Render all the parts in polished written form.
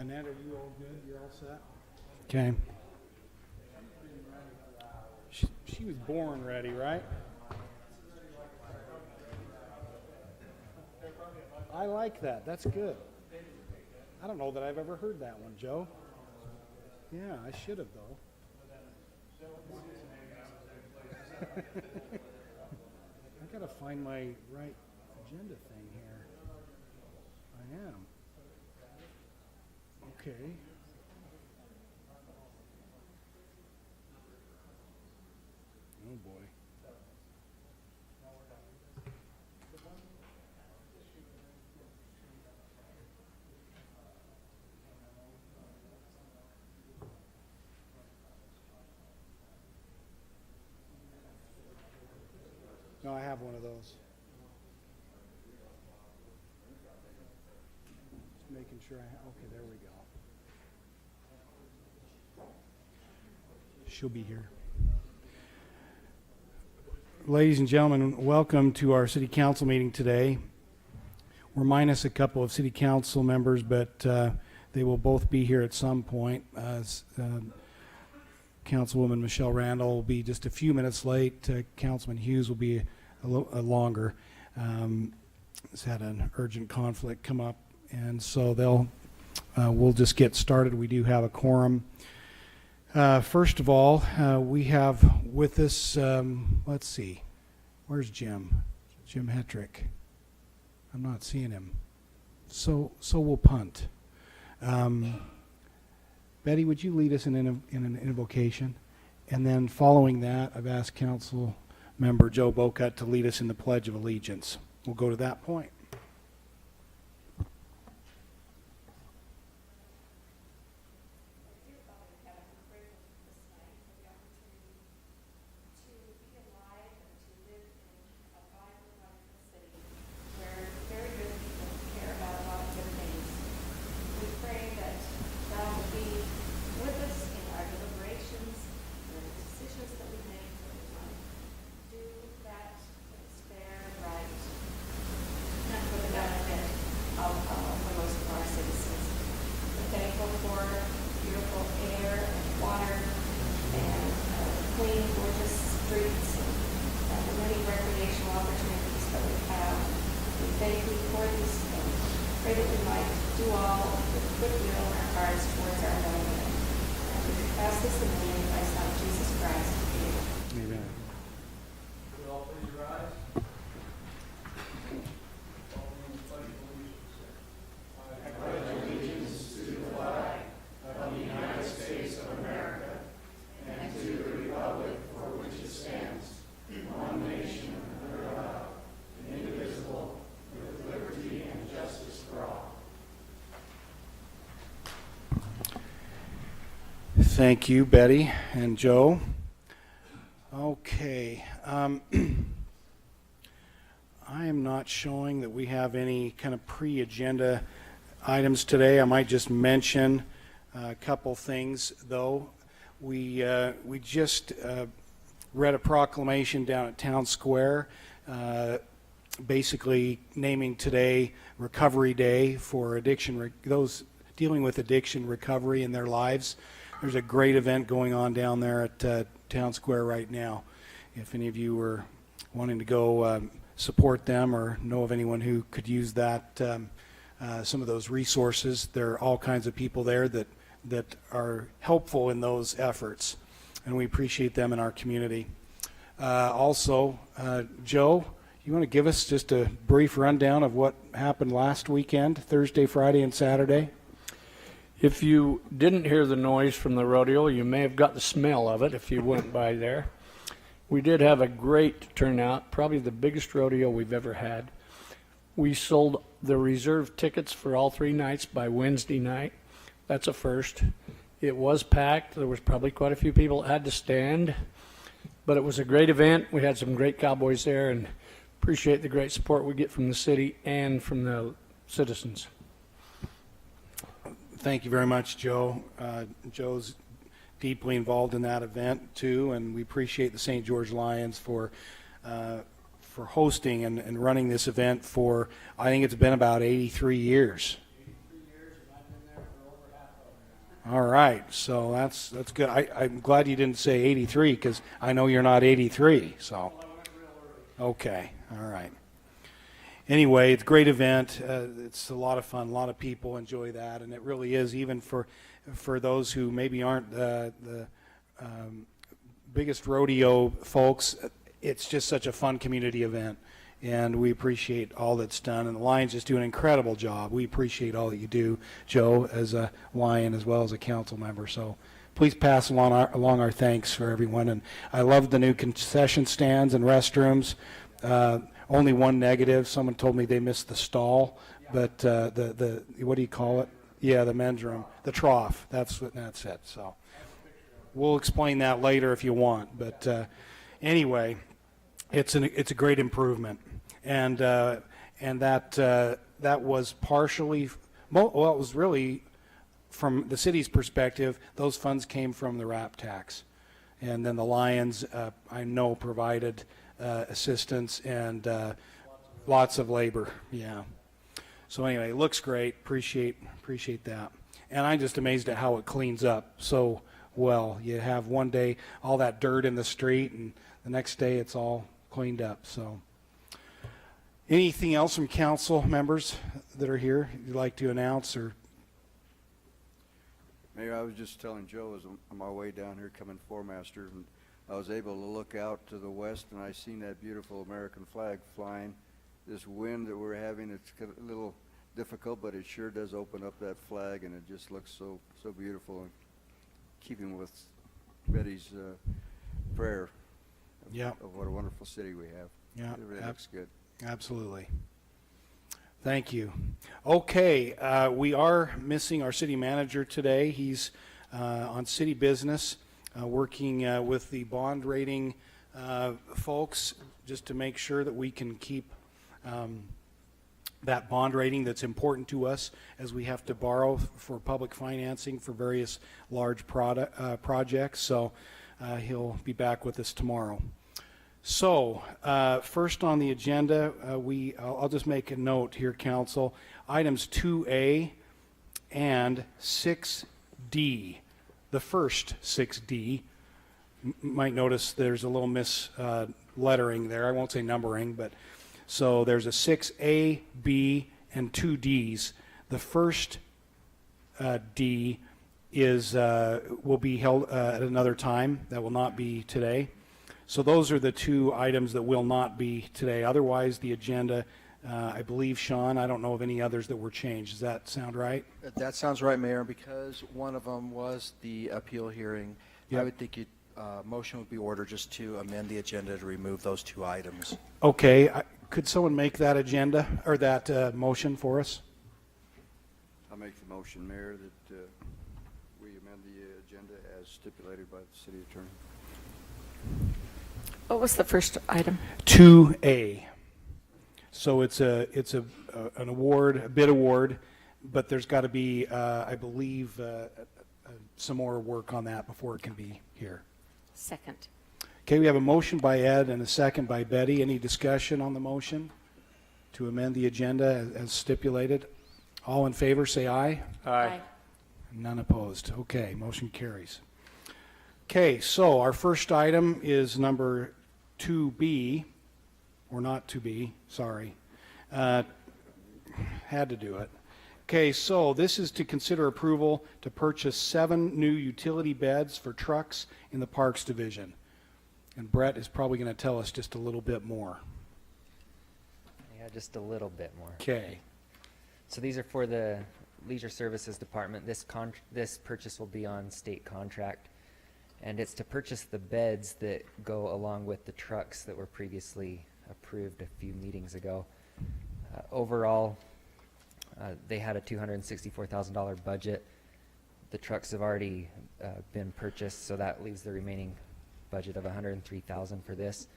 Annette, are you all good? You're all set? Okay. She was born ready, right? I like that. That's good. I don't know that I've ever heard that one, Joe. Yeah, I should have, though. I gotta find my right agenda thing here. I am. Okay. Oh boy. No, I have one of those. Just making sure okay, there we go. She'll be here. Ladies and gentlemen, welcome to our city council meeting today. We're minus a couple of city council members, but they will both be here at some point. Councilwoman Michelle Randall will be just a few minutes late. Councilman Hughes will be a little longer. Has had an urgent conflict come up, and so we'll just get started. We do have a quorum. First of all, we have with us, let's see, where's Jim? Jim Hetrick. I'm not seeing him. So we'll punt. Betty, would you lead us in an invocation? And then following that, I've asked Council Member Joe Bocut to lead us in the Pledge of Allegiance. We'll go to that point. Thank you, Betty and Joe. Okay. I am not showing that we have any kind of pre-agenda items today. I might just mention a couple things, though. We just read a proclamation down at Town Square, basically naming today Recovery Day for those dealing with addiction recovery in their lives. There's a great event going on down there at Town Square right now. If any of you were wanting to go support them or know of anyone who could use that, some of those resources, there are all kinds of people there that are helpful in those efforts, and we appreciate them in our community. Also, Joe, you want to give us just a brief rundown of what happened last weekend, Thursday, Friday, and Saturday? If you didn't hear the noise from the rodeo, you may have got the smell of it if you went by there. We did have a great turnout, probably the biggest rodeo we've ever had. We sold the reserved tickets for all 3 nights by Wednesday night. That's a first. It was packed. There was probably quite a few people that had to stand, but it was a great event. We had some great cowboys there, and appreciate the great support we get from the city and from the citizens. Thank you very much, Joe. Joe's deeply involved in that event too, and we appreciate the St. George Lions for hosting and running this event for, I think it's been about 83 years. 83 years, and I've been there for over All right, so that's good. I'm glad you didn't say 83 because I know you're not 83. So, okay, all right. Anyway, it's a great event. It's a lot of fun. A lot of people enjoy that, and it really is, even for those who maybe aren't the biggest rodeo folks. It's just such a fun community event, and we appreciate all that's done. And the Lions just do an incredible job. We appreciate all that you do, Joe, as a Lion as well as a council member. So please pass along our thanks for everyone. And I love the new concession stands and restrooms. Only one negative. Someone told me they missed the stall, but the what do you call it? Yeah, the men's room, the trough. That's it. So we'll explain that later if you want. But anyway, it's a great improvement, and that was partially, well, it was really from the city's perspective. Those funds came from the RAP tax, and then the Lions, I know, provided assistance and lots of labor. Yeah. So anyway, it looks great. Appreciate that. And I'm just amazed at how it cleans up so well. You have one day all that dirt in the street, and the next day it's all cleaned up. So anything else from council members that are here you'd like to announce? Or Mayor, I was just telling Joe as on my way down here coming Foremaster, and I was able to look out to the west, and I seen that beautiful American flag flying. This wind that we're having, it's a little difficult, but it sure does open up that flag, and it just looks so beautiful, and keeping with Betty's prayer of what a wonderful city we have. Yeah, it really looks good. Absolutely. Thank you. Okay, we are missing our city manager today. He's on city business, working with the bond rating folks just to make sure that we can keep that bond rating that's important to us as we have to borrow for public financing for various large projects. So he'll be back with us tomorrow. So first on the agenda, I'll just make a note here, Council. Items 2A and 6D. The first 6D, might notice there's a little mislettering there. I won't say numbering, but so there's a 6A, B, and 2 Ds. The first D will be held at another time. That will not be today. So those are the two items that will not be today. Otherwise, the agenda, I believe, Sean, I don't know of any others that were changed. Does that sound right? That sounds right, Mayor. Because one of them was the appeal hearing, Yep. I would think motion would be ordered just to amend the agenda to remove those two items. Okay. Could someone make that agenda or that motion for us? I'll make the motion, Mayor, that we amend the agenda as stipulated by the city attorney. What was the first item? 2A. So it's an award, a bid award, but there's got to be, I believe, some more work on that before it can be here. Second. Okay, we have a motion by Ed and a second by Betty. Any discussion on the motion to amend the agenda as stipulated? All in favor, say aye. Aye. None opposed. Okay, motion carries. Okay, so our first item is number 2B, or not 2B, sorry. Had to do it. Okay, so this is to consider approval to purchase 7 new utility beds for trucks in the Parks Division. And Brett is probably going to tell us just a little bit more. Yeah, just a little bit more. Okay. So these are for the Leisure Services Department. This purchase will be on state contract, and it's to purchase the beds that go along with the trucks that were previously approved a few meetings ago. Overall, they had a $264,000 budget. The trucks have already been purchased, so that leaves the remaining budget of $103,000 for this.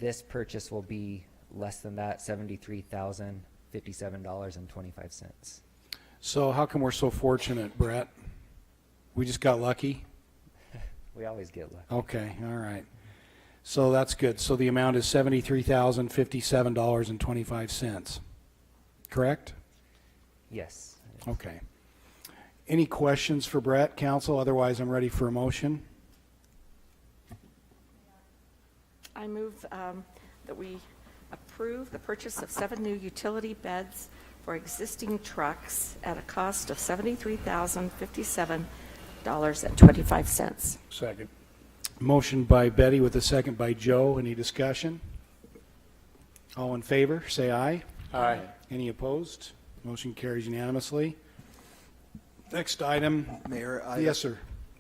This purchase will be less than that, $73,057.25. So how come we're so fortunate, Brett? We just got lucky? We always get lucky. Okay, all right. So that's good. So the amount is $73,057.25. Correct? Yes. Okay. Any questions for Brett, council? Otherwise, I'm ready for a motion. I move that we approve the purchase of 7 new utility beds for existing trucks at a cost of $73,057.25. Second. Motion by Betty with a second by Joe. Any discussion? All in favor, say aye. Aye. Any opposed? Motion carries unanimously. Next item. Mayor, Yes, sir.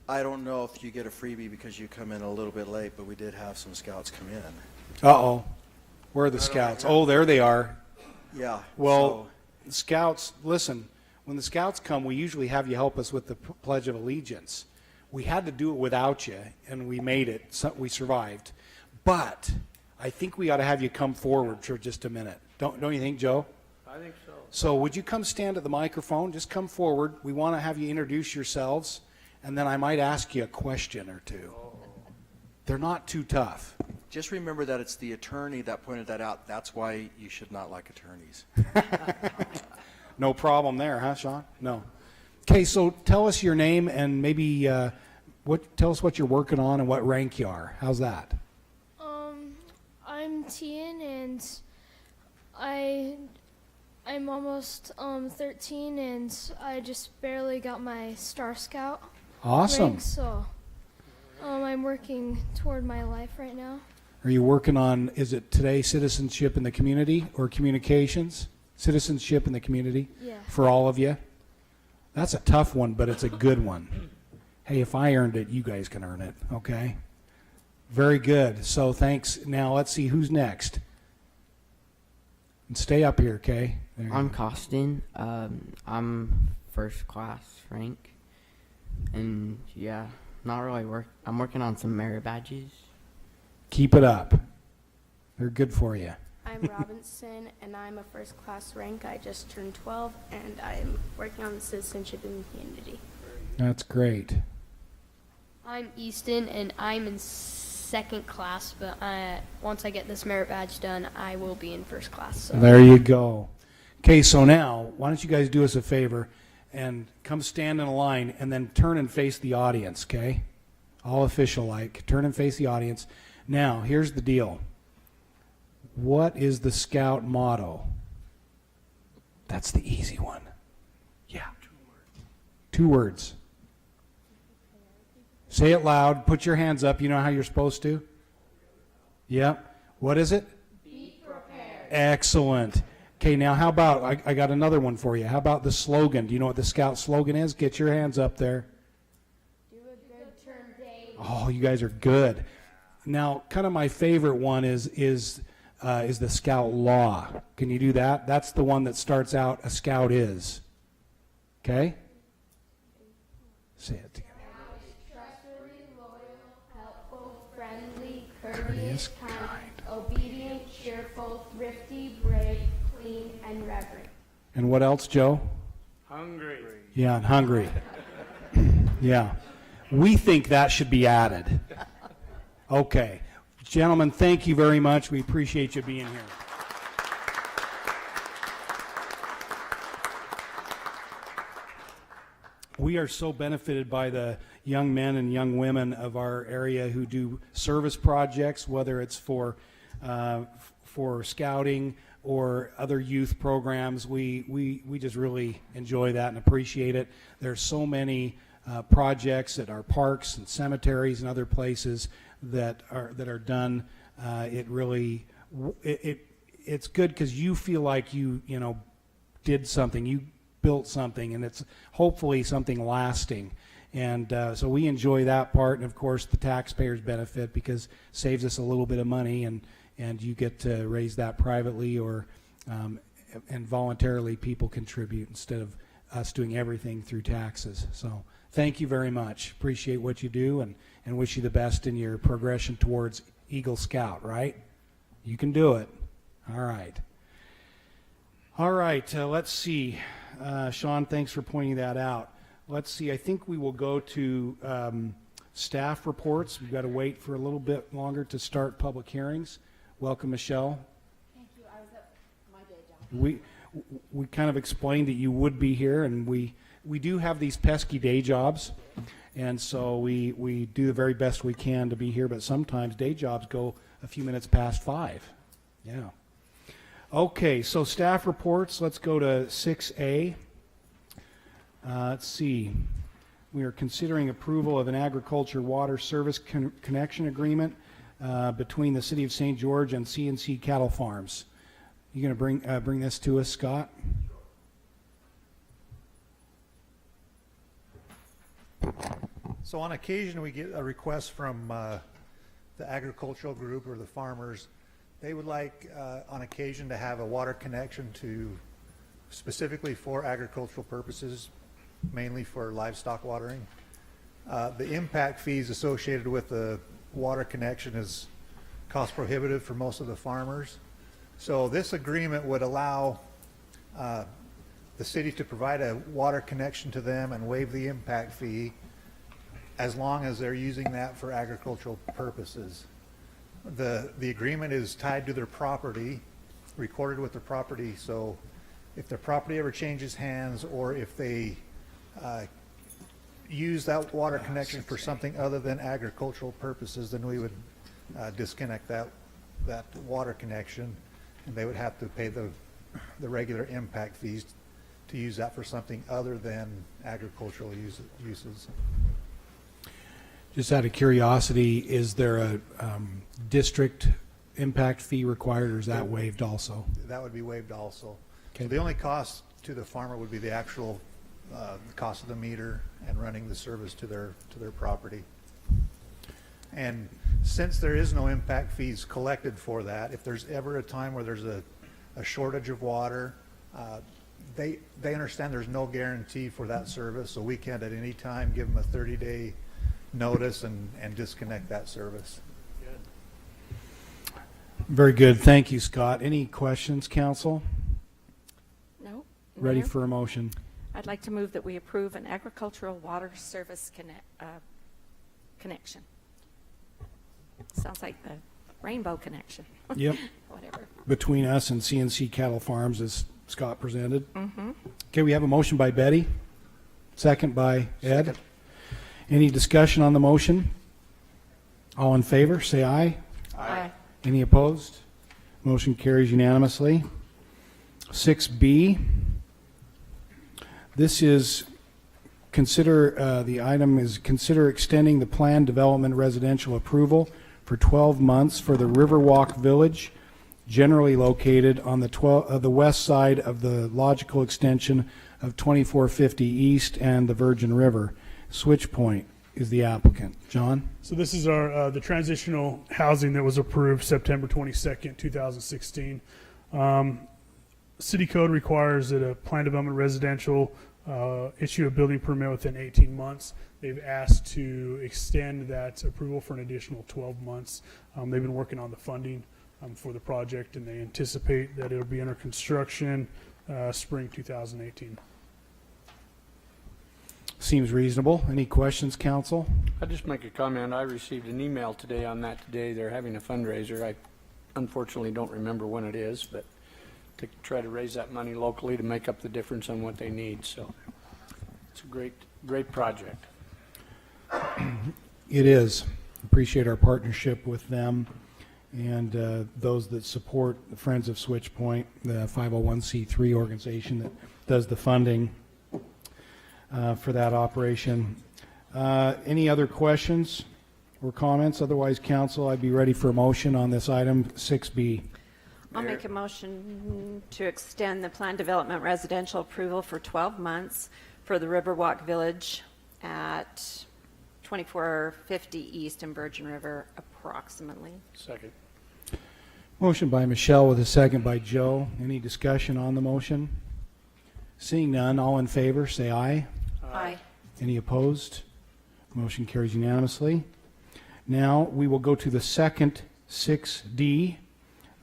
I don't know if you get a freebie because you come in a little bit late, but we did have some scouts come in. Uh-oh. Where are the scouts? Oh, there they are. Yeah. Well, scouts, listen, when the scouts come, we usually have you help us with the Pledge of Allegiance. We had to do it without you, and we made it. So we survived. But I think we ought to have you come forward for just a minute. Don't you think, Joe? I think so. So would you come stand at the microphone? Just come forward. We want to have you introduce yourselves, and then I might ask you a question or two. They're not too tough. just remember that it's the attorney that pointed that out. That's why you should not like attorneys. No problem there, huh, Sean? No. Okay, so tell us your name and maybe tell us what you're working on and what rank you are. How's that? I'm Tian, and I'm almost 13, and I just barely got my Star Scout Awesome. rank, so I'm working toward my life right now. Are you working on, is it today citizenship in the community or communications? Citizenship in the community? Yeah. For all of you? That's a tough one, but it's a good one. Hey, if I earned it, you guys can earn it, okay? Very good. So thanks. Now let's see who's next. And stay up here, okay? There you I'm go. Costin. I'm first class rank, and yeah, not really work. I'm working on some merit badges. Keep it up. They're good for you. I'm Robinson, and I'm a first class rank. I just turned 12, and I'm working on citizenship in the community. That's great. I'm Easton, and I'm in second class, but once I get this merit badge done, I will be in first class. So. There you go. Okay, so now, why don't you guys do us a favor and come stand in a line and then turn and face the audience, okay? All official-like. Turn and face the audience. Now, here's the deal. What is the Scout motto? That's the easy one. Yeah. 2 words. Say it loud. Put your hands up. You know how you're supposed to? Yep. What is it? Be prepared. Excellent. Okay, now how about, I got another one for you. How about the slogan? Do you know what the Scout slogan is? Get your hands up there. Do a good turn day. Oh, you guys are good. Now, kind of my favorite one is the Scout Law. Can you do that? That's the one that starts out, a Scout is. Okay? Say it together. Trustworthy, loyal, helpful, friendly, courteous, kind, obedient, cheerful, thrifty, brave, clean, and reverent. And what else, Joe? Hungry. Yeah, and hungry. Yeah. We think that should be added. Okay. Gentlemen, thank you very much. We appreciate you being here. We are so benefited by the young men and young women of our area who do service projects, whether it's for scouting or other youth programs. We just really enjoy that and appreciate it. There's so many projects at our parks and cemeteries and other places that are done. It's good because you feel like you did something, you built something, and it's hopefully something lasting. And so we enjoy that part, and of course the taxpayers benefit because it saves us a little bit of money, and you get to raise that privately or and voluntarily people contribute instead of us doing everything through taxes. So thank you very much. Appreciate what you do, and wish you the best in your progression towards Eagle Scout, right? You can do it. All right. All right, let's see. Sean, thanks for pointing that out. Let's see. I think we will go to staff reports. We've got to wait for a little bit longer to start public hearings. Welcome, Michelle. Thank you. I was at my day job. We kind of explained that you would be here, and we we do have these pesky day jobs, and so we do the very best we can to be here, but sometimes day jobs go a few minutes past 5. Yeah. Okay, so staff reports, let's go to 6A. Let's see. We are considering approval of an agriculture water service connection agreement between the City of St. George and C&C Cattle Farms. You going to bring this to us, Scott? So on occasion, we get a request from the agricultural group or the farmers. They would like, on occasion, to have a water connection to specifically for agricultural purposes, mainly for livestock watering. The impact fees associated with the water connection is cost prohibitive for most of the farmers. So this agreement would allow the city to provide a water connection to them and waive the impact fee as long as they're using that for agricultural purposes. The agreement is tied to their property, recorded with their property, so if their property ever changes hands or if they use that water connection for something other than agricultural purposes, then we would disconnect that water connection, and they would have to pay the regular impact fees to use that for something other than agricultural uses. Just out of curiosity, is there a district impact fee required, or is that waived also? That would be waived also. Okay. So the only cost to the farmer would be the actual cost of the meter and running the service to their property. And since there is no impact fees collected for that, if there's ever a time where there's a shortage of water, they understand there's no guarantee for that service, so we can at any time give them a 30-day notice and disconnect that service. Very good. Thank you, Scott. Any questions, council? No? Ready Mayor? for a motion? I'd like to move that we approve an agricultural water service connection. Sounds like the rainbow connection. Yep. Whatever. Between us and C&C Cattle Farms, as Scott presented. Okay, we have a motion by Betty, second by Ed. Second. Any discussion on the motion? All in favor, say aye. Aye. Any opposed? Motion carries unanimously. 6B. This is the item is consider extending the planned development residential approval for 12 months for the Riverwalk Village, generally located on the west side of the logical extension of 2450 East and the Virgin River. Switch Point is the applicant. John? So this is our the transitional housing that was approved September 22nd, 2016. City code requires that a planned development residential issue a building permit within 18 months. They've asked to extend that approval for an additional 12 months. They've been working on the funding for the project, and they anticipate that it'll be under construction spring 2018. Seems reasonable. Any questions, council? I'll just make a comment. I received an email today on that today. They're having a fundraiser. I unfortunately don't remember when it is, but to try to raise that money locally to make up the difference on what they need. So it's a great project. It is. Appreciate our partnership with them and those that support the Friends of Switch Point, the 501c3 organization that does the funding for that operation. Any other questions or comments? Otherwise, council, I'd be ready for a motion on this item 6B. I'll make a motion to extend the planned development residential approval for 12 months for the Riverwalk Village at 2450 East and Virgin River approximately. Second. Motion by Michelle with a second by Joe. Any discussion on the motion? Seeing none, all in favor, say aye. Aye. Any opposed? Motion carries unanimously. Now we will go to the second 6D.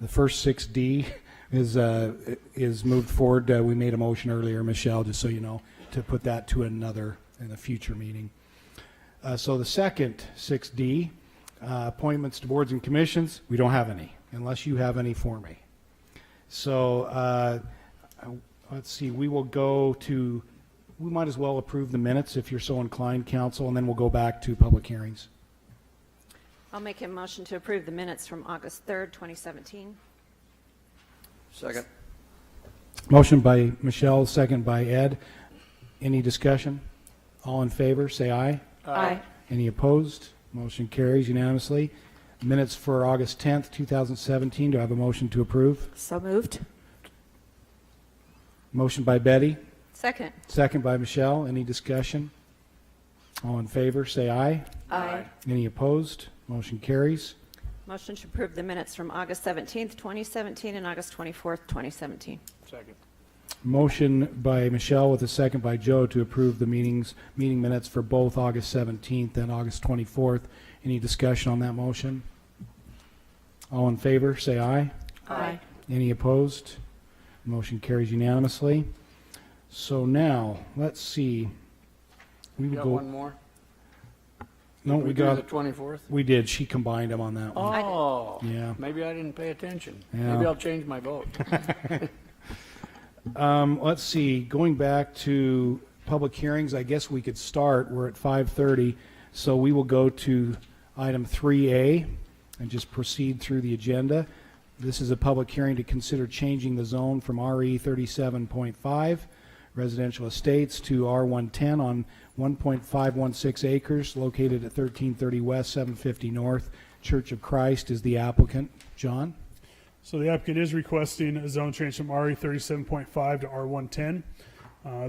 The first 6D is moved forward. We made a motion earlier, Michelle, just so you know, to put that to another in a future meeting. So the second 6D, appointments to boards and commissions, we don't have any, unless you have any for me. So let's see, we will go to we might as well approve the minutes if you're so inclined, council, and then we'll go back to public hearings. I'll make a motion to approve the minutes from August 3rd, 2017. Second. Motion by Michelle, second by Ed. Any discussion? All in favor, say aye. Aye. Any opposed? Motion carries unanimously. Minutes for August 10th, 2017. Do I have a motion to approve? So moved. Motion by Betty, Second. second by Michelle. Any discussion? All in favor, say aye. Aye. Any opposed? Motion carries. Motion to approve the minutes from August 17th, 2017 and August 24th, 2017. Second. Motion by Michelle with a second by Joe to approve the meeting minutes for both August 17th and August 24th. Any discussion on that motion? All in favor, say aye. Aye. Any opposed? Motion carries unanimously. So now, let's see. We would Got go. one more? No, Did we do got. the 24th? We did. She combined them on that one. Oh, Yeah. maybe I didn't pay attention. Yeah. Maybe I'll change my vote. Let's see, going back to public hearings, I guess we could start. We're at 5:30, so we will go to item 3A and just proceed through the agenda. This is a public hearing to consider changing the zone from RE 37.5 residential estates to R110 on 1.516 acres located at 1330 West, 750 North. Church of Christ is the applicant. John? So the applicant is requesting a zone change from RE 37.5 to R110.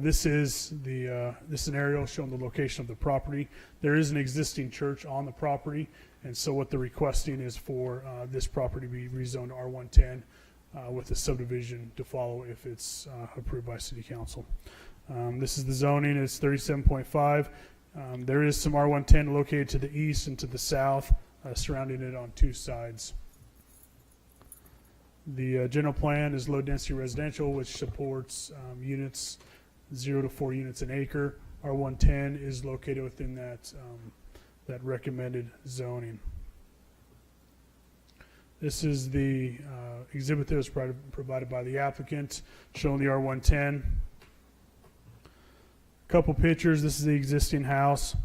This is this scenario showing the location of the property. There is an existing church on the property, and so what they're requesting is for this property to be rezoned to R110 with a subdivision to follow if it's approved by City Council. This is the zoning. It's 37.5. There is some R110 located to the east and to the south, surrounding it on two sides. The general plan is low-density residential, which supports units 0 to 4 units an acre. R110 is located within that recommended zoning. This is the exhibit that was provided by the applicant, showing the R110. Couple pictures. This is the existing house,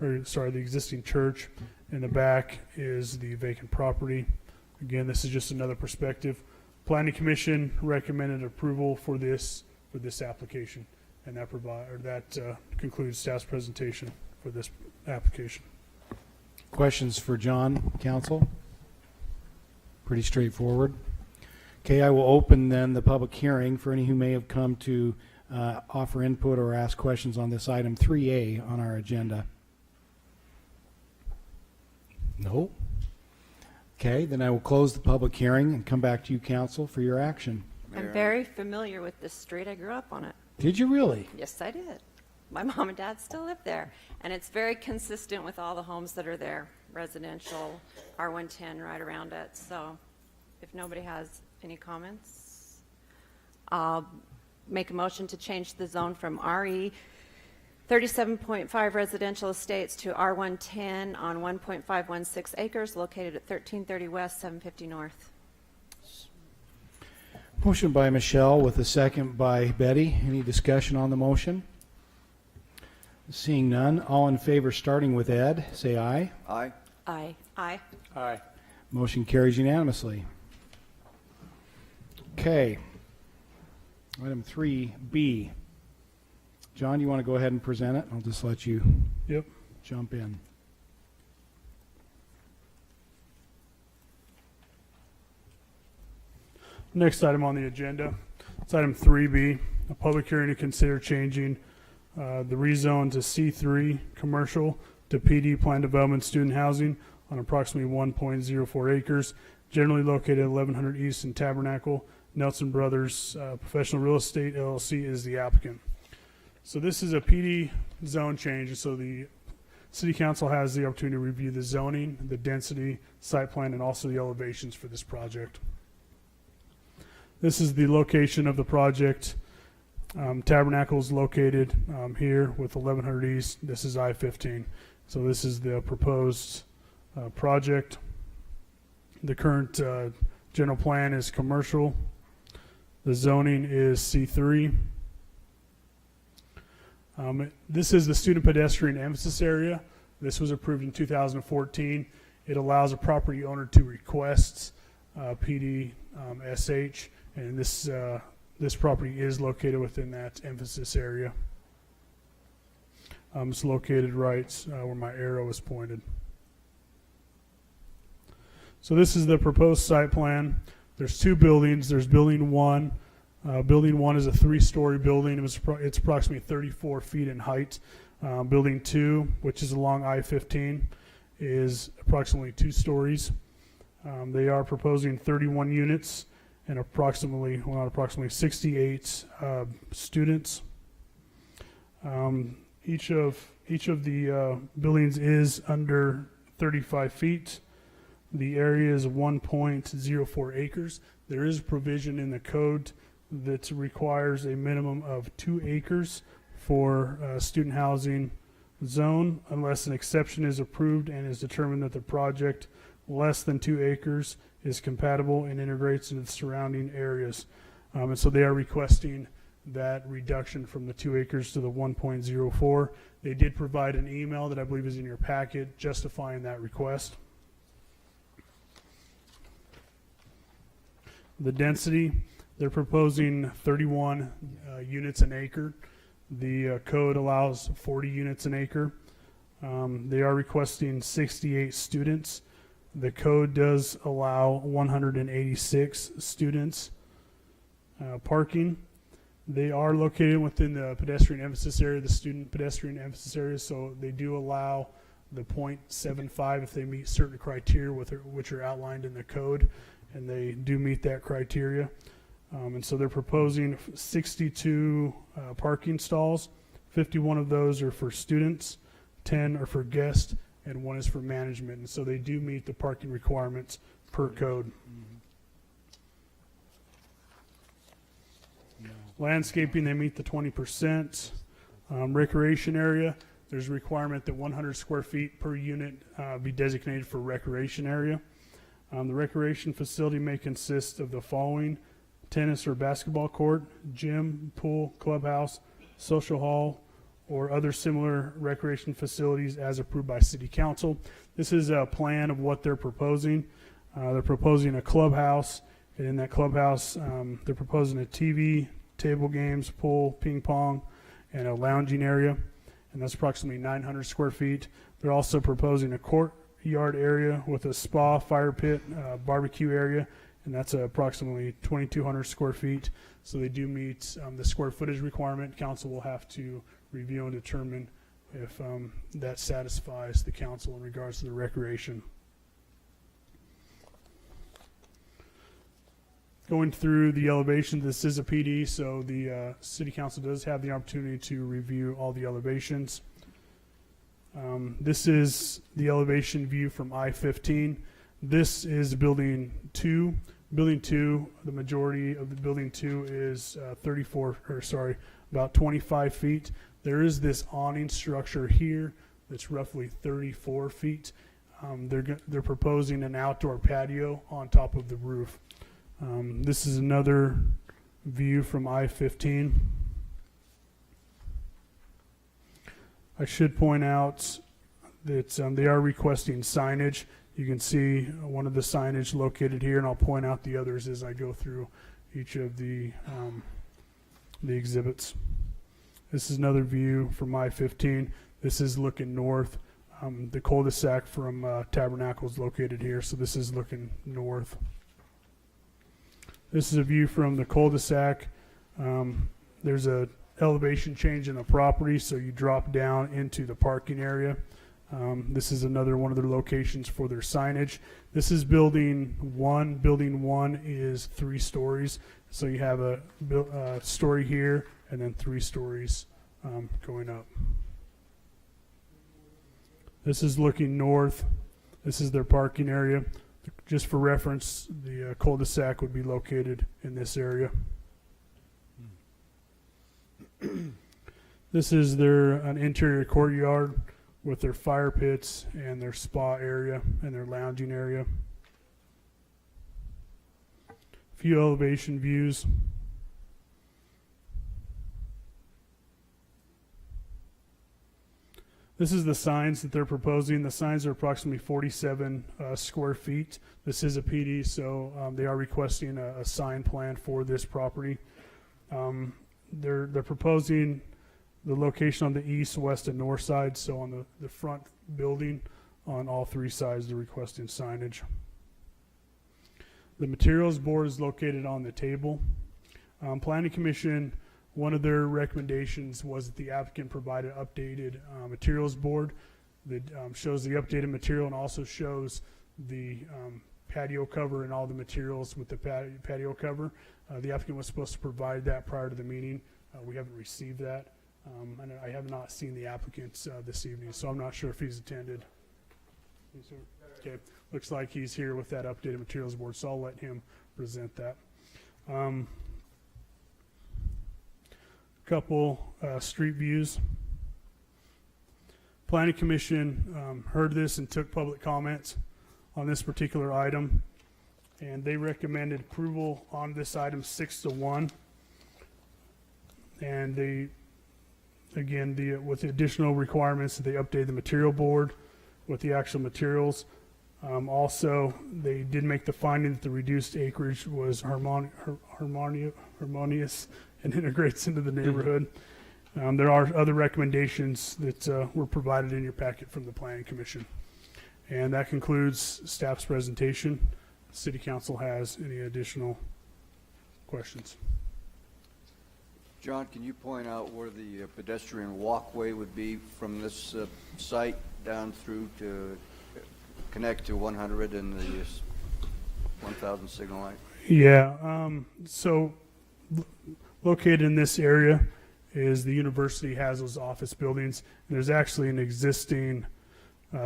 or sorry, the existing church. In the back is the vacant property. Again, this is just another perspective. Planning Commission recommended approval for this application, and that concludes staff's presentation for this application. Questions for John, council? Pretty straightforward. Okay, I will open then the public hearing for any who may have come to offer input or ask questions on this item 3A on our agenda. No? Okay, then I will close the public hearing and come back to you, council, for your action. I'm very familiar with this street. I grew up on it. Did you really? Yes, I did. My mom and dad still live there, and it's very consistent with all the homes that are there, residential, R110 right around it. So if nobody has any comments, I'll make a motion to change the zone from RE 37.5 residential estates to R110 on 1.516 acres located at 1330 West, 750 North. Motion by Michelle with a second by Betty. Any discussion on the motion? Seeing none, all in favor starting with Ed, say aye. Aye. Aye. Aye. Aye. Motion carries unanimously. Okay. Item 3B. John, you want to go ahead and present it? I'll just let you Yep. jump in. Next item on the agenda, it's item 3B, a public hearing to consider changing the rezone to C3 commercial to PD planned development student housing on approximately 1.04 acres, generally located at 1100 East and Tabernacle. Nelson Brothers Professional Real Estate LLC is the applicant. So this is a PD zone change, so the City Council has the opportunity to review the zoning, the density, site plan, and also the elevations for this project. This is the location of the project. Tabernacle is located here with 1100 East. This is I-15. So this is the proposed project. The current general plan is commercial. The zoning is C3. This is the student pedestrian emphasis area. This was approved in 2014. It allows a property owner to request PD SH, and this property is located within that emphasis area. It's located right where my arrow is pointed. So this is the proposed site plan. There's two buildings. There's building one. Building one is a 3-story building. It's approximately 34 feet in height. Building two, which is along I-15, is approximately 2 stories. They are proposing 31 units and approximately 68 students. Each of the buildings is under 35 feet. The area is 1.04 acres. There is provision in the code that requires a minimum of 2 acres for student housing zone, unless an exception is approved and is determined that the project less than 2 acres is compatible and integrates into the surrounding areas. And so they are requesting that reduction from the 2 acres to the 1.04. They did provide an email that I believe is in your packet justifying that request. The density, they're proposing 31 units an acre. The code allows 40 units an acre. They are requesting 68 students. The code does allow 186 students parking. They are located within the pedestrian emphasis area, the student pedestrian emphasis area, so they do allow the 0.75 if they meet certain criteria which are outlined in the code, and they do meet that criteria. And so they're proposing 62 parking stalls. 51 of those are for students, 10 are for guests, and 1 is for management. And so they do meet the parking requirements per code. Landscaping, they meet the 20%. Recreation area, there's a requirement that 100 square feet per unit be designated for recreation area. The recreation facility may consist of the following: tennis or basketball court, gym, pool, clubhouse, social hall, or other similar recreation facilities as approved by City Council. This is a plan of what they're proposing. They're proposing a clubhouse, and in that clubhouse, they're proposing a TV, table games, pool, ping pong, and a lounging area, and that's approximately 900 square feet. They're also proposing a courtyard area with a spa, fire pit, barbecue area, and that's approximately 2,200 square feet. So they do meet the square footage requirement. Council will have to review and determine if that satisfies the council in regards to the recreation. Going through the elevation, this is a PD, so the City Council does have the opportunity to review all the elevations. This is the elevation view from I-15. This is building 2. Building 2, the majority of the building 2 is about 25 feet. There is this awning structure here that's roughly 34 feet. They're proposing an outdoor patio on top of the roof. This is another view from I-15. I should point out that they are requesting signage. You can see one of the signage located here, and I'll point out the others as I go through each of the exhibits. This is another view from I-15. This is looking north. The cul-de-sac from Tabernacle is located here, so this is looking north. This is a view from the cul-de-sac. There's a elevation change in the property, so you drop down into the parking area. This is another one of their locations for their signage. This is building 1. Building 1 is 3 stories, so you have a story here and then 3 stories going up. This is looking north. This is their parking area. Just for reference, the cul-de-sac would be located in this area. This is an interior courtyard with their fire pits and their spa area and their lounging area. A few elevation views. This is the signs that they're proposing. The signs are approximately 47 square feet. This is a PD, so they are requesting a sign plan for this property. They're proposing the location on the east, west, and north side, so on the front building, on all three sides, they're requesting signage. The materials board is located on the table. Planning Commission, one of their recommendations was that the applicant provide an updated materials board that shows the updated material and also shows the patio cover and all the materials with the patio cover. The applicant was supposed to provide that prior to the meeting. We haven't received that. And I have not seen the applicant this evening, so I'm not sure if he's attended. Okay, looks like he's here with that updated materials board, so I'll let him present that. Couple street views. Planning Commission heard this and took public comments on this particular item, and they recommended approval on this item 6-1. And they, again, with the additional requirements, they updated the material board with the actual materials. Also, they did make the finding that the reduced acreage was harmonious and integrates into the neighborhood. There are other recommendations that were provided in your packet from the Planning Commission. And that concludes staff's presentation. The City Council has any additional questions? John, can you point out where the pedestrian walkway would be from this site down through to connect to 100 and the 1000 signal light? Yeah, so located in this area is the university has those office buildings. And there's actually an existing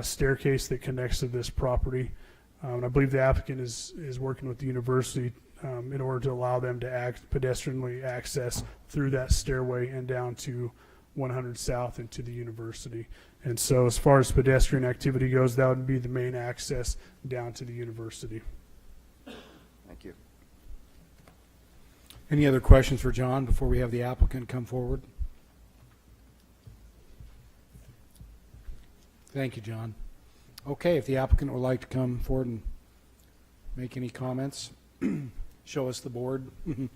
staircase that connects to this property. And I believe the applicant is working with the university in order to allow them to pedestrianly access through that stairway and down to 100 South and to the university. And so as far as pedestrian activity goes, that would be the main access down to the university. Thank you. Any other questions for John before we have the applicant come forward? Thank you, John. Okay, if the applicant would like to come forward and make any comments, show us the board. We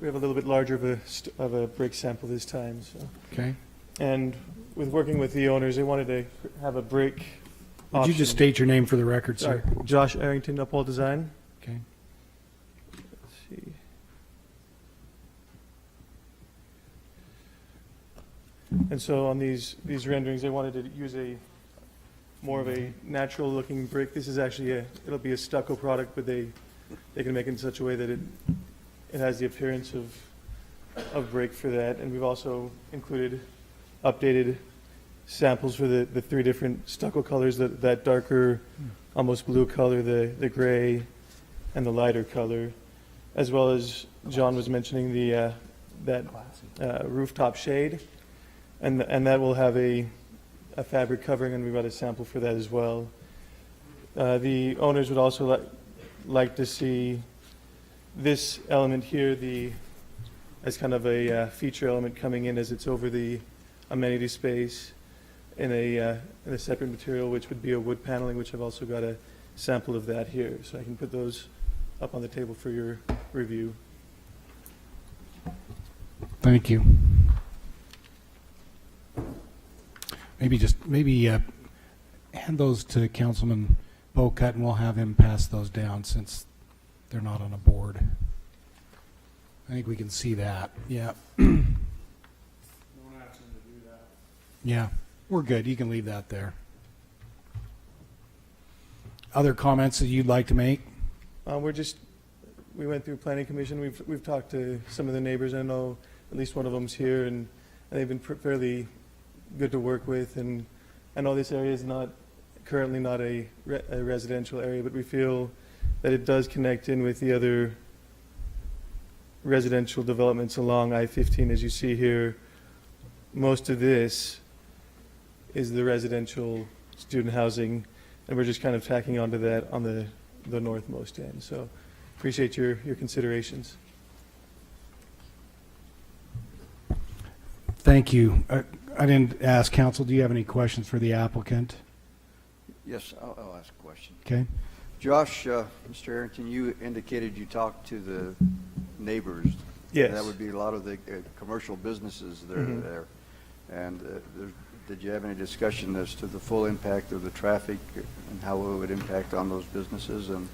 have a little bit larger of a brick sample this time. So. Okay. And with working with the owners, they wanted to have a brick Would you just state your name for the record, sir? Sorry, Josh Arrington, Uphold Design. Okay. Let's see. And so on these renderings, they wanted to use more of a natural looking brick. This is actually it'll be a stucco product, but they can make it in such a way that it has the appearance of brick for that. And we've also included updated samples for the three different stucco colors, that darker, almost blue color, the gray, and the lighter color, as well as John was mentioning that rooftop shade, and that will have a fabric covering, and we've got a sample for that as well. The owners would also like to see this element here as kind of a feature element coming in as it's over the amenity space in a separate material, which would be a wood paneling, which I've also got a sample of that here. So I can put those up on the table for your review. Thank you. Maybe hand those to Councilman Bocut, and we'll have him pass those down since they're not on a board. I think we can see that. Yeah. Yeah, we're good. You can leave that there. Other comments that you'd like to make? We went through Planning Commission. We've talked to some of the neighbors. I know at least one of them's here, and they've been fairly good to work with. And I know this area is currently not a residential area, but we feel that it does connect in with the other residential developments along I-15. As you see here, most of this is the residential student housing, and we're just kind of tacking onto that on the northmost end. So appreciate your considerations. Thank you. I didn't ask council, do you have any questions for the applicant? Yes, I'll ask a question. Okay. Josh, Mr. Harrington, you indicated you talked to the neighbors. Yes. That would be a lot of the commercial businesses that are Mhm. there. And did you have any discussion as to the full impact of the traffic and how it would impact on those businesses? And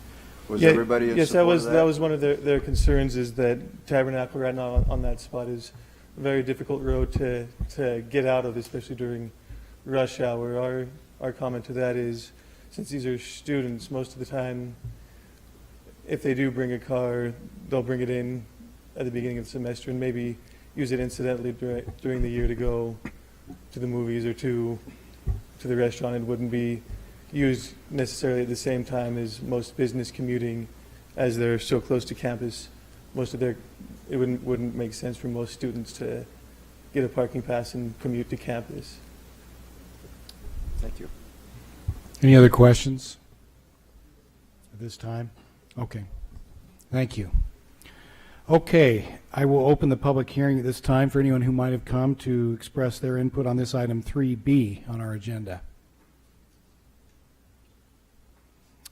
was Yeah, everybody in yes, support of that? that was one of their concerns, is that Tabernacle right now on that spot is a very difficult road to get out of, especially during rush hour. Our comment to that is, since these are students, most of the time, if they do bring a car, they'll bring it in at the beginning of the semester and maybe use it incidentally during the year to go to the movies or to the restaurant. It wouldn't be used necessarily at the same time as most business commuting, as they're so close to campus. It wouldn't make sense for most students to get a parking pass and commute to campus. Thank you. Any other questions at this time? Okay. Thank you. Okay, I will open the public hearing at this time for anyone who might have come to express their input on this item 3B on our agenda.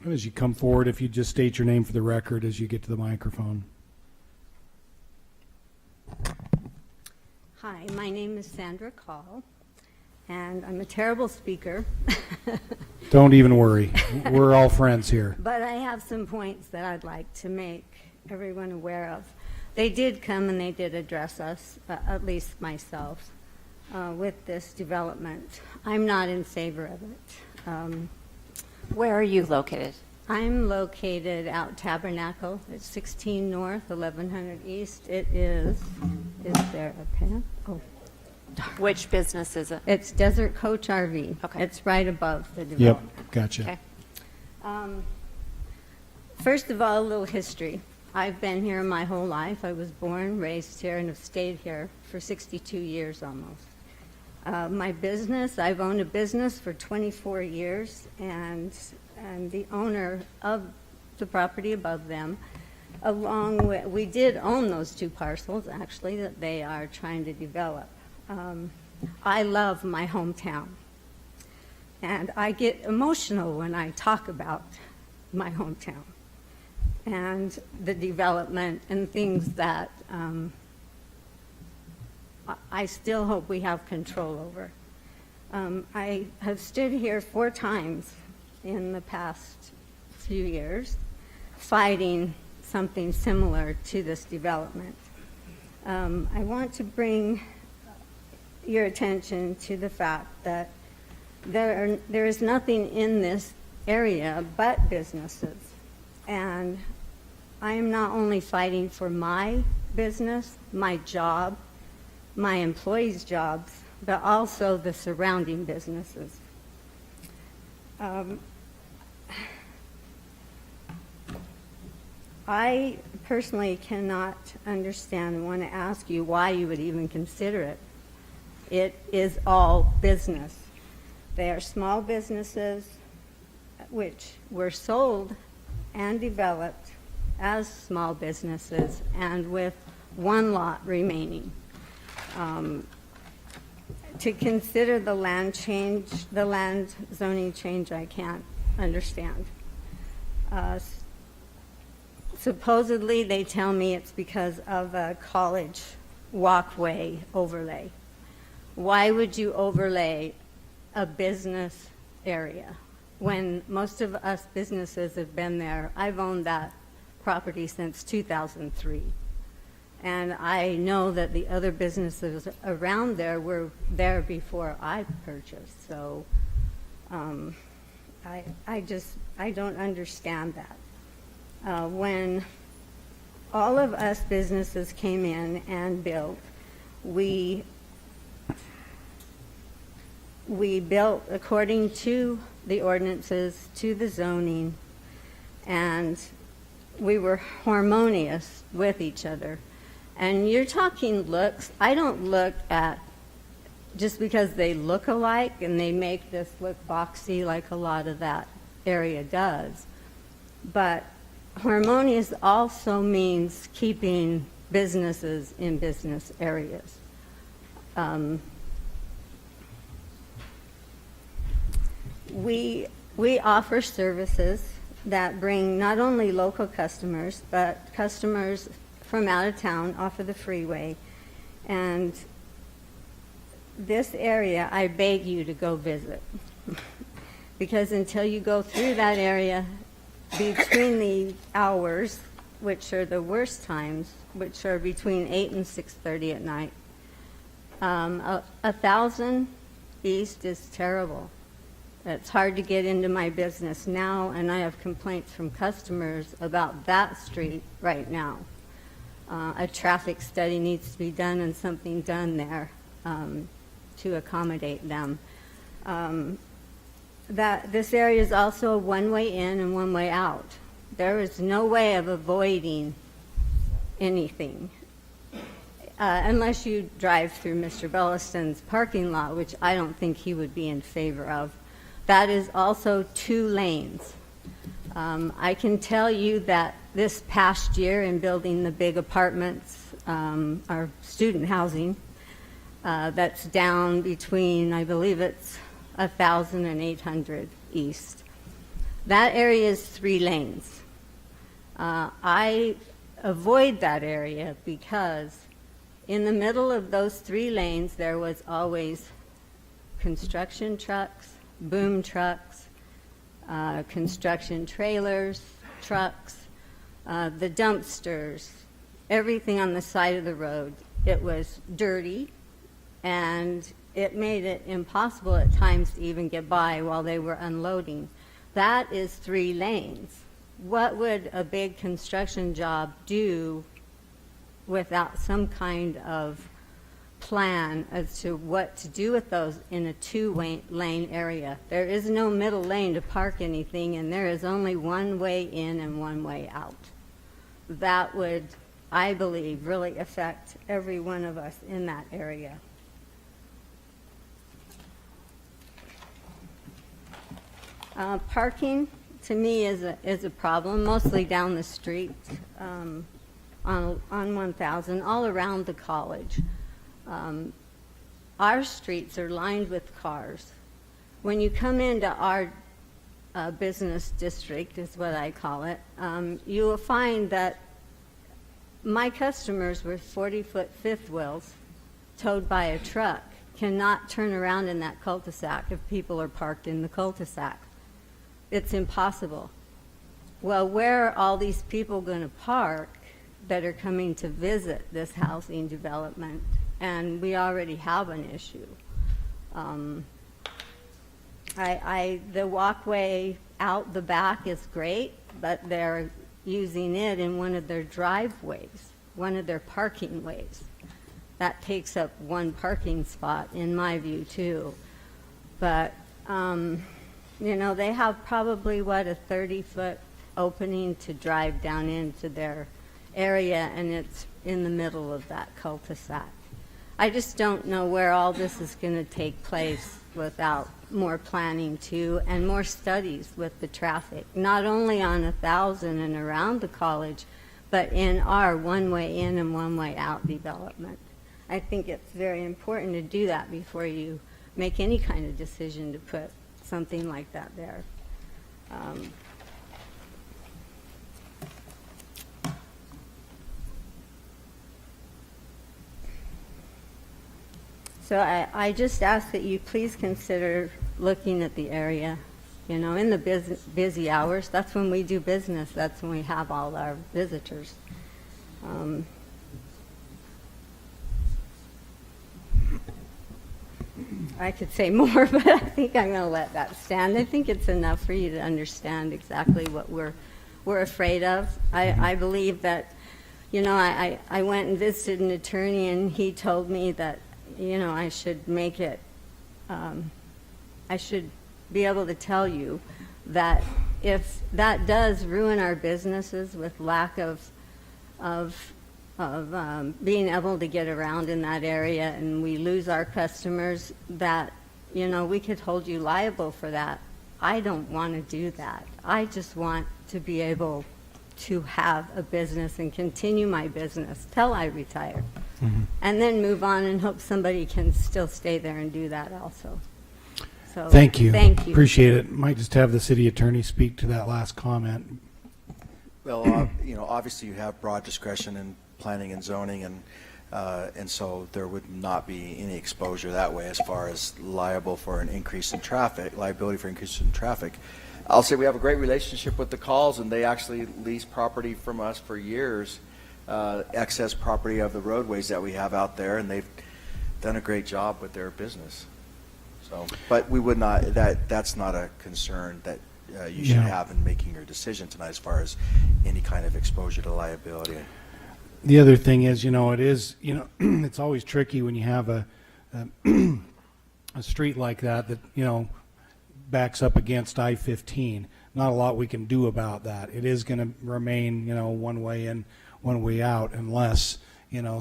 As you come forward, if you just state your name for the record as you get to the microphone. Hi, my name is Sandra Call, and I'm a terrible speaker. Don't even worry. We're all friends here. But I have some points that I'd like to make everyone aware of. They did come and they did address us, at least myself, with this development. I'm not in favor of it. Where are you located? I'm located out Tabernacle. It's 16 North, 1100 East. It is there a pen? Oh. Which business is it? It's Desert Coach RV. Okay. It's right above the development. Yep, gotcha. Okay. First of all, a little history. I've been here my whole life. I was born, raised here, and have stayed here for 62 years almost. My business, I've owned a business for 24 years, and the owner of the property above them, along with, we did own those two parcels, actually, that they are trying to develop. I love my hometown, and I get emotional when I talk about my hometown and the development and things that I still hope we have control over. I have stood here 4 times in the past few years fighting something similar to this development. I want to bring your attention to the fact that there is nothing in this area but businesses. And I am not only fighting for my business, my job, my employees' jobs, but also the surrounding businesses. I personally cannot understand and want to ask you why you would even consider it. It is all business. They are small businesses which were sold and developed as small businesses and with 1 lot remaining. To consider the land change, the land zoning change, I can't understand. Supposedly, they tell me it's because of a college walkway overlay. Why would you overlay a business area when most of us businesses have been there? I've owned that property since 2003. And I know that the other businesses around there were there before I purchased. So I don't understand that. When all of us businesses came in and built, we built according to the ordinances, to the zoning, and we were harmonious with each other. And you're talking looks. I don't look at just because they look alike and they make this look boxy like a lot of that area does. But harmonious also means keeping businesses in business areas. We offer services that bring not only local customers, but customers from out of town off of the freeway. And this area, I beg you to go visit. Because until you go through that area, between the hours, which are the worst times, which are between 8 and 6:30 at night, 1,000 East is terrible. It's hard to get into my business now, and I have complaints from customers about that street right now. A traffic study needs to be done and something done there to accommodate them. This area is also a one-way in and one-way out. There is no way of avoiding anything unless you drive through Mr. Belliston's parking lot, which I don't think he would be in favor of. That is also 2 lanes. I can tell you that this past year in building the big apartments, our student housing, that's down between, I believe it's 1,000 and 800 East. That area is 3 lanes. I avoid that area because in the middle of those 3 lanes there was always construction trucks, boom trucks, construction trailers, trucks, the dumpsters, everything on the side of the road. It was dirty, and it made it impossible at times to even get by while they were unloading. That is 3 lanes. What would a big construction job do without some kind of plan as to what to do with those in a 2-lane area? There is no middle lane to park anything, and there is only one way in and one way out. That would, I believe, really affect every one of us in that area. Parking, to me, is a problem, mostly down the street on 1,000, all around the college. Our streets are lined with cars. When you come into our business district, is what I call it, you will find that my customers with 40-foot fifth wheels towed by a truck cannot turn around in that cul-de-sac if people are parked in the cul-de-sac. It's impossible. Well, where are all these people going to park that are coming to visit this housing development? And we already have an issue. The walkway out the back is great, but they're using it in one of their driveways, one of their parking ways. That takes up 1 parking spot, in my view, too. But, you know, they have probably, a 30-foot opening to drive down into their area, and it's in the middle of that cul-de-sac. I just don't know where all this is going to take place without more planning too, and more studies with the traffic, not only on 1,000 and around the college, but in our one-way in and one-way out development. I think it's very important to do that before you make any kind of decision to put something like that there. So I just ask that you please consider looking at the area, you know, in the busy hours. That's when we do business. That's when we have all our visitors. I could say more, but I think I'm going to let that stand. I think it's enough for you to understand exactly what we're afraid of. I believe that, you know, I went and visited an attorney, and he told me that, you know, I should make it, I should be able to tell you that if that does ruin our businesses with lack of being able to get around in that area, and we lose our customers, that, you know, we could hold you liable for that. I don't want to do that. I just want to be able to have a business and continue my business till I retire. and then move on and hope somebody can still stay there and do that also. So Thank you. Thank you. Appreciate it. Might just have the city attorney speak to that last comment. Well, obviously you have broad discretion in planning and zoning, and so there would not be any exposure that way as far as liability for an increase in traffic. I'll say we have a great relationship with the Calls, and they actually lease property from us for years, excess property of the roadways that we have out there, and they've done a great job with their business. So, but we would not, that's not a concern that you should have in making your decision tonight as far as any kind of exposure to liability. The other thing is, it is, it's always tricky when you have a street like that, backs up against I-15. Not a lot we can do about that. It is going to remain, one way in, one way out, unless,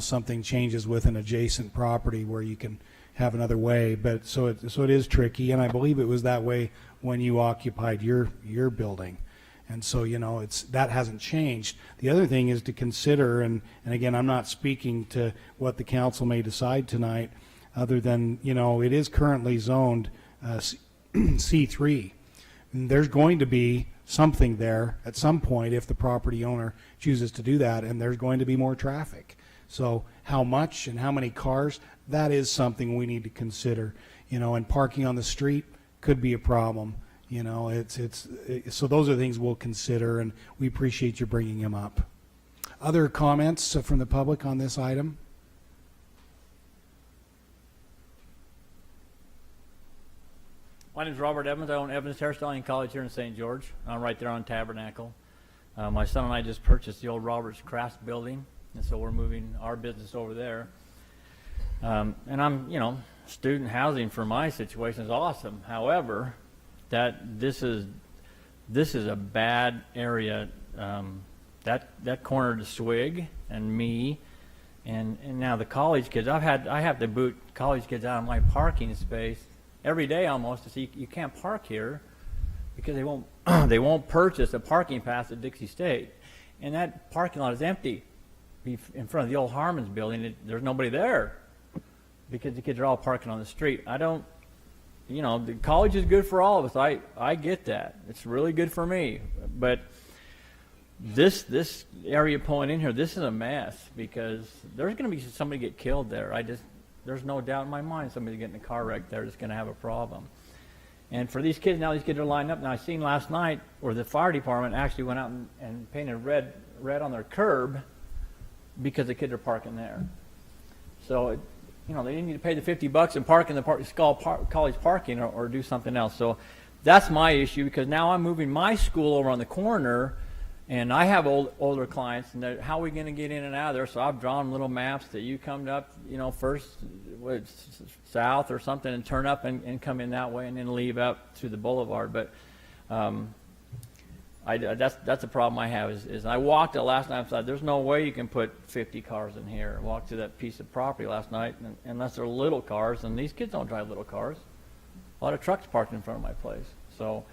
something changes with an adjacent property where you can have another way. But so it is tricky, and I believe it was that way when you occupied your building. And so, that hasn't changed. The other thing is to consider, and again, I'm not speaking to what the council may decide tonight, other than, it is currently zoned C3. And there's going to be something there at some point if the property owner chooses to do that, and there's going to be more traffic. So how much and how many cars, that is something we need to consider. And parking on the street could be a problem. So those are things we'll consider, and we appreciate you bringing them up. Other comments from the public on this item? My name is Robert Evans. I own Evans Hairstyling College here in St. George. I'm right there on Tabernacle. My son and I just purchased the old Roberts Crafts building, and so we're moving our business over there. And I'm, student housing for my situation is awesome. However, this is a bad area. That corner to Swig and me, and now the college kids. I have to boot college kids out of my parking space every day almost to see you can't park here because they won't purchase a parking pass at Dixie State, and that parking lot is empty in front of the old Harmon's building. There's nobody there because the kids are all parking on the street. The college is good for all of us. I get that. It's really good for me. But this area pulling in here, this is a mess because there's going to be somebody get killed there. There's no doubt in my mind somebody getting a car wreck there that's going to have a problem. And for these kids, now these kids are lined up. Now I seen last night where the fire department actually went out and painted red on their curb because the kids are parking there. So they didn't need to pay the $50 and park in the college parking or do something else. So that's my issue because now I'm moving my school over on the corner, and I have older clients, and how are we going to get in and out of there? So I've drawn little maps that you come up, first south or something and turn up and come in that way and then leave up to the boulevard. But that's a problem I have is I walked it last night. I said, there's no way you can put 50 cars in here. I walked to that piece of property last night, and unless they're little cars, and these kids don't drive little cars. A lot of trucks parked in front of my place. So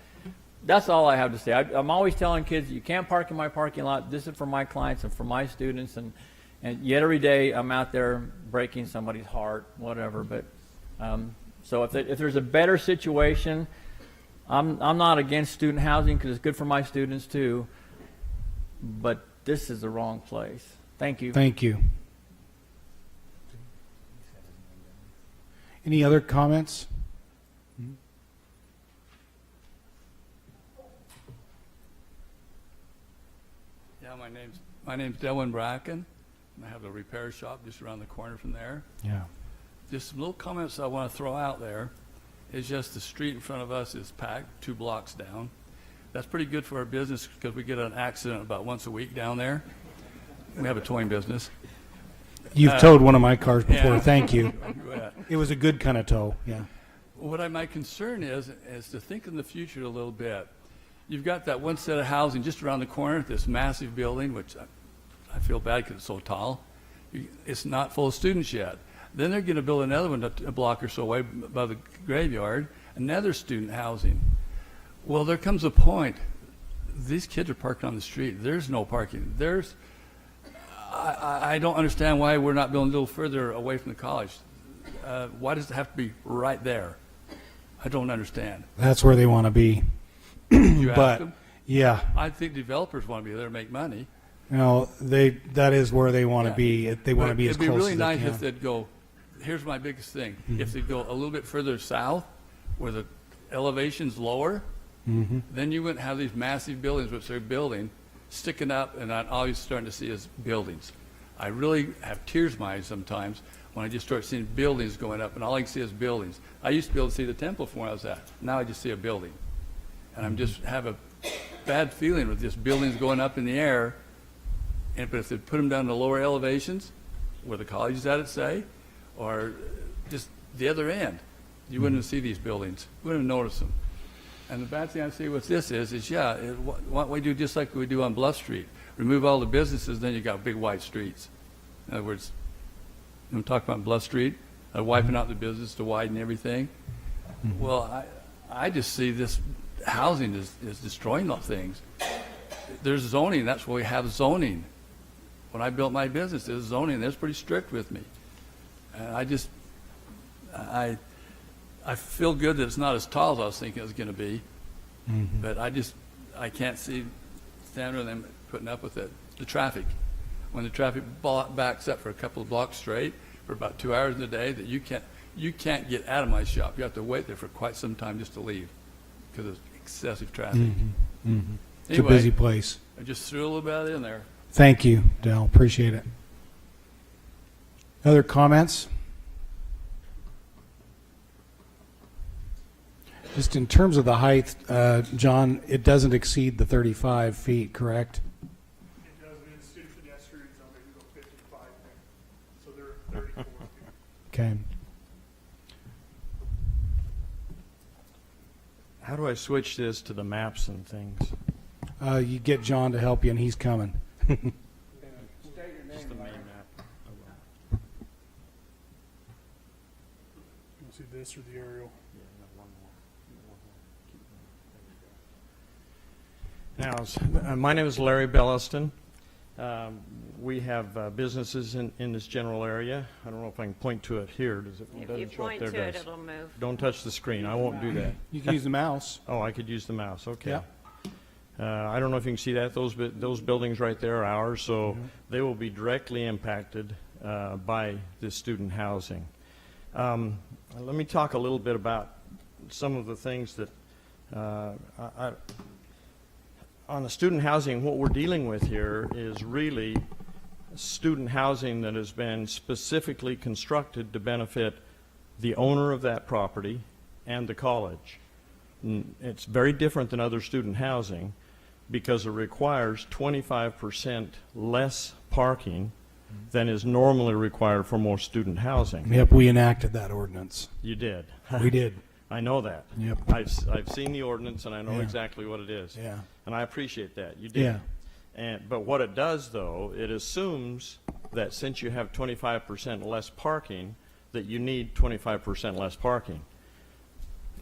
that's all I have to say. I'm always telling kids, you can't park in my parking lot. This is for my clients and for my students, and yet every day I'm out there breaking somebody's heart, whatever. But so if there's a better situation, I'm not against student housing because it's good for my students too, but this is the wrong place. Thank you. Thank you. Any other comments? Yeah, my name's Delwyn Bracken. I have a repair shop just around the corner from there. Yeah. Just some little comments I want to throw out there. It's just the street in front of us is packed 2 blocks down. That's pretty good for our business because we get an accident about once a week down there. We have a towing business. You've towed one of my cars before. Yeah. Thank you. It was a good kind of tow. Yeah. What my concern is to think in the future a little bit. You've got that one set of housing just around the corner, this massive building, which I feel bad because it's so tall. It's not full of students yet. Then they're going to build another one a block or so away by the graveyard, another student housing. Well, there comes a point, these kids are parked on the street. There's no parking. I don't understand why we're not building a little further away from the college. Why does it have to be right there? I don't understand. That's where they want to be. You ask But, them? yeah, I think developers want to be there to make money. that is where they want to Yeah. be. They want to But be as it'd be close really as they nice can. if they'd go, here's my biggest thing. Mhm. If they go a little bit further south, where the elevation's lower, Mhm. then you wouldn't have these massive buildings, which they're building, sticking up, and I'm always starting to see is buildings. I really have tears in my eyes sometimes when I just start seeing buildings going up, and all I can see is buildings. I used to be able to see the temple from where I was at. Now I just see a building. And I'm just have a bad feeling with just buildings going up in the air. But if they put them down to lower elevations, where the college is at, say, or just the other end, you wouldn't see these buildings. You wouldn't notice them. And the bad thing I see with this is why don't we do just like we do on Bluff Street? Remove all the businesses, then you got big wide streets. In other words, I'm talking about Bluff Street, wiping out the business to widen everything. Well, I just see this housing is destroying those things. There's zoning. That's why we have zoning. When I built my business, there's zoning. They're pretty strict with me. And I feel good that it's not as tall as I was thinking it was going to be. Mhm. But I can't see standing them putting up with it. The traffic. When the traffic backs up for a couple of blocks straight for about 2 hours in a day, that you can't get out of my shop. You have to wait there for quite some time just to leave because of excessive traffic. Mhm. Mhm. It's Anyway, a busy place. I just threw a little bit of that in there. Thank you, Dal. Appreciate it. Other comments? Just in terms of the height, John, it doesn't exceed the 35 feet, correct? It does, in student pedestrian zone, they can go 55 feet. So they're 34 feet. Okay. How do I switch this to the maps and things? You get John to help you, and he's coming. Just the main map. You want to see this or the aerial? Now, my name is Larry Belliston. We have businesses in this general area. I don't know if I can point to it here. Does it? If doesn't you show up point there, to it, does. it'll move. Don't touch the screen. I won't do that. You can use the mouse. Oh, I could use the mouse. Okay. Yeah. I don't know if you can see that. Those buildings right there are ours, so Mm-hmm. they will be directly impacted by this student housing. Let me talk a little bit about some of the things that on the student housing, what we're dealing with here is really student housing that has been specifically constructed to benefit the owner of that property and the college. It's very different than other student housing because it requires 25% less parking than is normally required for most student housing. Yep, we enacted that ordinance. You did. We did. I know that. Yep. I've seen the ordinance and I know Yeah. exactly what it is. Yeah. And I appreciate that. You did. Yeah. But what it does, though, it assumes that since you have 25% less parking, that you need 25% less parking.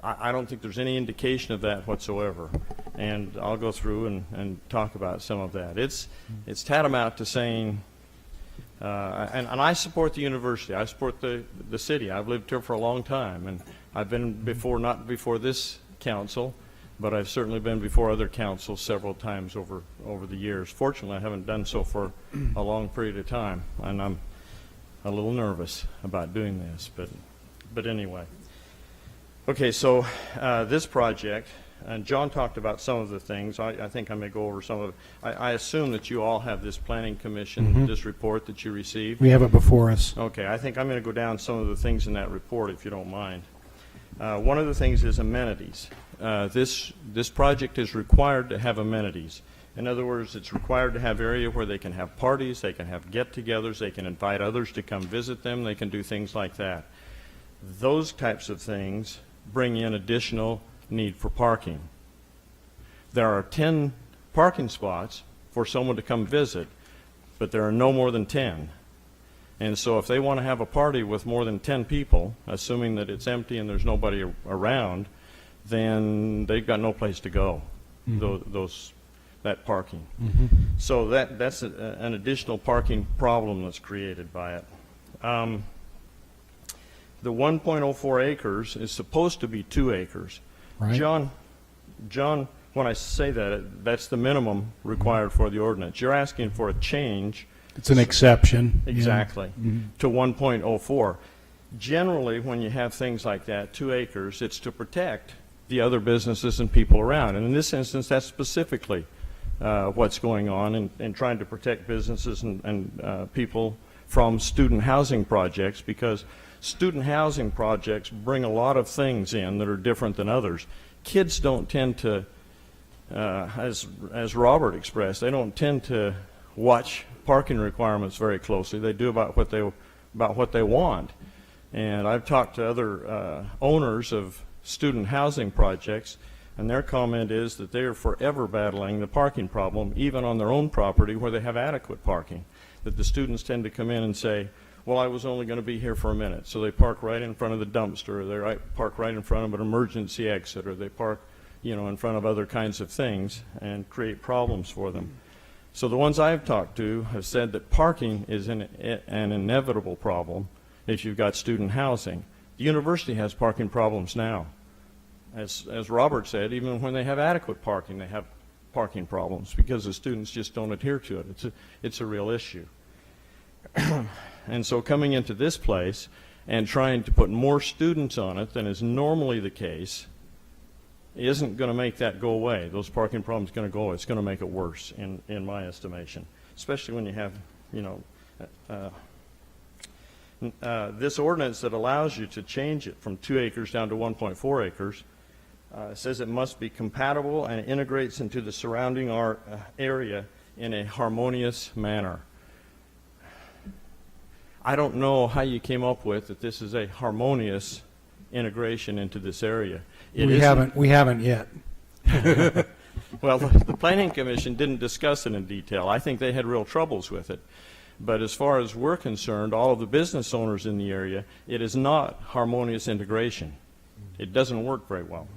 I don't think there's any indication of that whatsoever. And I'll go through and talk about some of that. It's tantamount to saying, and I support the university. I support the city. I've lived here for a long time, and I've been before, not before this council, but I've certainly been before other councils several times over the years. Fortunately, I haven't done so for a long period of time, and I'm a little nervous about doing this, but anyway. Okay, so this project, and John talked about some of the things. I think I may go over some of it. I assume that you all have this planning commission, this report that you received. We have it before us. Okay, I think I'm going to go down some of the things in that report, if you don't mind. One of the things is amenities. This project is required to have amenities. In other words, it's required to have area where they can have parties, they can have get-togethers, they can invite others to come visit them, they can do things like that. Those types of things bring in additional need for parking. There are 10 parking spots for someone to come visit, but there are no more than 10. And so if they want to have a party with more than 10 people, assuming that it's empty and there's nobody around, then they've got no place to go. that parking. So that's an additional parking problem that's created by it. The 1.04 acres is supposed to be 2 acres. Right. John, when I say that, that's the minimum required for the ordinance. You're asking for a change. It's an exception. yeah. Exactly. To 1.04. Generally, when you have things like that, 2 acres, it's to protect the other businesses and people around. And in this instance, that's specifically what's going on in trying to protect businesses and people from student housing projects, because student housing projects bring a lot of things in that are different than others. Kids don't tend to, as Robert expressed, they don't tend to watch parking requirements very closely. They do about what they want. And I've talked to other owners of student housing projects, and their comment is that they are forever battling the parking problem, even on their own property where they have adequate parking. That the students tend to come in and say, well, I was only going to be here for a minute. So they park right in front of the dumpster, or they park right in front of an emergency exit, or they park, in front of other kinds of things and create problems for them. So the ones I've talked to have said that parking is an inevitable problem if you've got student housing. The university has parking problems now. As Robert said, even when they have adequate parking, they have parking problems because the students just don't adhere to it. It's a real issue. And so coming into this place and trying to put more students on it than is normally the case isn't going to make that go away. Those parking problems are going to go away. It's going to make it worse, in my estimation, especially when you have, this ordinance that allows you to change it from 2 acres down to 1.4 acres says it must be compatible and integrates into the surrounding area in a harmonious manner. I don't know how you came up with that this is a harmonious integration into this area. We haven't yet. Well, the Planning Commission didn't discuss it in detail. I think they had real troubles with it. But as far as we're concerned, all of the business owners in the area, it is not harmonious integration. It doesn't work very well.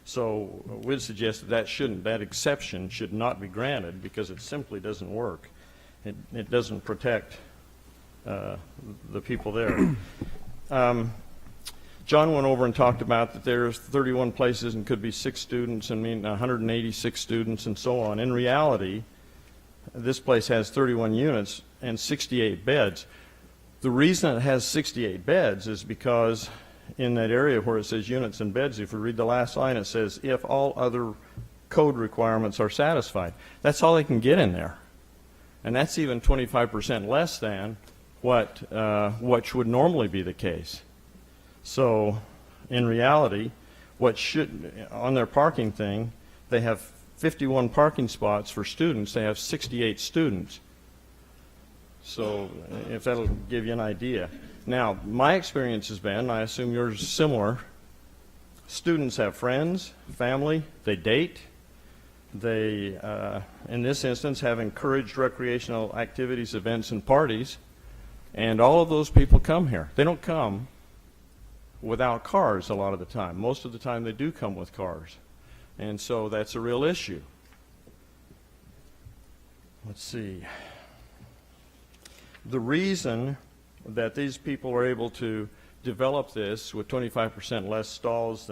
So we'd suggest that exception should not be granted because it simply doesn't work. It doesn't protect the people there. John went over and talked about that there's 31 places and could be 6 students and 186 students and so on. In reality, this place has 31 units and 68 beds. The reason it has 68 beds is because in that area where it says units and beds, if you read the last line, it says if all other code requirements are satisfied. That's all they can get in there. And that's even 25% less than what would normally be the case. So in reality, on their parking thing, they have 51 parking spots for students. They have 68 students. So if that'll give you an idea. Now, my experience has been, I assume yours is similar, students have friends, family, they date. They, in this instance, have encouraged recreational activities, events, and parties. And all of those people come here. They don't come without cars a lot of the time. Most of the time they do come with cars. And so that's a real issue. Let's see. The reason that these people are able to develop this with 25% less stalls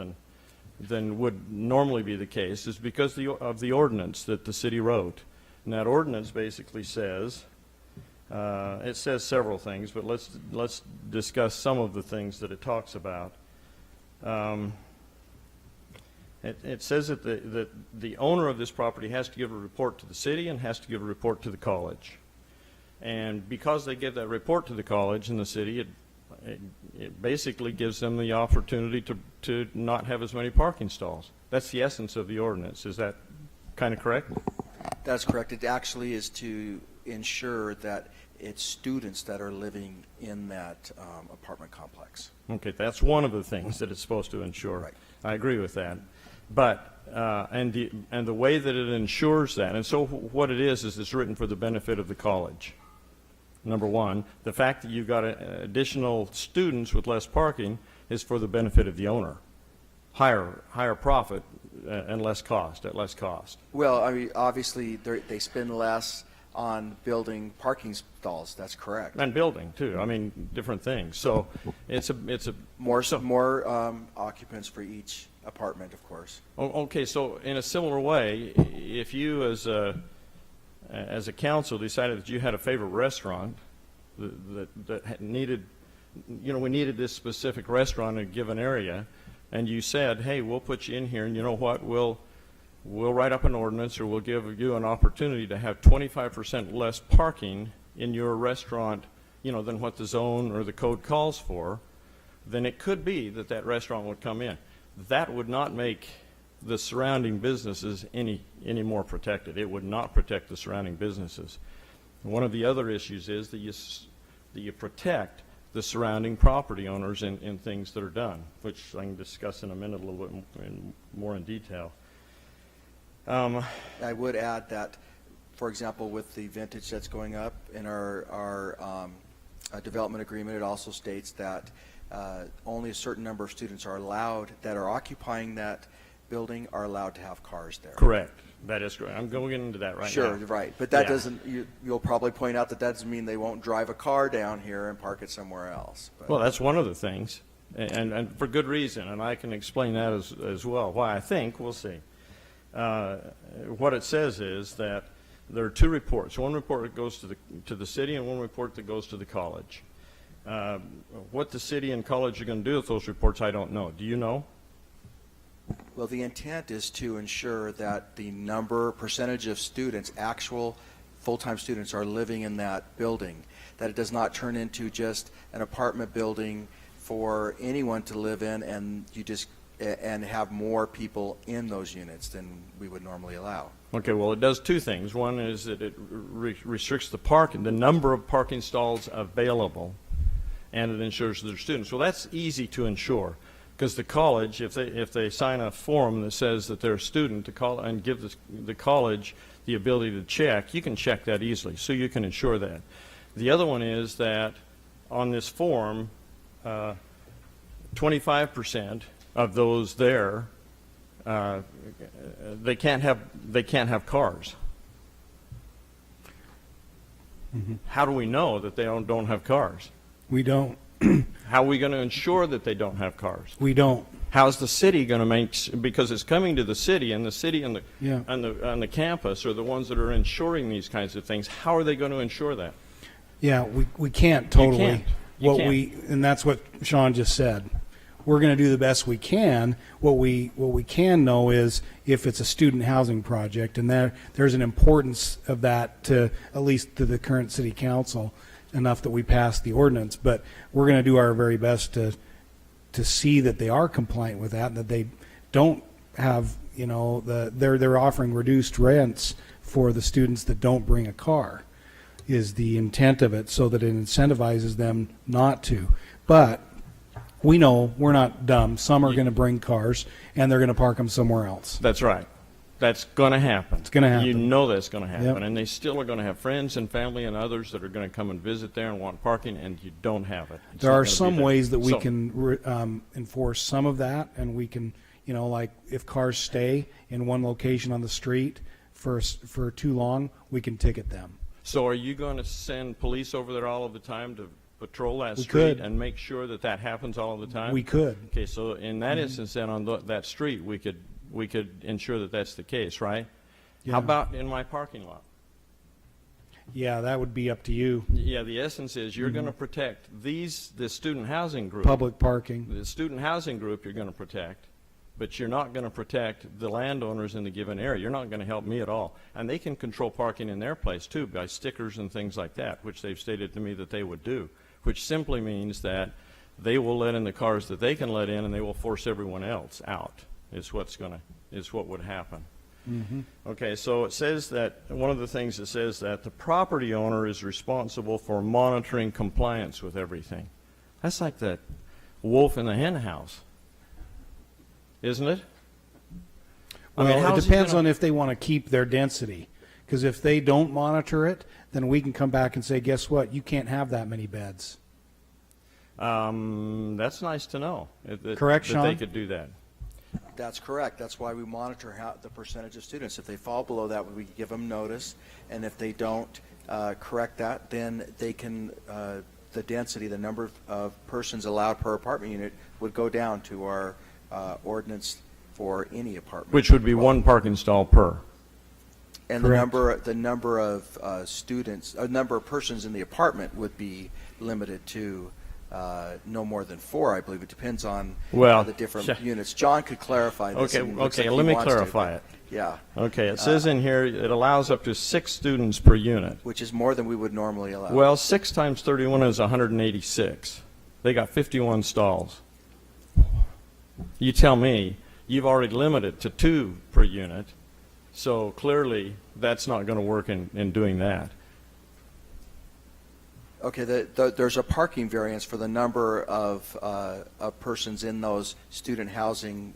than would normally be the case is because of the ordinance that the city wrote. And that ordinance basically says, it says several things, but let's discuss some of the things that it talks about. It says that the owner of this property has to give a report to the city and has to give a report to the college. And because they give that report to the college and the city, it basically gives them the opportunity to not have as many parking stalls. That's the essence of the ordinance. Is that kind of correct? That's correct. It actually is to ensure that it's students that are living in that apartment complex. Okay, that's one of the things that it's supposed to ensure. Right. I agree with that. But and the way that it ensures that, and so what it is it's written for the benefit of the college. Number one, the fact that you've got additional students with less parking is for the benefit of the owner. Higher profit and less cost, at less cost. Well, I mean, obviously, they spend less on building parking stalls. That's correct. And building too. I mean, different things. So it's a More occupants for each apartment, of course. Okay, so in a similar way, if you as a council decided that you had a favorite restaurant that needed, we needed this specific restaurant in a given area, and you said, hey, we'll put you in here, and you know what, we'll write up an ordinance, or we'll give you an opportunity to have 25% less parking in your restaurant, than what the zone or the code calls for, then it could be that restaurant would come in. That would not make the surrounding businesses any more protected. It would not protect the surrounding businesses. One of the other issues is that you protect the surrounding property owners in things that are done, which I can discuss in a minute a little bit more in detail. I would add that, for example, with the vintage that's going up in our development agreement, it also states that only a certain number of students are allowed that are occupying that building are allowed to have cars there. Correct. That is correct. I'm going into that right now. Sure, right. But that doesn't, you'll probably point out that doesn't mean they won't drive a car down here and park it somewhere else. But Well, that's one of the things, and for good reason, and I can explain that as well. Why I think, we'll see. What it says is that there are two reports. One report that goes to the city, and one report that goes to the college. What the city and college are going to do with those reports, I don't know. Do you know? Well, the intent is to ensure that the percentage of students, actual full-time students, are living in that building, that it does not turn into just an apartment building for anyone to live in, and have more people in those units than we would normally allow. Okay, well, it does two things. One is that it restricts the number of parking stalls available, and it ensures their students. Well, that's easy to ensure, because the college, if they sign a form that says that they're a student, to call and give the college the ability to check, you can check that easily, so you can ensure that. The other one is that on this form, 25% of those there, they can't have cars. Mm-hmm. How do we know that they don't have cars? We don't. How are we going to ensure that they don't have cars? We don't. How's the city going to make, because it's coming to the city, and the city and the campus are the ones that are ensuring these kinds of things. How are they going to ensure that? Yeah, we can't totally. You can't. And that's what Sean just said. We're going to do the best we can. What we can know is if it's a student housing project, and there's an importance of that to at least to the current city council, enough that we passed the ordinance. But we're going to do our very best to see that they are compliant with that, and that they don't have, they're offering reduced rents for the students that don't bring a car, is the intent of it, so that it incentivizes them not to. But we know we're not dumb. Some are going to bring cars, and they're going to park them somewhere else. That's right. That's going to happen. It's going to happen. You know that's going to happen. Yep. And they still are going to have friends and family and others that are going to come and visit there and want parking, and you don't have it. It's There not are gonna be some there. ways that we So- can enforce some of that, and we can, like if cars stay in one location on the street for too long, we can ticket them. So are you going to send police over there all of the time to patrol that We street could. and make sure that happens all of the time? We could. Okay, so in that instance, then on that street, we could ensure that that's the case, right? Yeah. How about in my parking lot? Yeah, that would be up to you. Yeah, the essence is you're going to protect this student housing group. Public parking. The student housing group you're going to protect, but you're not going to protect the landowners in the given area. You're not going to help me at all. And they can control parking in their place too by stickers and things like that, which they've stated to me that they would do, which simply means that they will let in the cars that they can let in, and they will force everyone else out. Is what would happen. Mm-hmm. Okay, so it says that, one of the things it says that the property owner is responsible for monitoring compliance with everything. That's like the wolf in the hen house, isn't it? Well, it depends on if they want to keep their density. Because if they don't monitor it, then we can come back and say, guess what? You can't have that many beds. That's nice to know. Correct, that Sean? they could do that. That's correct. That's why we monitor the percentage of students. If they fall below that, we give them notice, and if they don't correct that, then they can, the density, the number of persons allowed per apartment unit would go down to our ordinance for any apartment. Which would be one parking stall per. And Correct. the number of students, a number of persons in the apartment would be limited to no more than 4, I believe. It depends on the different units. John could clarify this. Okay, and it looks like he let me wants to, clarify but- it. Yeah. Okay, it says in here, it allows up to 6 students per unit. Which is more than we would normally allow. Well, 6 times 31 is 186. They got 51 stalls. You tell me, you've already limited to 2 per unit, so clearly that's not going to work in doing that. Okay, there's a parking variance for the number of persons in those student housing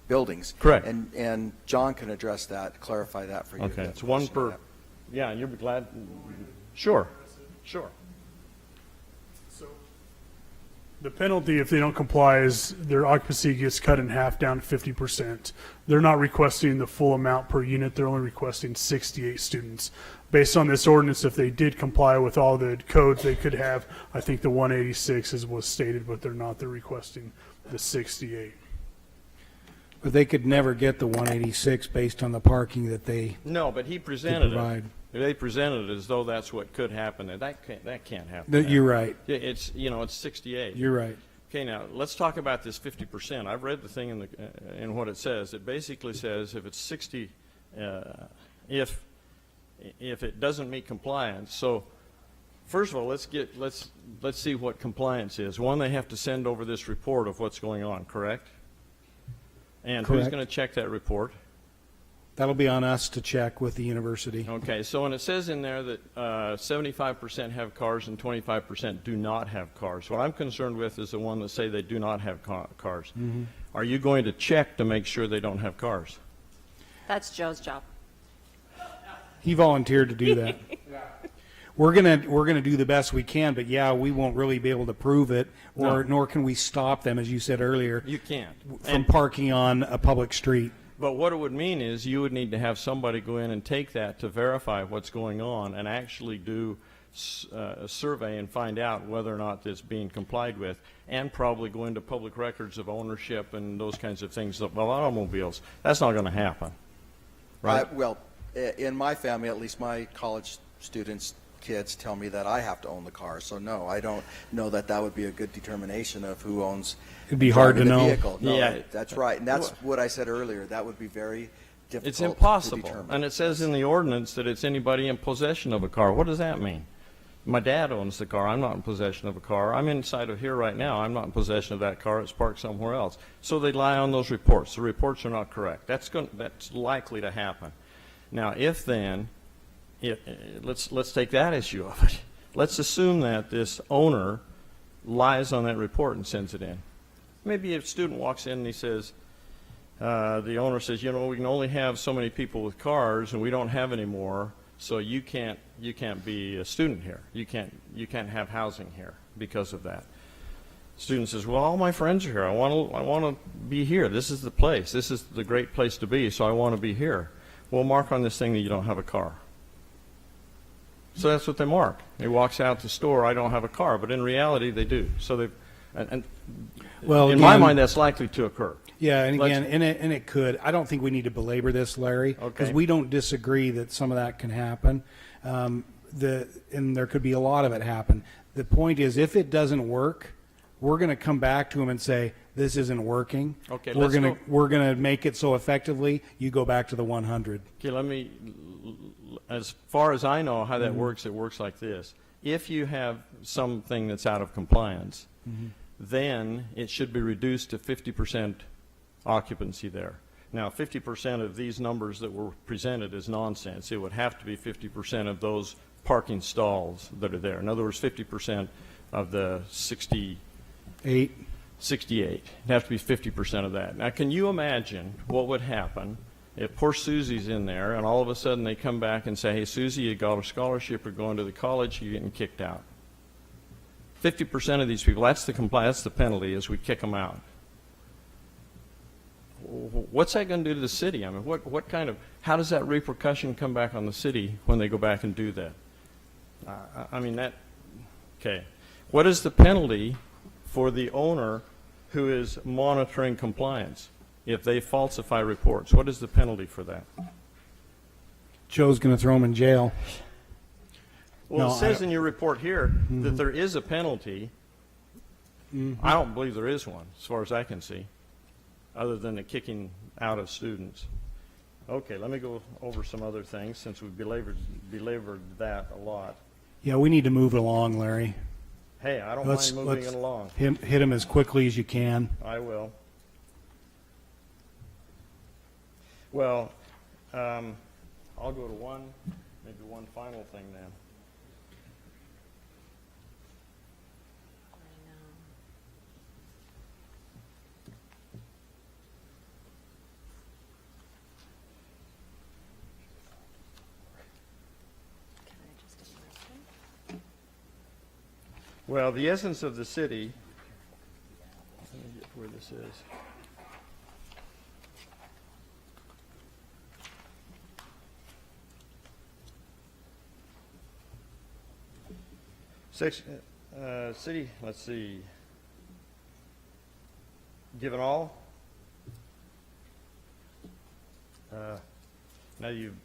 buildings. Correct. And John can address that, clarify that for you. Okay, That's it's 1 what per, yeah, and you'll be glad, sure, sure. The penalty if they don't comply is their occupancy gets cut in half down to 50%. They're not requesting the full amount per unit. They're only requesting 68 students. Based on this ordinance, if they did comply with all the codes, they could have, I think the 186 as was stated, but they're not. They're requesting the 68. But they could never get the 186 based on the parking that they No, but he presented provide. it. They presented it as though that's what could happen, and that can't happen. You're right. It's, it's 68. You're right. Okay, now, let's talk about this 50%. I've read the thing in what it says. It basically says if it's 60, if it doesn't meet compliance. So, first of all, let's see what compliance is. One, they have to send over this report of what's going on, correct? And who's Correct. going to check that report? That'll be on us to check with the university. Okay, so when it says in there that 75% have cars and 25% do not have cars, what I'm concerned with is the one that say they do not have cars. Mhm. Are you going to check to make sure they don't have cars? That's Joe's job. He volunteered to do that. We're gonna do the best we can, but yeah, we won't really be able to prove it, or No. nor can we stop them, as you said earlier, You can't. from parking on a public street. But what it would mean is you would need to have somebody go in and take that to verify what's going on and actually do a survey and find out whether or not it's being complied with, and probably go into public records of ownership and those kinds of things of automobiles. That's not going to happen, right? Well, in my family, at least my college students' kids tell me that I have to own the car. So no, I don't know that would be a good determination of who owns. It'd be hard to the know. vehicle. No, Yeah. that's right, and that's what I said earlier. That would be very difficult. It's to impossible. determine. And it says in the ordinance that it's anybody in possession of a car. What does that mean? My dad owns the car. I'm not in possession of a car. I'm inside of here right now. I'm not in possession of that car. It's parked somewhere else. So they lie on those reports. The reports are not correct. That's likely to happen. Now, if then, let's take that issue of it. Let's assume that this owner lies on that report and sends it in. Maybe a student walks in and he says, the owner says, we can only have so many people with cars and we don't have any more, so you can't be a student here. You can't have housing here because of that. Student says, well, all my friends are here. I want to be here. This is the place. This is the great place to be, so I want to be here. Well, mark on this thing that you don't have a car. So that's what they mark. He walks out the store, I don't have a car, but in reality they do. So Well, in my again- mind, that's likely to occur. Yeah, and Let's- again, and it could. I don't think we need to belabor this, Larry, because Okay. we don't disagree that some of that can happen. And there could be a lot of it happen. The point is, if it doesn't work, we're going to come back to them and say, this isn't working. Okay, we're let's going go- to we're going to make it so effectively. You go back to the 100. Okay, as far as I know how that Mhm. works, it works like this. If you have something that's out of compliance, Mhm. then it should be reduced to 50% occupancy there. Now, 50% of these numbers that were presented is nonsense. It would have to be 50% of those parking stalls that are there. In other words, 50% of the 68. It'd have to be 50% of that. Now, can you imagine what would happen if poor Susie's in there and all of a sudden they come back and say, hey, Susie, you got a scholarship, you're going to the college, you're getting kicked out. 50% of these people, that's the penalty, is we kick them out. what's that going to do to the city? I mean, how does that repercussion come back on the city when they go back and do that? Okay. What is the penalty for the owner who is monitoring compliance if they falsify reports? What is the penalty for that? Joe's going to throw him in jail. Well, No, it says in your report here that there is a penalty. I don't believe there is one, as far as I can see, other than the kicking out of students. Okay, let me go over some other things since we've belabored that a lot. Yeah, we need to move it along, Larry. Hey, I don't mind moving it along. Hit him as quickly as you can. I will. Well, I'll go to maybe one final thing then. Well, the essence of the city, let me get where this is. City, let's see. Given all? Now you've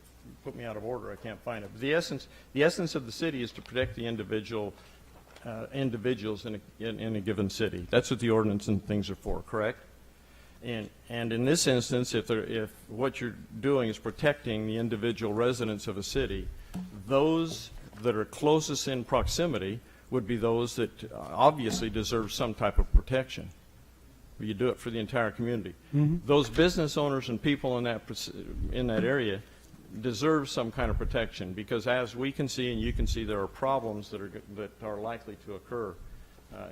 put me out of order. I can't find it. But the essence of the city is to protect the individuals in a given city. That's what the ordinance and things are for, correct? And in this instance, if what you're doing is protecting the individual residents of a city, those that are closest in proximity would be those that obviously deserve some type of protection. You do it for the entire community. Those business owners and people in that area deserve some kind of protection, because as we can see and you can see, there are problems that are likely to occur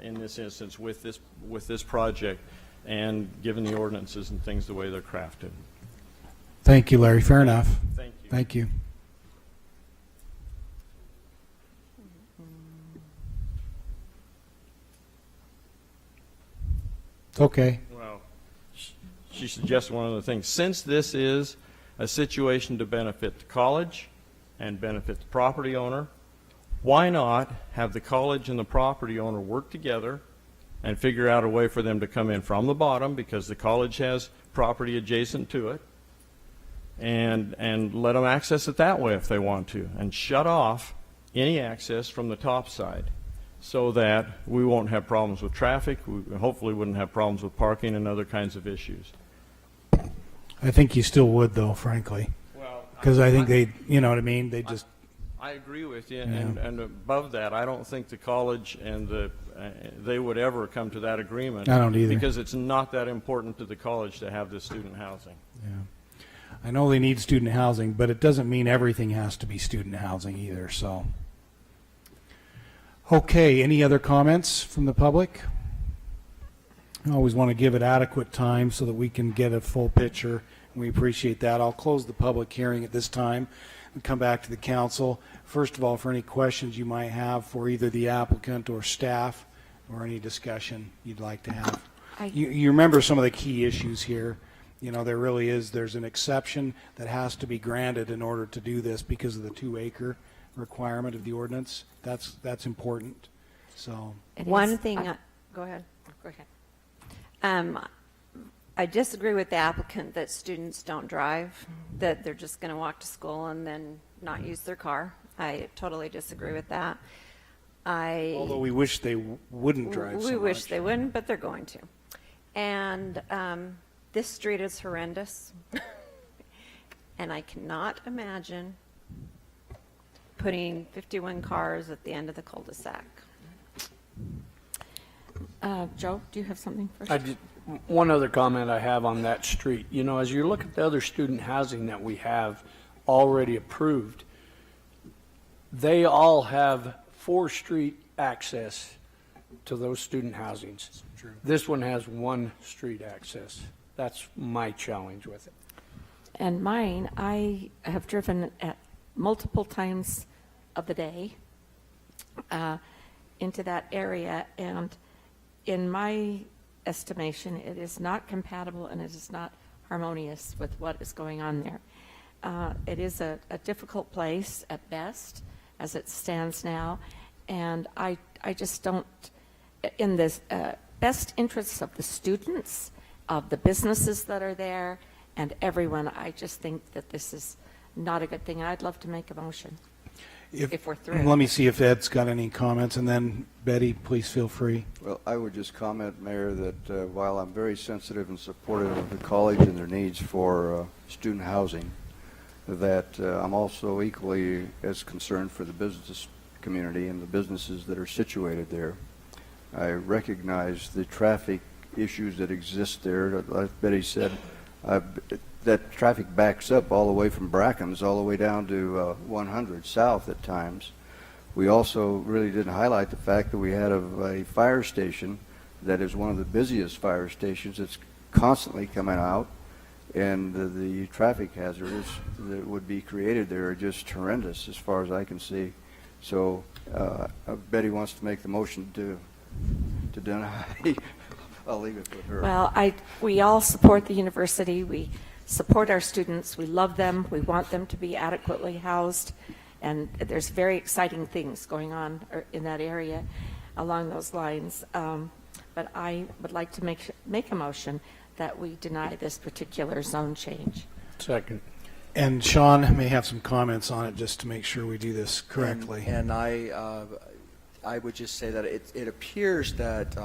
in this instance with this project, and given the ordinances and things the way they're crafted. Thank you, Larry. Fair enough. Thank you. Thank you. It's okay. Well, she suggested one other thing. Since this is a situation to benefit the college and benefit the property owner, why not have the college and the property owner work together and figure out a way for them to come in from the bottom, because the college has property adjacent to it, and let them access it that way if they want to, and shut off any access from the top side, so that we won't have problems with traffic. We hopefully wouldn't have problems with parking and other kinds of issues. I think you still would, though, frankly. Well, because I think they, you know what I mean? They just. I agree with you, and above that, I don't think the college and they would ever come to that agreement. I don't either. Because it's not that important to the college to have this student housing. Yeah. I know they need student housing, but it doesn't mean everything has to be student housing either, so. Okay, any other comments from the public? I always want to give it adequate time so that we can get a full picture, and we appreciate that. I'll close the public hearing at this time and come back to the council. First of all, for any questions you might have for either the applicant or staff, or any discussion you'd like to have. You remember some of the key issues here. You know, there's an exception that has to be granted in order to do this because of the 2-acre requirement of the ordinance. That's important. So One thing, go ahead. Go ahead. I disagree with the applicant that students don't drive, that they're just going to walk to school and then not use their car. I totally disagree with that. although we wish they wouldn't drive so We wish much. they wouldn't, but they're going to. And this street is horrendous. And I cannot imagine putting 51 cars at the end of the cul-de-sac. Joe, do you have something first? One other comment I have on that street. You know, as you look at the other student housing that we have already approved, they all have 4 street access to those student housings. True. This one has 1 street access. That's my challenge with it. And mine, I have driven at multiple times of the day into that area, and in my estimation, it is not compatible and it is not harmonious with what is going on there. It is a difficult place at best as it stands now, and I just don't, in the best interests of the students, of the businesses that are there, and everyone, I just think that this is not a good thing. I'd love to make a motion if we're through. Let me see if Ed's got any comments, and then Betty, please feel free. Well, I would just comment, Mayor, that while I'm very sensitive and supportive of the college and their needs for student housing, that I'm also equally as concerned for the business community and the businesses that are situated there. I recognize the traffic issues that exist there. Like Betty said, that traffic backs up all the way from Brackens all the way down to 100 south at times. We also really didn't highlight the fact that we had a fire station that is one of the busiest fire stations. It's constantly coming out, and the traffic hazards that would be created there are just horrendous as far as I can see. So Betty wants to make the motion to deny. I'll leave it with her. Well, we all support the university. We support our students. We love them. We want them to be adequately housed. And there's very exciting things going on in that area along those lines. But I would like to make a motion that we deny this particular zone change. Second. And Sean may have some comments on it just to make sure we do this correctly. And I would just say that it appears that,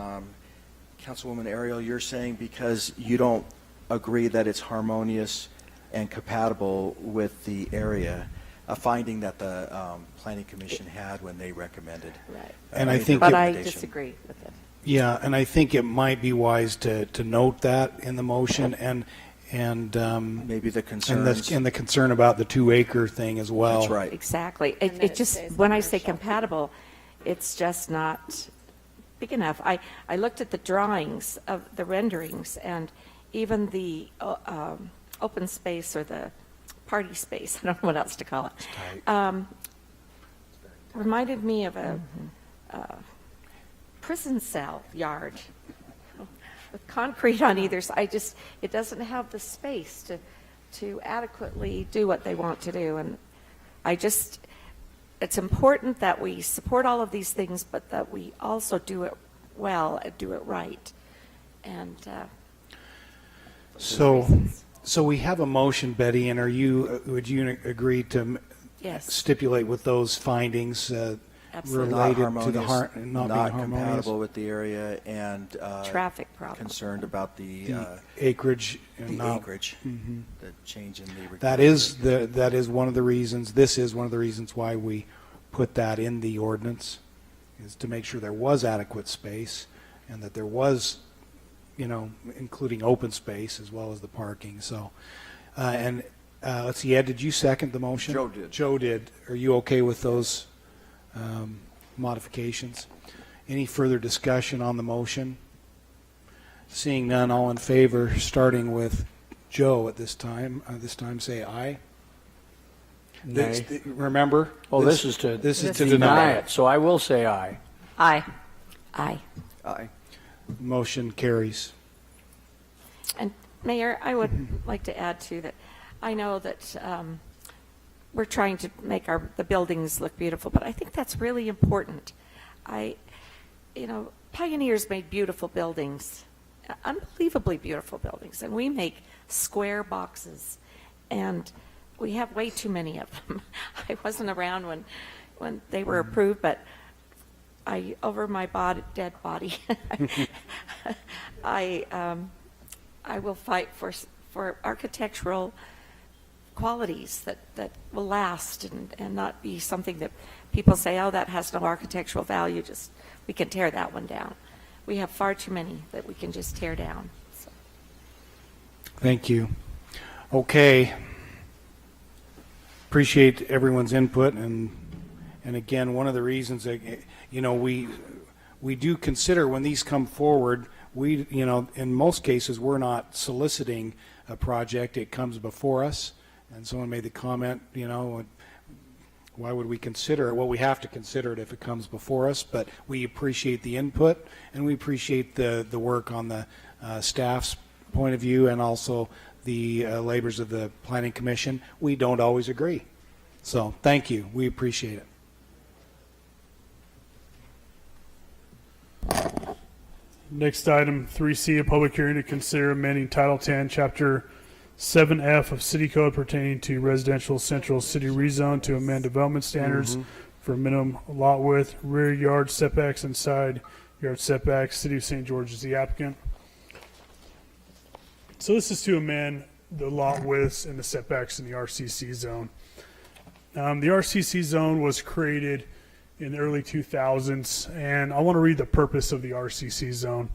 Councilwoman Ariel, you're saying because you don't agree that it's harmonious and compatible with the area, a finding that the Planning Commission had when they recommended. Right. And I think But I disagree with it. Yeah, and I think it might be wise to note that in the motion, and maybe the concerns. and the concern about the 2-acre thing as well. That's right. Exactly. It just, when I say compatible, it's just not big enough. I looked at the drawings of the renderings, and even the open space or the party space, I don't know what else to call it, reminded me of a prison cell yard with concrete on either side. It doesn't have the space to adequately do what they want to do. And it's important that we support all of these things, but that we also do it well and do it right. And so we have a motion, Betty, and would you agree to yes, stipulate with those findings absolutely. related to the not being compatible harmonious? with the area, and Traffic problem. concerned about the acreage and acreage, Mhm. the change in the. That is one of the reasons. This is one of the reasons why we put that in the ordinance, is to make sure there was adequate space and that there was, including open space as well as the parking. So, let's see, Ed, did you second the motion? Joe did. Joe did. Are you okay with those modifications? Any further discussion on the motion? Seeing none, all in favor, starting with Joe at this time. Say aye. Nay. Remember? This is to deny it, so I will say aye. Aye. Aye. Aye. Motion carries. And Mayor, I would like to add too that I know that we're trying to make the buildings look beautiful, but I think that's really important. Pioneers made beautiful buildings, unbelievably beautiful buildings, and we make square boxes, and we have way too many of them. I wasn't around when they were approved, but over my dead body, I will fight for architectural qualities that will last and not be something that people say, oh, that has no architectural value, we can tear that one down. We have far too many that we can just tear down. So. Thank you. Okay. Appreciate everyone's input, and again, one of the reasons that we do consider when these come forward, in most cases we're not soliciting a project, it comes before us, and someone made the comment, why would we consider it? Well, we have to consider it if it comes before us, but we appreciate the input, and we appreciate the work on the staff's point of view, and also the labors of the Planning Commission. We don't always agree. So thank you. We appreciate it. Next item, 3C, a public hearing to consider amending Title 10, Chapter 7F of City Code pertaining to residential central city rezone to amend development standards for minimum lot width, rear yard setbacks, and side yard setbacks. City of St. George is the applicant. So this is to amend the lot widths and the setbacks in the RCC zone. The RCC zone was created in the early 2000s, and I want to read the purpose of the RCC zone.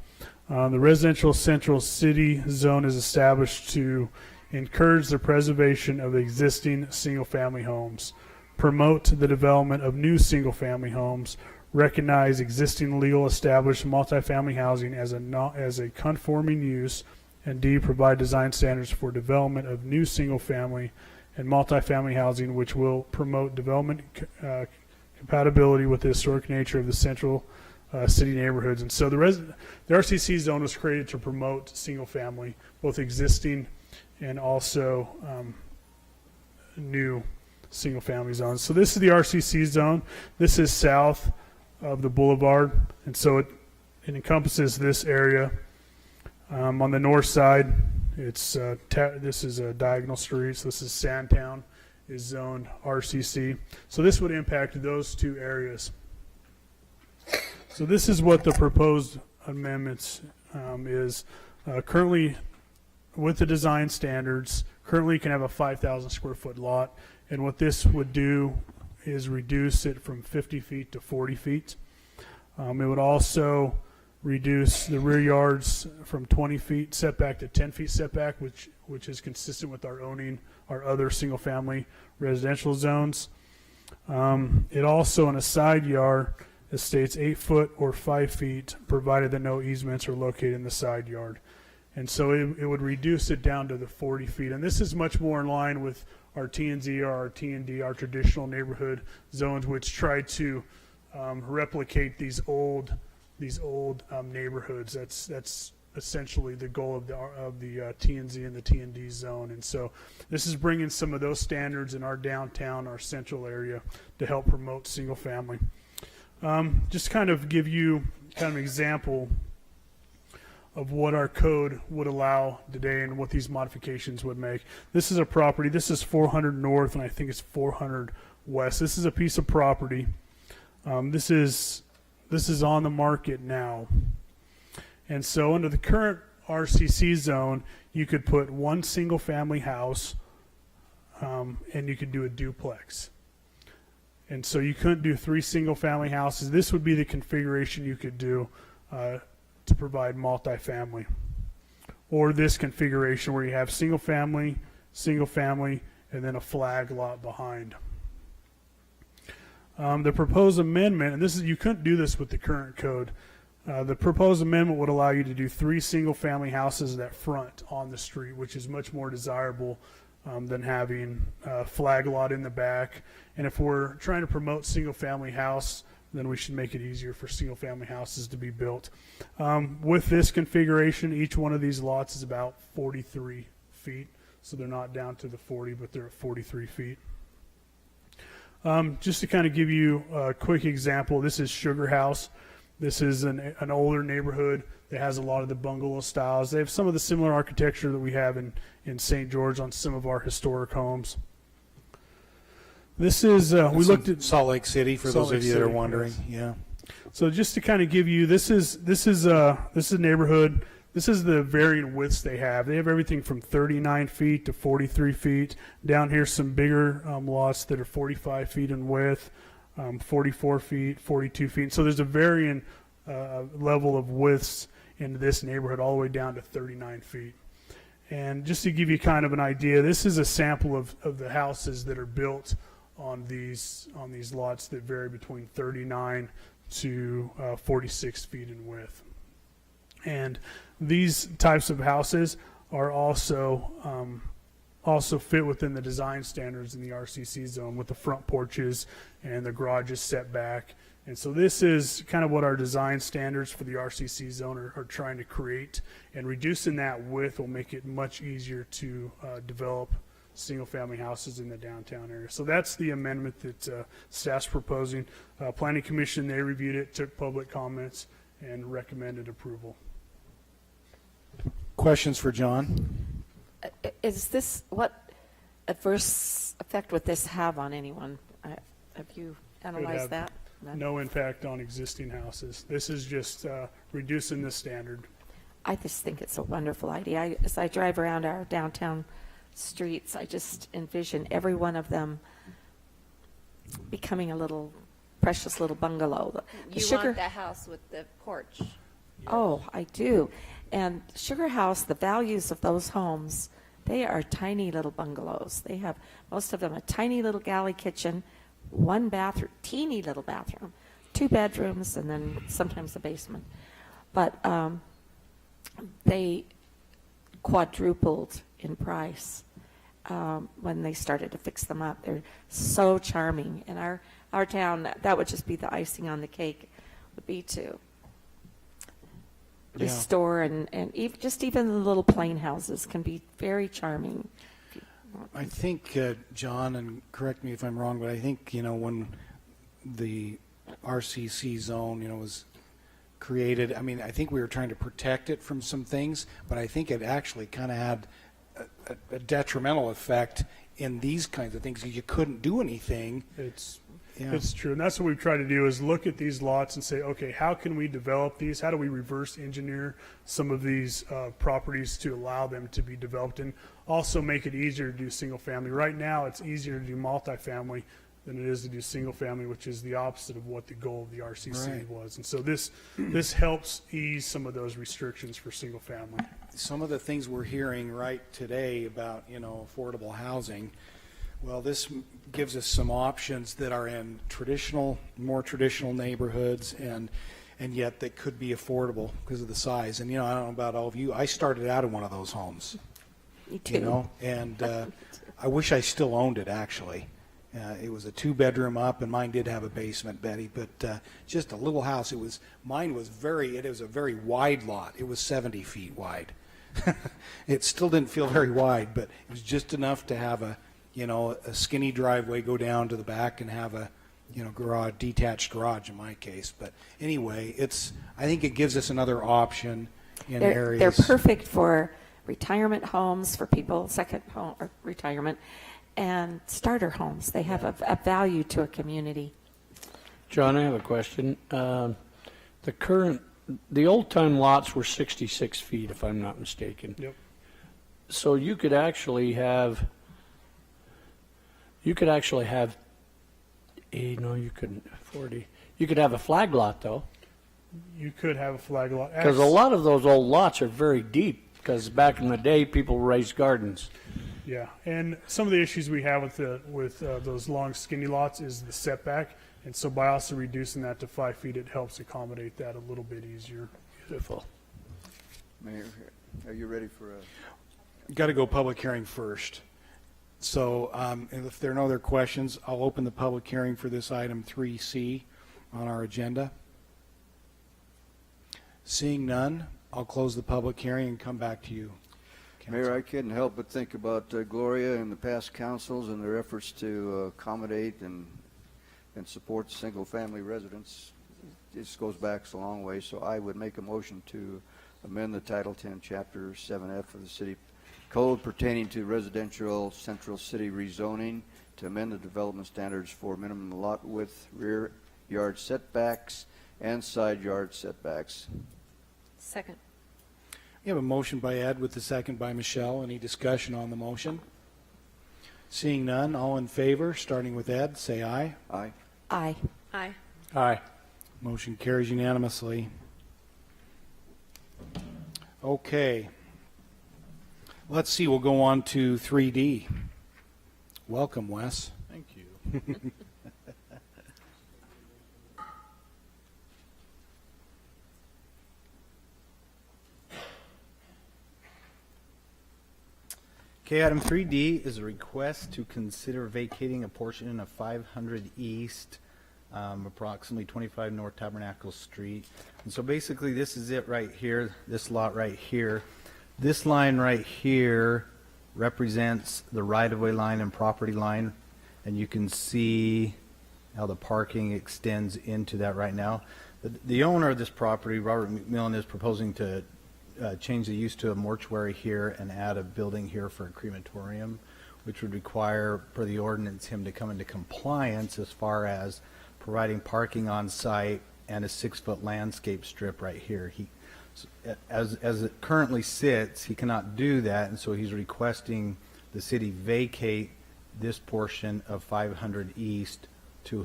The residential central city zone is established to encourage the preservation of existing single-family homes, promote the development of new single-family homes, recognize existing legal established multifamily housing as a conforming use, and D, provide design standards for development of new single-family and multifamily housing, which will promote development compatibility with the historic nature of the central city neighborhoods. And so the RCC zone was created to promote single-family, both existing and also new single-family zones. So this is the RCC zone. This is south of the boulevard, and so it encompasses this area. On the north side, it's this is a diagonal street. So this is Sandtown, is zoned RCC. So this would impact those two areas. So this is what the proposed amendments is. Currently, with the design standards, currently you can have a 5,000 square foot lot, and what this would do is reduce it from 50 feet to 40 feet. It would also reduce the rear yards from 20 feet setback to 10 feet setback, which is consistent with our owning our other single-family residential zones. It also, in a side yard, it states 8 foot or 5 feet, provided that no easements are located in the side yard. And so it would reduce it down to the 40 feet. And this is much more in line with our TNZ or our TND, our traditional neighborhood zones, which try to replicate these old neighborhoods. That's essentially the goal of the TNZ and the TND zone. And so this is bringing some of those standards in our downtown, our central area, to help promote single family. Just kind of give you kind of an example of what our code would allow today and what these modifications would make. This is a property. This is 400 North, and I think it's 400 West. This is a piece of property. This is on the market now. And so under the current RCC zone, you could put one single family house and you could do a duplex. And so you couldn't do 3 single family houses. This would be the configuration you could do to provide multifamily. Or this configuration where you have single family, and then a flag lot behind. The proposed amendment, and you couldn't do this with the current code. The proposed amendment would allow you to do 3 single-family houses that front on the street, which is much more desirable than having a flag lot in the back. And if we're trying to promote single-family house, then we should make it easier for single-family houses to be built. With this configuration, each one of these lots is about 43 feet. So they're not down to the 40, but they're at 43 feet. Just to kind of give you a quick example, this is Sugar House. This is an older neighborhood that has a lot of the bungalow styles. They have some of the similar architecture that we have in St. George on some of our historic homes. This is, we looked at Salt Lake City, for those of you that are wondering. Yes. Yeah. So just to kind of give you, this is a neighborhood. This is the varying widths they have. They have everything from 39 feet to 43 feet. Down here, some bigger lots that are 45 feet in width, 44 feet, 42 feet. So there's a varying level of widths in this neighborhood all the way down to 39 feet. And just to give you kind of an idea, this is a sample of the houses that are built on these lots that vary between 39 to 46 feet in width. And these types of houses are also fit within the design standards in the RCC zone, with the front porches and the garages set back And so this is kind of what our design standards for the RCC zone are trying to create, and reducing that width will make it much easier to develop single-family houses in the downtown area. So that's the amendment that staff's proposing. Planning Commission, they reviewed it, took public comments, and recommended approval. Questions for John? Is this, what adverse effect would this have on anyone? Have you It would analyzed have that? None? no impact on existing houses. This is just reducing the standard. I just think it's a wonderful idea. As I drive around our downtown streets, I just envision every one of them becoming a little precious little bungalow. The You want the house with the porch. Oh, I do. And Sugar House, the values of those homes, they are tiny little bungalows. They have, most of them, a tiny little galley kitchen, one bathroom, teeny little bathroom, 2 bedrooms, and then sometimes a basement. But they quadrupled in price when they started to fix them up. They're so charming. In our town, that would just be the icing on the cake, would be to restore and even the little plain houses can be very charming. I think, John, and correct me if I'm wrong, but I think, when the RCC zone, was created, I think we were trying to protect it from some things, but I think it actually kind of had a detrimental effect in these kinds of things. You couldn't do anything. It's true, and that's what we've tried to do, is look at these lots and say, okay, how can we develop these? How do we reverse engineer some of these properties to allow them to be developed, and also make it easier to do single family? Right now, it's easier to do multifamily than it is to do single family, which is the opposite of what the goal of the RCC was. And so this helps ease some of those restrictions for single family. Some of the things we're hearing right today about, affordable housing, well, this gives us some options that are in more traditional neighborhoods, and yet they could be affordable because of the size. And, I don't know about all of you, I started out in one of those homes. Me too. And I wish I still owned it, actually. It was a 2-bedroom up, and mine did have a basement, Betty, but just a little house. It was a very wide lot. It was 70 feet wide. It still didn't feel very wide, but it was just enough to have a skinny driveway go down to the back and have a, detached garage in my case. But anyway, I think it gives us another option in areas. They're perfect for retirement homes, for people, second home or retirement, and starter homes. They have a value to a community. John, I have a question. The old-time lots were 66 feet, if I'm not mistaken. Yep. So you could actually have, no, you couldn't, 40. You could have a flag lot, though. You could have a flag lot. Because a lot of those old lots are very deep, because back in the day, people raised gardens. Yeah, and some of the issues we have with those long, skinny lots is the setback, and so by also reducing that to 5 feet, it helps accommodate that a little bit easier. Beautiful. Mayor, are you ready for a? Got to go public hearing first. So if there are no other questions, I'll open the public hearing for this item 3C on our agenda. Seeing none, I'll close the public hearing and come back to you. Mayor, I couldn't help but think about Gloria and the past councils and their efforts to accommodate and support single-family residents. This goes back a long way, so I would make a motion to amend the Title 10, Chapter 7F of the City Code pertaining to residential central city rezoning, to amend the development standards for minimum lot width, rear yard setbacks, and side yard setbacks. Second. We have a motion by Ed with the second by Michelle. Any discussion on the motion? Seeing none, all in favor, starting with Ed, say aye. Aye. Aye. Aye. Aye. Motion carries unanimously. Okay. Let's see, we'll go on to 3D. Welcome, Wes. Thank you. Okay, item 3D is a request to consider vacating a portion of 500 East approximately 25 North Tabernacle Street. And so basically, this is it right here, this lot right here. This line right here represents the right-of-way line and property line, and you can see how the parking extends into that right now. The owner of this property, Robert McMillan, is proposing to change the use to a mortuary here and add a building here for a crematorium, which would require, per the ordinance, him to come into compliance as far as providing parking on site and a 6-foot landscape strip right here. As it currently sits, he cannot do that, and so he's requesting the city vacate this portion of 500 East to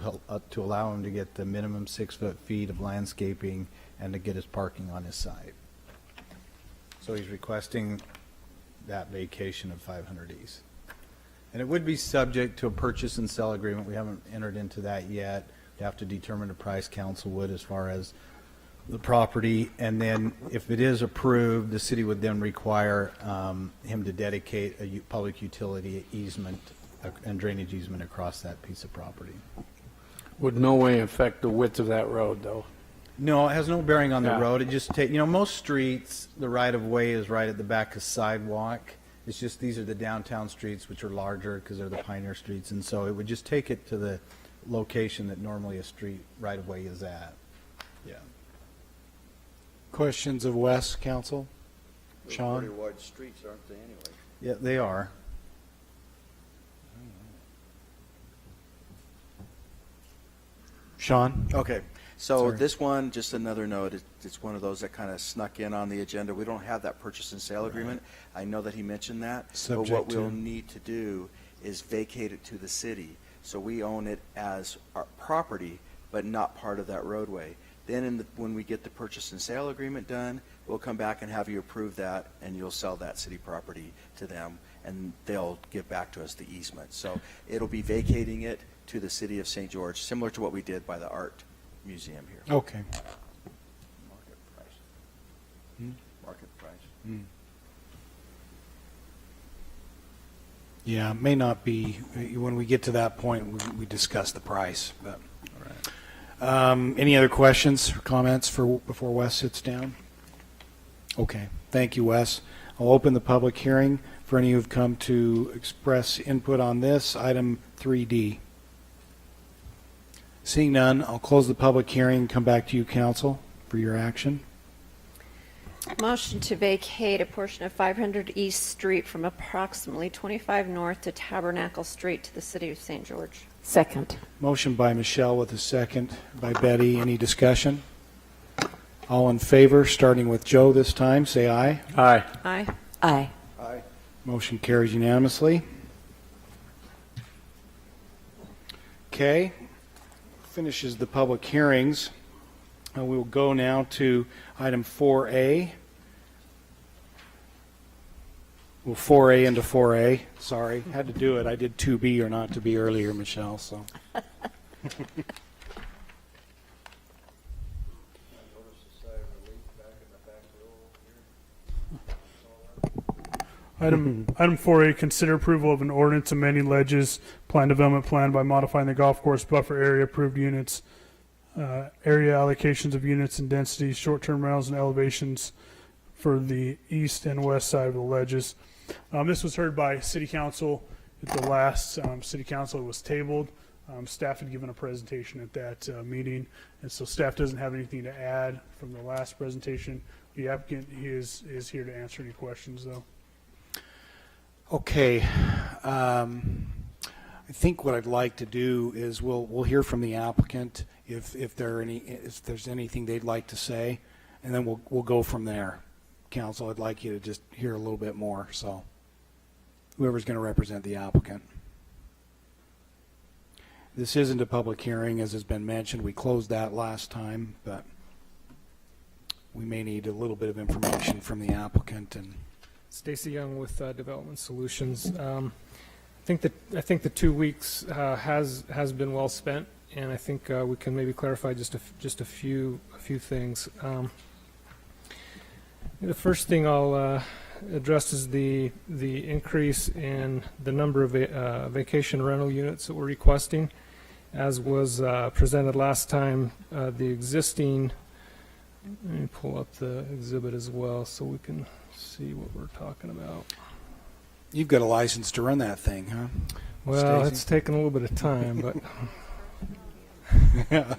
allow him to get the minimum 6 feet of landscaping and to get his parking on his site. So he's requesting that vacation of 500 East. And it would be subject to a purchase and sell agreement. We haven't entered into that yet. We have to determine the price council would as far as the property. And then if it is approved, the city would then require him to dedicate a public utility easement and drainage easement across that piece of property. Would no way affect the width of that road, though. No, it has no bearing on the Yeah. road. It just most streets, the right-of-way is right at the back of sidewalk. It's just these are the downtown streets, which are larger because they're the pioneer streets. And so it would just take it to the location that normally a street right-of-way is at. Yeah. Questions of Wes, council? They're Sean? pretty wide streets, aren't they, anyway? Yeah, they are. Sean? Okay, so Sorry. this one, just another note, it's one of those that kind of snuck in on the agenda. We don't have that purchase and sale agreement. I know that he mentioned that. But Subject what to. we'll need to do is vacate it to the city. So we own it as our property, but not part of that roadway. Then when we get the purchase and sale agreement done, we'll come back and have you approve that, and you'll sell that city property to them, and they'll give back to us the easement. So it'll be vacating it to the city of St. George, similar to what we did by the art museum here. Okay. Market price. Hmm? Market price. Yeah, it may not be, when we get to that point, we discuss the price. But any other questions or comments before Wes sits down? Okay, thank you, Wes. I'll open the public hearing for any who've come to express input on this, item 3D. Seeing none, I'll close the public hearing and come back to you, council, for your action. Motion to vacate a portion of 500 East Street from approximately 25 North to Tabernacle Street to the city of St. George. Second. Motion by Michelle with a second by Betty. Any discussion? All in favor, starting with Joe this time, say aye. Aye. Aye. Aye. Aye. Motion carries unanimously. Okay, finishes the public hearings. We will go now to item 4A. Well, 4A into 4A. Sorry, had to do it. I did 2B or not to be earlier, Michelle, so. Item 4A, consider approval of an ordinance amending Ledges Plan Development Plan by modifying the golf course buffer area approved units, area allocations of units and densities, short-term rentals and elevations for the east and west side of the Ledges. This was heard by City Council at the last City Council. It was tabled. Staff had given a presentation at that meeting, and so staff doesn't have anything to add from the last presentation. The applicant is here to answer any questions, though. Okay, I think what I'd like to do is we'll hear from the applicant if there's anything they'd like to say, and then we'll go from there. Council, I'd like you to just hear a little bit more. So, whoever's going to represent the applicant. This isn't a public hearing, as has been mentioned. We closed that last time, but we may need a little bit of information from the applicant. And Stacy Young with Development Solutions. I think the 2 weeks has been well spent, and I think we can maybe clarify just a few things. The first thing I'll address is the increase in the number of vacation rental units that we're requesting. as was presented last time, the existing, let me pull up the exhibit as well so we can see what we're talking about. You've got a license to run that thing, huh? Well, Stacy? it's taken a little bit of time, but Yeah.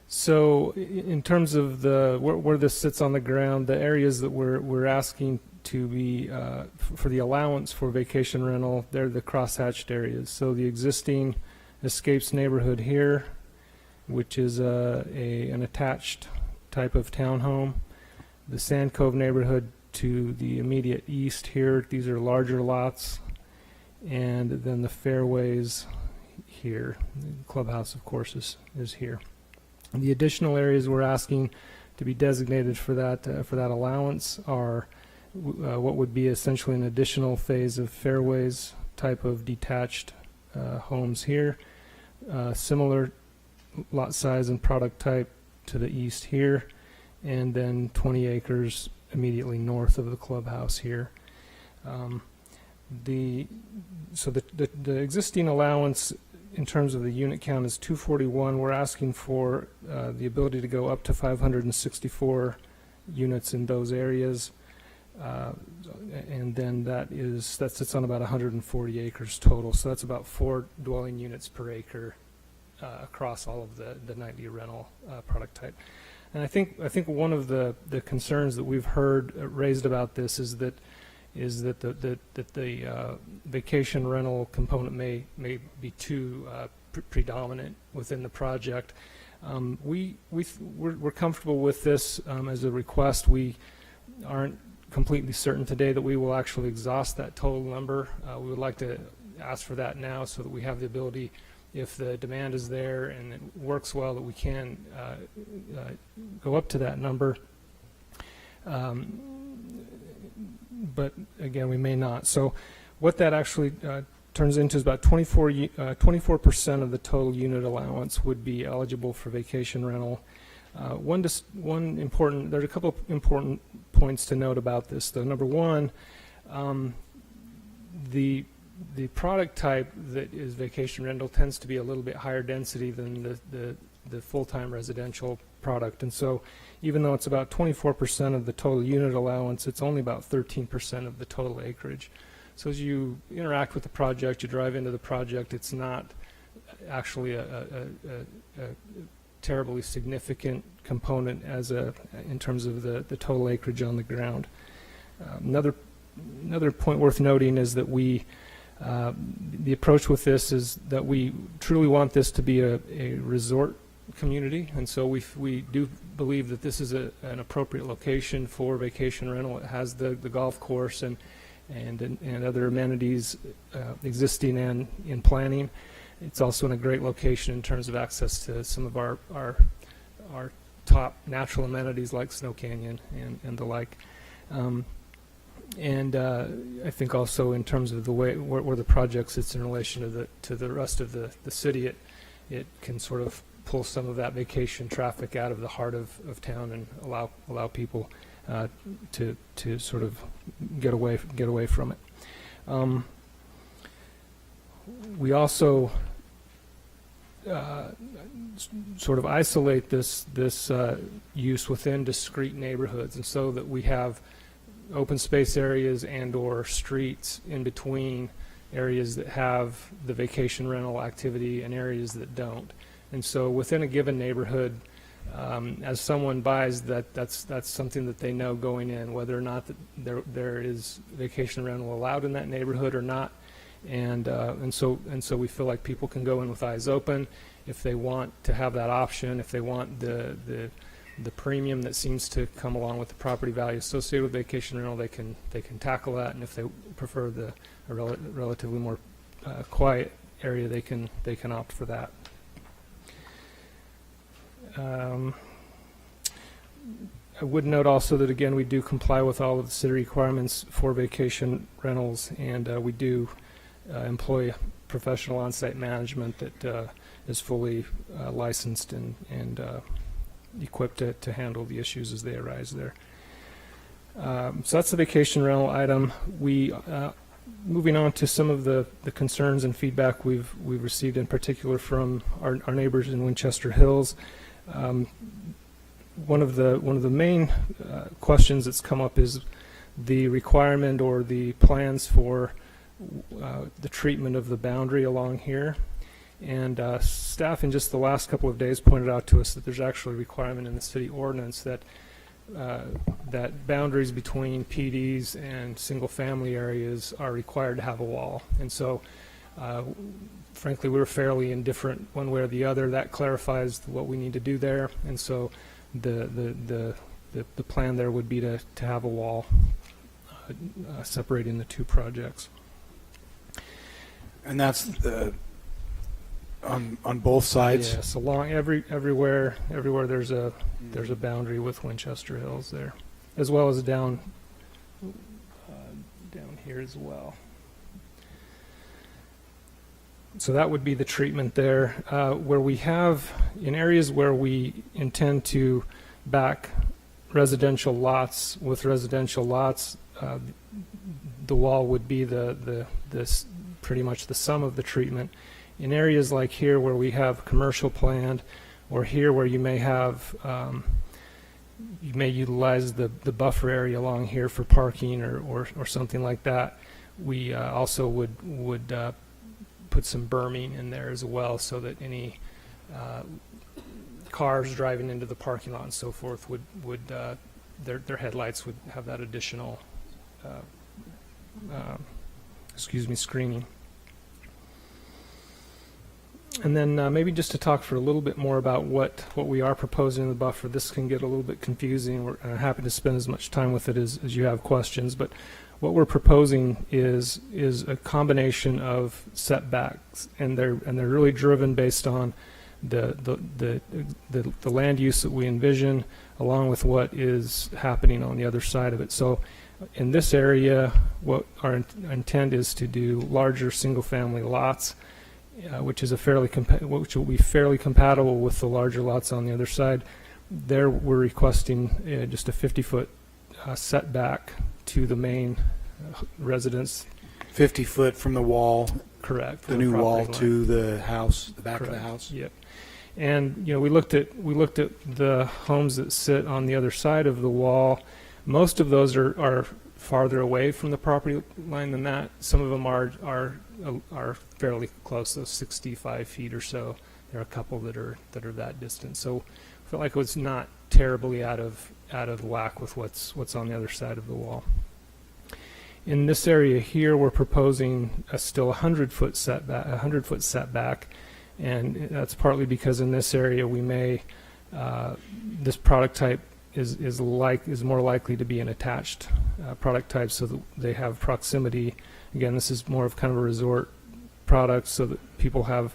So in terms of where this sits on the ground, the areas that we're asking to be for the allowance for vacation rental, they're the crosshatched areas. So the existing Escapes neighborhood here, which is an attached type of townhome. The Sand Cove neighborhood to the immediate east here, these are larger lots. And then the fairways here. The clubhouse, of course, is here. The additional areas we're asking to be designated for that allowance are what would be essentially an additional phase of fairways type of detached homes here. Similar lot size and product type to the east here, and then 20 acres immediately north of the clubhouse here. The existing allowance in terms of the unit count is 241. We're asking for the ability to go up to 564 units in those areas, and then that sits on about 140 acres total. So that's about 4 dwelling units per acre across all of the nightly rental product type. And I think one of the concerns that we've heard raised about this is that the vacation rental component may be too predominant within the project. We're comfortable with this as a request. We aren't completely certain today that we will actually exhaust that total number. We would like to ask for that now so that we have the ability, if the demand is there and it works well, that we can go up to that number. But again, we may not. So what that actually turns into is about 24% of the total unit allowance would be eligible for vacation rental. There's a couple of important points to note about this, though. Number one, the product type that is vacation rental tends to be a little bit higher density than the full-time residential product. And so even though it's about 24% of the total unit allowance, it's only about 13% of the total acreage. So as you interact with the project, you drive into the project, it's not actually a terribly significant component in terms of the total acreage on the ground. Another point worth noting is that the approach with this is that we truly want this to be a resort community, and so we do believe that this is an appropriate location for vacation rental. It has the golf course and other amenities existing and in planning. It's also in a great location in terms of access to some of our top natural amenities like Snow Canyon and the like. And I think also in terms of the way where the project sits in relation to the rest of the city, it can sort of pull some of that vacation traffic out of the heart of town and allow people to sort of get away from it. We also sort of isolate this use within discrete neighborhoods, and so that we have open space areas and/or streets in between areas that have the vacation rental activity and areas that don't. And so within a given neighborhood, as someone buys that's something that they know going in, whether or not that there is vacation rental allowed in that neighborhood or not. And so we feel like people can go in with eyes open if they want to have that option, if they want the premium that seems to come along with the property value associated with vacation rental, they can tackle that, and if they prefer a relatively more quiet area, they can opt for that. I would note also that, again, we do comply with all of the city requirements for vacation rentals, and we do employ professional on-site management that is fully licensed and equipped to handle the issues as they arise there. So that's the vacation rental item. Moving on to some of the concerns and feedback we've received, in particular from our neighbors in Winchester Hills. One of the main questions that's come up is the requirement or the plans for the treatment of the boundary along here. And staff in just the last couple of days pointed out to us that there's actually a requirement in the city ordinance that that boundaries between PDs and single-family areas are required to have a wall. And so, frankly, we were fairly indifferent one way or the other. That clarifies what we need to do there. And so the plan there would be to have a wall separating the two projects. And that's on both sides? Yes, along everywhere there's a boundary with Winchester Hills there, as well as down here as well. So that would be the treatment there. Where we have, in areas where we intend to back residential lots with residential lots, the wall would be this pretty much the sum of the treatment. In areas like here where we have commercial planned, or here where you may have, you may utilize the buffer area along here for parking or something like that, we also would put some berming in there as well, so that any cars driving into the parking lot and so forth would their headlights would have that additional screening. And then maybe just to talk for a little bit more about what we are proposing in the buffer. This can get a little bit confusing. We're happy to spend as much time with it as you have questions. But what we're proposing is a combination of setbacks, and they're really driven based on the land use that we envision, along with what is happening on the other side of it. So in this area, what our intent is to do larger single-family lots, which will be fairly compatible with the larger lots on the other side. There, we're requesting just a 50-foot setback to the main residence. 50 foot from the wall. Correct. The new wall to the house, the back of the house. Yep. And we looked at the homes that sit on the other side of the wall. Most of those are farther away from the property line than that. Some of them are fairly close, those 65 feet or so. There are a couple that are that distance. So I felt like it was not terribly out of whack with what's on the other side of the wall. In this area here, we're proposing still 100-foot setback, and that's partly because in this area we may this product type is more likely to be an attached product type, so that they have proximity. Again, this is more of kind of a resort product, so that people have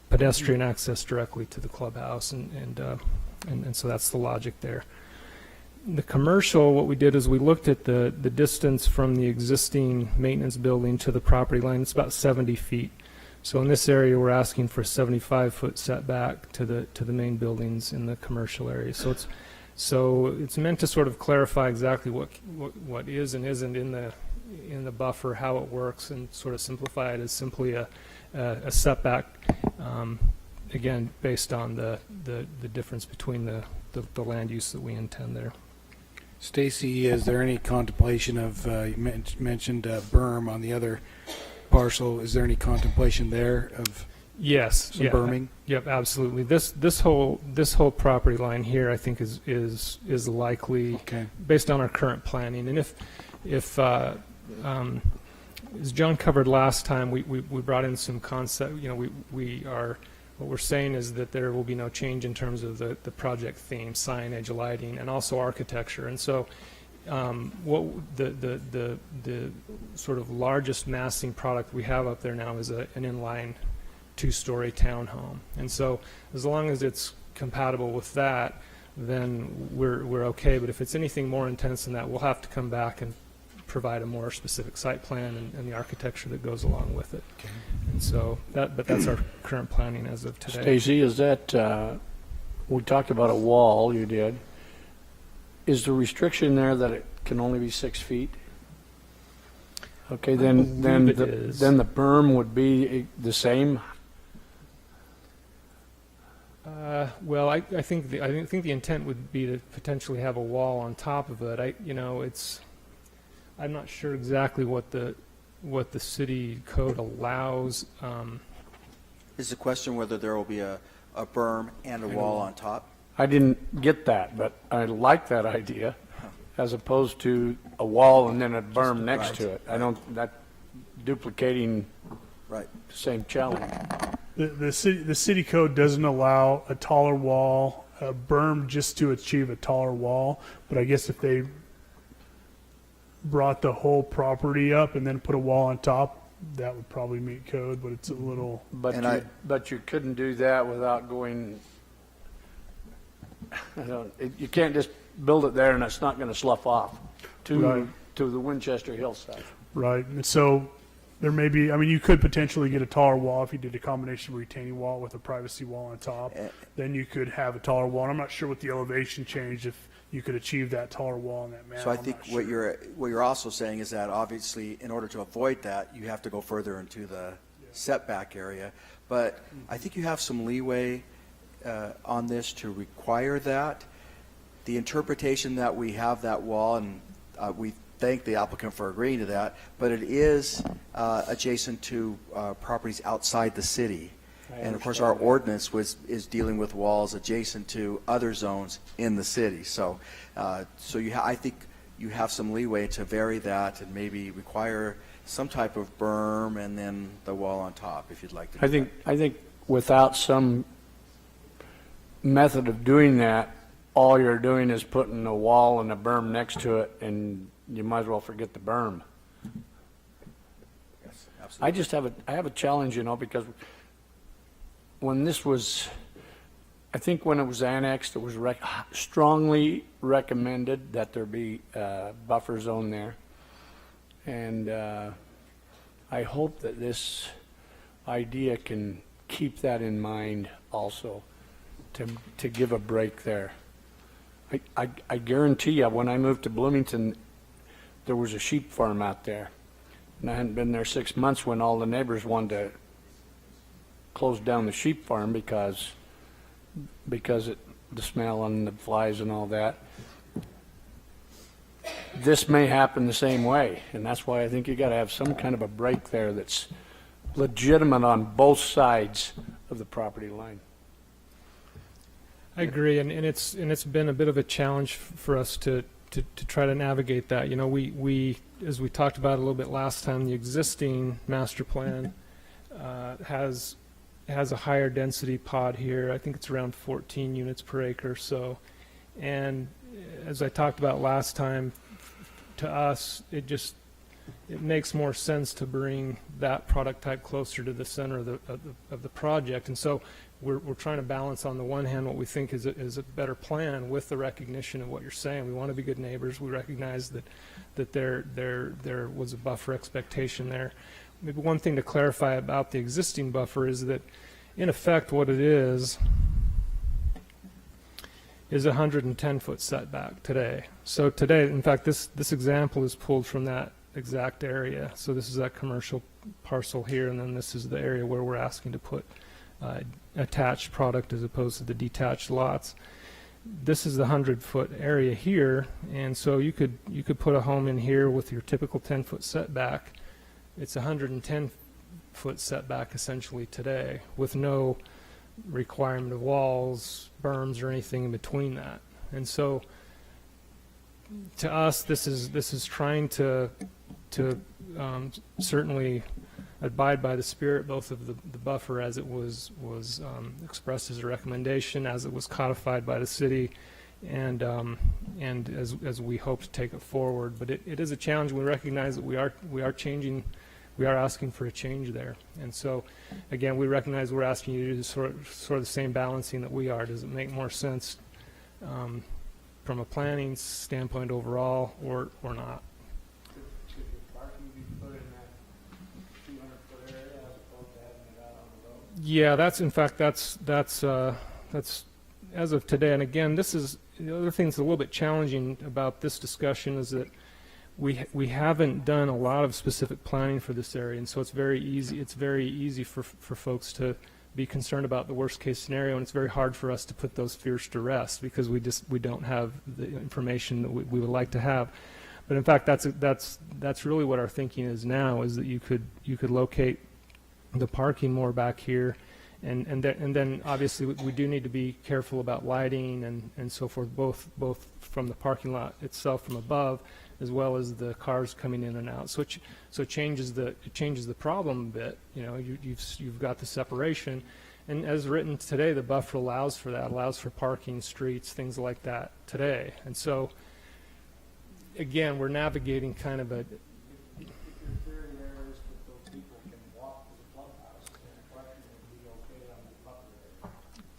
pedestrian access directly to the clubhouse, and so that's the logic there. The commercial, what we did is we looked at the distance from the existing maintenance building to the property line. It's about 70 feet. So in this area, we're asking for a 75-foot setback to the main buildings in the commercial area. So it's meant to sort of clarify exactly what is and isn't in the buffer, how it works, and sort of simplify it as simply a setback. Again, based on the difference between the land use that we intend there. Stacy, is there any contemplation of, you mentioned berm on the other parcel, is there any contemplation there of yes, some berming? Yep, absolutely. This whole property line here, I think, is likely, based on our current planning. And if as John covered last time, we brought in some concept. What we're saying is that there will be no change in terms of the project theme, signage, lighting, and also architecture. And so, what the sort of largest massing product we have up there now is an inline 2-story townhome. And so, as long as it's compatible with that, then we're okay. But if it's anything more intense than that, we'll have to come back and provide a more specific site plan and the architecture that goes along with it. Okay. And so that's our current planning as of today. Stacy, is that, we talked about a wall, you did. Is the restriction there that it can only be 6 feet? Okay, then believe it the, is. then the berm would be the same? Well, I think the intent would be to potentially have a wall on top of it. I'm not sure exactly what the city code allows. Is the question whether there will be a berm and a wall on top? I didn't get that, but I like that idea, as opposed to a wall and then a berm next to it. I don't, that duplicating Right. the same challenge. The city code doesn't allow a taller wall, a berm just to achieve a taller wall. But I guess if they brought the whole property up and then put a wall on top, that would probably meet code. But it's a little. But you couldn't do that without going. You can't just build it there and it's not going to slough off to the Winchester hillside. Right, and so there may be. I mean, you could potentially get a taller wall if you did a combination retaining wall with a privacy wall on top. Then you could have a taller wall. And I'm not sure what the elevation changed if you could achieve that taller wall in that manner. So I think what you're also saying is that obviously in order to avoid that, you have to go further into the setback area. But I think you have some leeway on this to require that. The interpretation that we have that wall, and we thank the applicant for agreeing to that, but it is adjacent to properties outside the city. And of course, our ordinance is dealing with walls adjacent to other zones in the city. So, I think you have some leeway to vary that and maybe require some type of berm and then the wall on top, if you'd like to. I think without some method of doing that, all you're doing is putting a wall and a berm next to it, and you might as well forget the berm. Yes, absolutely. I have a challenge, because when this was, I think when it was annexed, it was strongly recommended that there be a buffer zone there. And I hope that this idea can keep that in mind also, to give a break there. I guarantee you, when I moved to Bloomington, there was a sheep farm out there. And I hadn't been there 6 months when all the neighbors wanted to close down the sheep farm because the smell and the flies and all that. This may happen the same way, and that's why I think you got to have some kind of a break there that's legitimate on both sides of the property line. I agree, and it's been a bit of a challenge for us to try to navigate that. We as we talked about a little bit last time, the existing master plan has a higher density pod here. I think it's around 14 units per acre. So, and as I talked about last time, to us, it makes more sense to bring that product type closer to the center of the project. And so we're trying to balance, on the one hand, what we think is a better plan with the recognition of what you're saying. We want to be good neighbors. We recognize that there was a buffer expectation there. Maybe one thing to clarify about the existing buffer is that, in effect, what it is a 110-foot setback today. So today, in fact, this example is pulled from that exact area. So this is that commercial parcel here, and then this is the area where we're asking to put attached product as opposed to the detached lots. This is the 100-foot area here, and so you could put a home in here with your typical 10-foot setback. It's a 110-foot setback essentially today, with no requirement of walls, berms, or anything in between that. And so, to us, this is trying to certainly abide by the spirit both of the buffer as it was expressed as a recommendation, as it was codified by the city, and as we hope to take it forward. But it is a challenge. We recognize that we are changing. We are asking for a change there. And so, again, we recognize we're asking you to do sort of the same balancing that we are. Does it make more sense from a planning standpoint overall, or not? Yeah, that's as of today. And again, this is the other thing that's a little bit challenging about this discussion is that we haven't done a lot of specific planning for this area, and so it's very easy for folks to be concerned about the worst case scenario, and it's very hard for us to put those fears to rest because we don't have the information that we would like to have. But in fact, that's really what our thinking is now, is that you could locate the parking more back here, and then obviously we do need to be careful about lighting and so forth, both from the parking lot itself from above, as well as the cars coming in and out. So it changes the problem a bit. You know, you've got the separation, and as written today, the buffer allows for that, allows for parking, streets, things like that today. And so, again, we're navigating kind of a.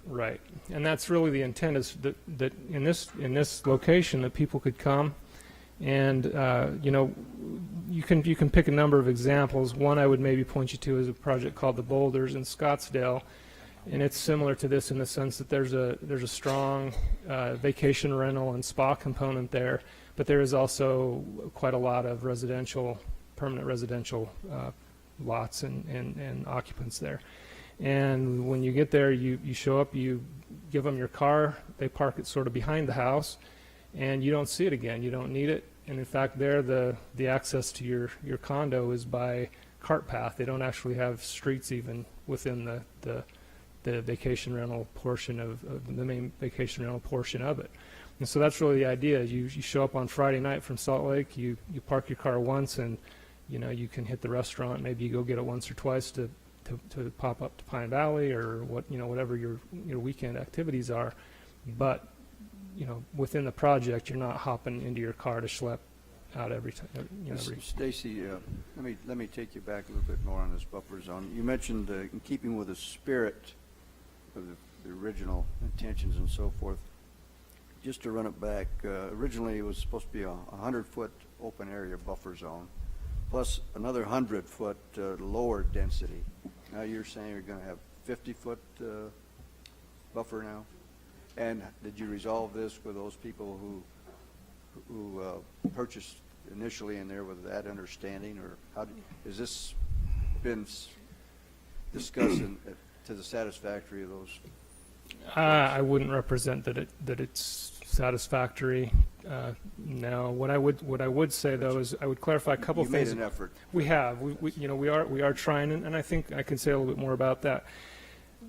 Right, and that's really the intent, is that in this location that people could come, and you know, you can pick a number of examples. One I would maybe point you to is a project called the Boulders in Scottsdale, and it's similar to this in the sense that there's a strong vacation rental and spa component there, but there is also quite a lot of permanent residential lots and occupants there. And when you get there, you show up, you give them your car, they park it sort of behind the house, and you don't see it again. You don't need it. And in fact, there the access to your condo is by cart path. They don't actually have streets even within the vacation rental portion of the main vacation rental portion of it. And so that's really the idea. You show up on Friday night from Salt Lake, you park your car once, and you know, you can hit the restaurant. Maybe you go get it once or twice to pop up to Pine Valley or whatever your weekend activities are, but you know, within the project, you're not hopping into your car to schlep out every time. Stacy, let me take you back a little bit more on this buffer zone. You mentioned in keeping with the spirit of the original intentions and so forth. Just to run it back, originally it was supposed to be a 100-foot open area buffer zone, plus another 100-foot lower density. Now you're saying you're going to have 50-foot buffer now? And did you resolve this with those people who purchased initially in there with that understanding, or has this been discussed to the satisfactory of those? I wouldn't represent that it's satisfactory. No. What I would say though is I would clarify a couple things. You made an effort. We have. We are trying, and I think I can say a little bit more about that.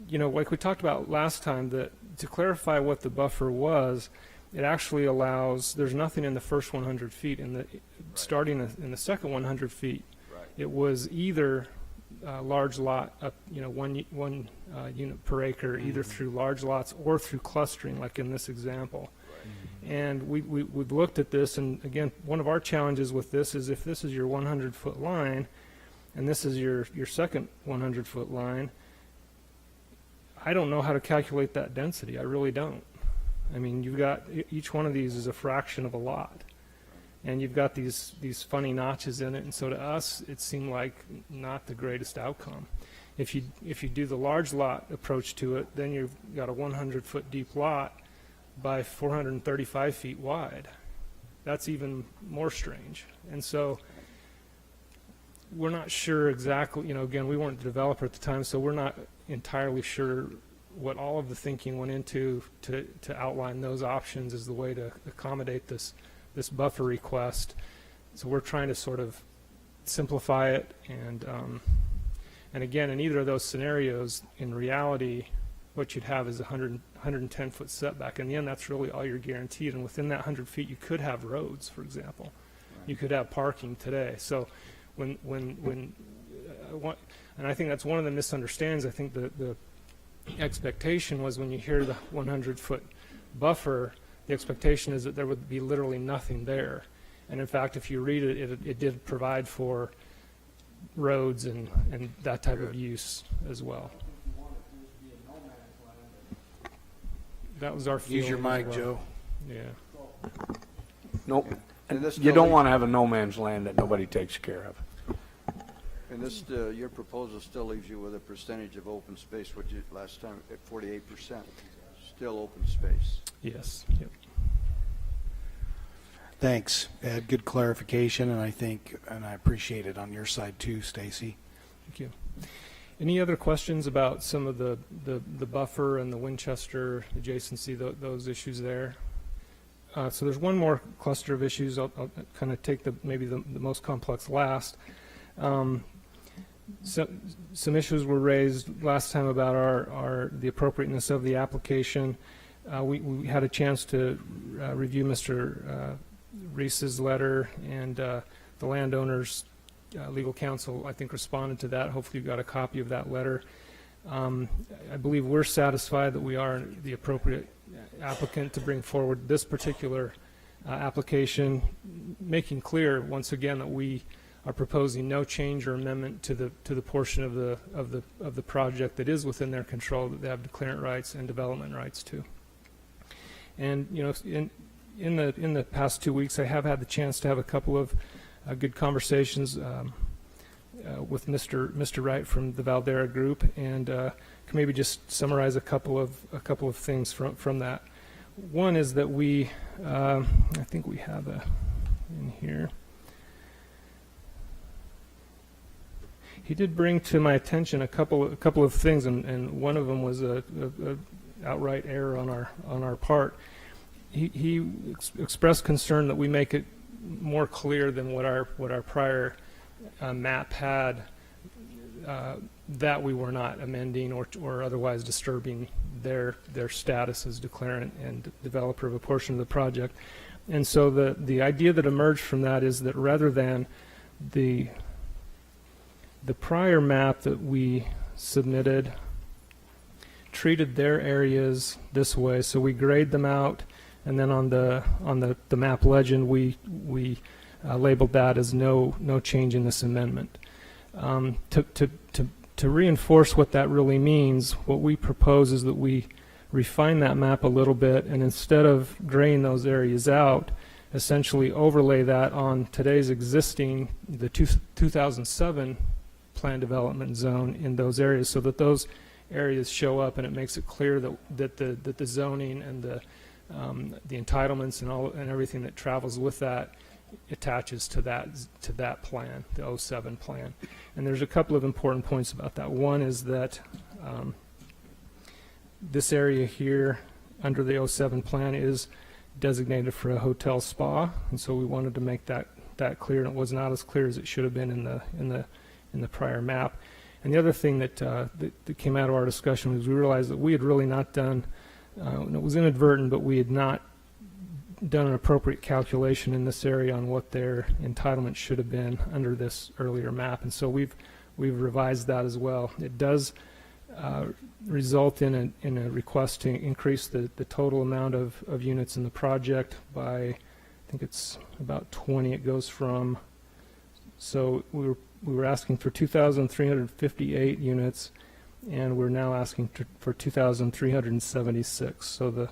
You know, like we talked about last time, that to clarify what the buffer was, it actually allows. There's nothing in the first 100 feet. Starting in the second 100 feet, it was either large lot, one unit per acre, either through large lots or through clustering, like in this example. And we've looked at this, and again, one of our challenges with this is if this is your 100-foot line, and this is your second 100-foot line, I don't know how to calculate that density. I really don't. I mean, you've got each one of these is a fraction of a lot, and you've got these funny notches in it, and so to us, it seemed like not the greatest outcome. If you do the large lot approach to it, then you've got a 100-foot deep lot by 435 feet wide. That's even more strange. And so we're not sure exactly, again, we weren't the developer at the time, so we're not entirely sure what all of the thinking went into to outline those options as the way to accommodate this buffer request. So we're trying to sort of simplify it, and again, in either of those scenarios, in reality, what you'd have is a 110-foot setback. In the end, that's really all you're guaranteed. And within that 100 feet, you could have roads, for example. You could have parking today. So and I think that's one of the misunderstandings. I think the expectation was when you hear the 100-foot buffer, the expectation is that there would be literally nothing there. And in fact, if you read it, it did provide for roads and that type of use as well. That was our feeling. Use your mic, Joe. Yeah. Nope. You don't want to have a no man's land that nobody takes care of. And this, your proposal still leaves you with a percentage of open space, which you last time at 48%, still open space. Yes. Yep. Thanks, Ed. Good clarification, and I appreciate it on your side too, Stacy. Thank you. Any other questions about some of the buffer and the Winchester adjacency, those issues there? So there's one more cluster of issues. I'll kind of take maybe the most complex last. So, some issues were raised last time about the appropriateness of the application. We had a chance to review Mr. Reese's letter, and the landowner's legal counsel, I think, responded to that. Hopefully you got a copy of that letter. I believe we're satisfied that we are the appropriate applicant to bring forward this particular application, making clear once again that we are proposing no change or amendment to the portion of the project that is within their control, that they have declarant rights and development rights to. And you know, in the past 2 weeks, I have had the chance to have a couple of good conversations with Mr. Wright from the Valdera Group, and can maybe just summarize a couple of things from that. One is that I think we have in here. He did bring to my attention a couple of things, and one of them was a outright error on our part. He expressed concern that we make it more clear than what our prior map had, that we were not amending or otherwise disturbing their status as declarant and developer of a portion of the project. And so the idea that emerged from that is that rather than the prior map that we submitted treated their areas this way, so we grade them out, and then on the map legend we labeled that as no change in this amendment. To reinforce what that really means, what we propose is that we refine that map a little bit, and instead of graying those areas out, essentially overlay that on today's existing, the 2007 plan development zone in those areas, so that those areas show up, and it makes it clear that the zoning and the entitlements and everything that travels with that attaches to that plan, the 07 plan. And there's a couple of important points about that. One is that this area here under the 07 plan is designated for a hotel spa, and so we wanted to make that clear, and it was not as clear as it should have been in the prior map. And the other thing that came out of our discussion was we realized that we had really not done, it was inadvertent, but we had not done an appropriate calculation in this area on what their entitlement should have been under this earlier map, and so we've revised that as well. It does result in a request to increase the total amount of units in the project by, I think it's about 20. It goes from, so we were asking for 2,358 units, and we're now asking for 2,376. So the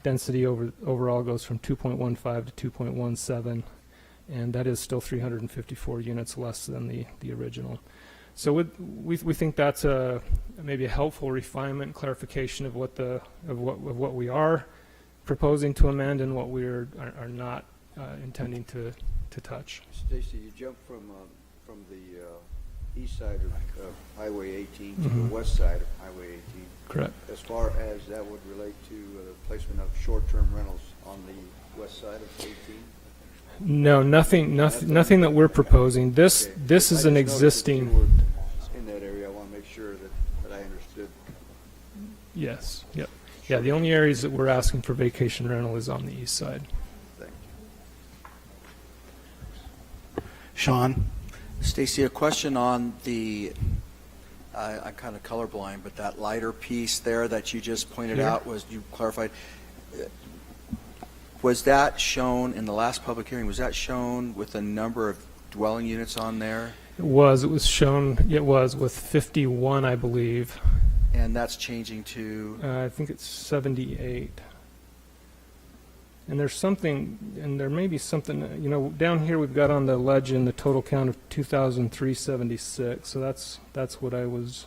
density overall goes from 2.15 to 2.17, and that is still 354 units less than the original. So we think that's maybe a helpful refinement, clarification of what we are proposing to amend and what we are not intending to touch. Stacy, you jumped from the east side of Highway 18 to the Mhm. west side of Highway 18. Correct. As far as that would relate to the placement of short-term rentals on the west side of 18? No, nothing that we're proposing. This is an existing. In that area, I want to make sure that I understood. Yes. Yep. Yeah. The only areas that we're asking for vacation rental is on the east side. Thank you. Sean? Stacy, a question on I'm kind of colorblind, but that lighter piece there that you just pointed Here? out, you clarified, was that shown in the last public hearing? Was that shown with a number of dwelling units on there? It was shown. It was with 51, I believe. And that's changing to? I think it's 78. And there's something, and there may be something, down here we've got on the legend the total count of 2,376. So that's what I was.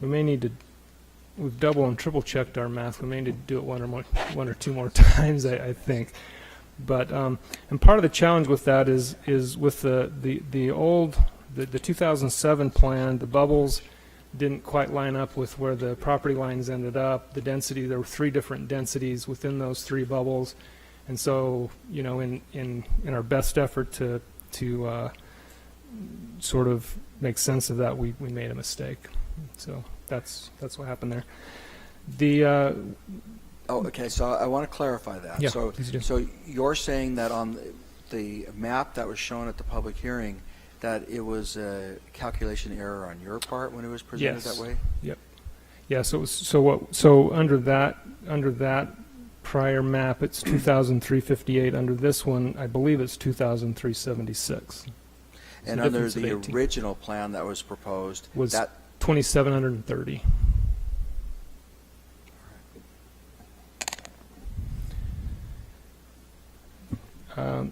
We may need to we've double and triple checked our math. We may need to do it one or two more times, I think. But and part of the challenge with that is with the old 2007 plan, the bubbles didn't quite line up with where the property lines ended up. The density, there were 3 different densities within those 3 bubbles, and so in our best effort to sort of make sense of that, we made a mistake. So that's what happened there. The okay, so I want to clarify that. Yeah, So, please do. so you're saying that on the map that was shown at the public hearing, that it was a calculation error on your part when it was presented that way? Yep. Yeah. So under that prior map, it's 2,358. Under this one, I believe it's 2,376. And under the original plan that was proposed, was that 2,730.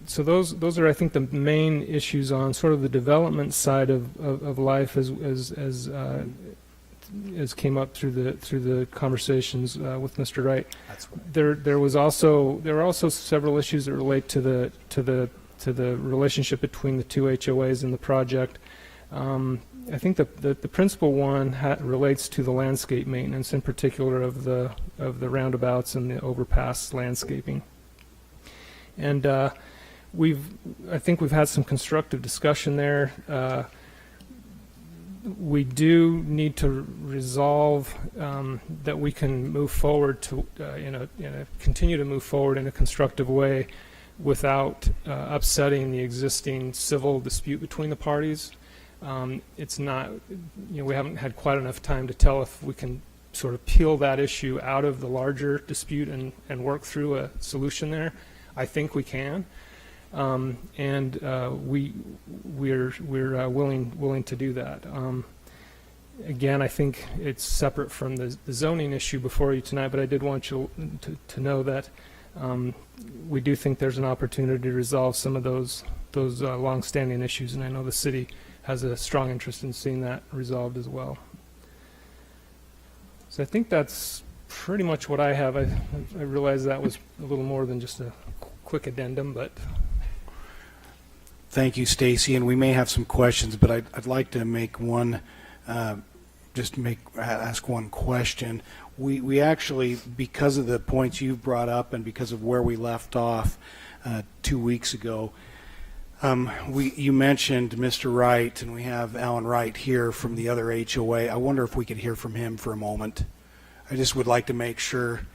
So those are, I think, the main issues on sort of the development side of life as came up through the conversations with Mr. Wright. There were also several issues that relate to the relationship between the 2 HOAs and the project. I think the principal one relates to the landscape maintenance, in particular of the roundabouts and the overpass landscaping. And I think we've had some constructive discussion there. We do need to resolve that we can move forward to continue to move forward in a constructive way without upsetting the existing civil dispute between the parties. It's not, we haven't had quite enough time to tell if we can sort of peel that issue out of the larger dispute and work through a solution there. I think we can, and we're willing to do that. Again, I think it's separate from the zoning issue before you tonight, but I did want you to know that we do think there's an opportunity to resolve some of those long-standing issues, and I know the city has a strong interest in seeing that resolved as well. So I think that's pretty much what I have. I realize that was a little more than just a quick addendum, but Thank you, Stacy, and we may have some questions, but I'd like to make one, ask one question. We actually, because of the points you've brought up and because of where we left off 2 weeks ago, you mentioned Mr. Wright, and we have Alan Wright here from the other HOA. I wonder if we could hear from him for a moment. I just would like to make sure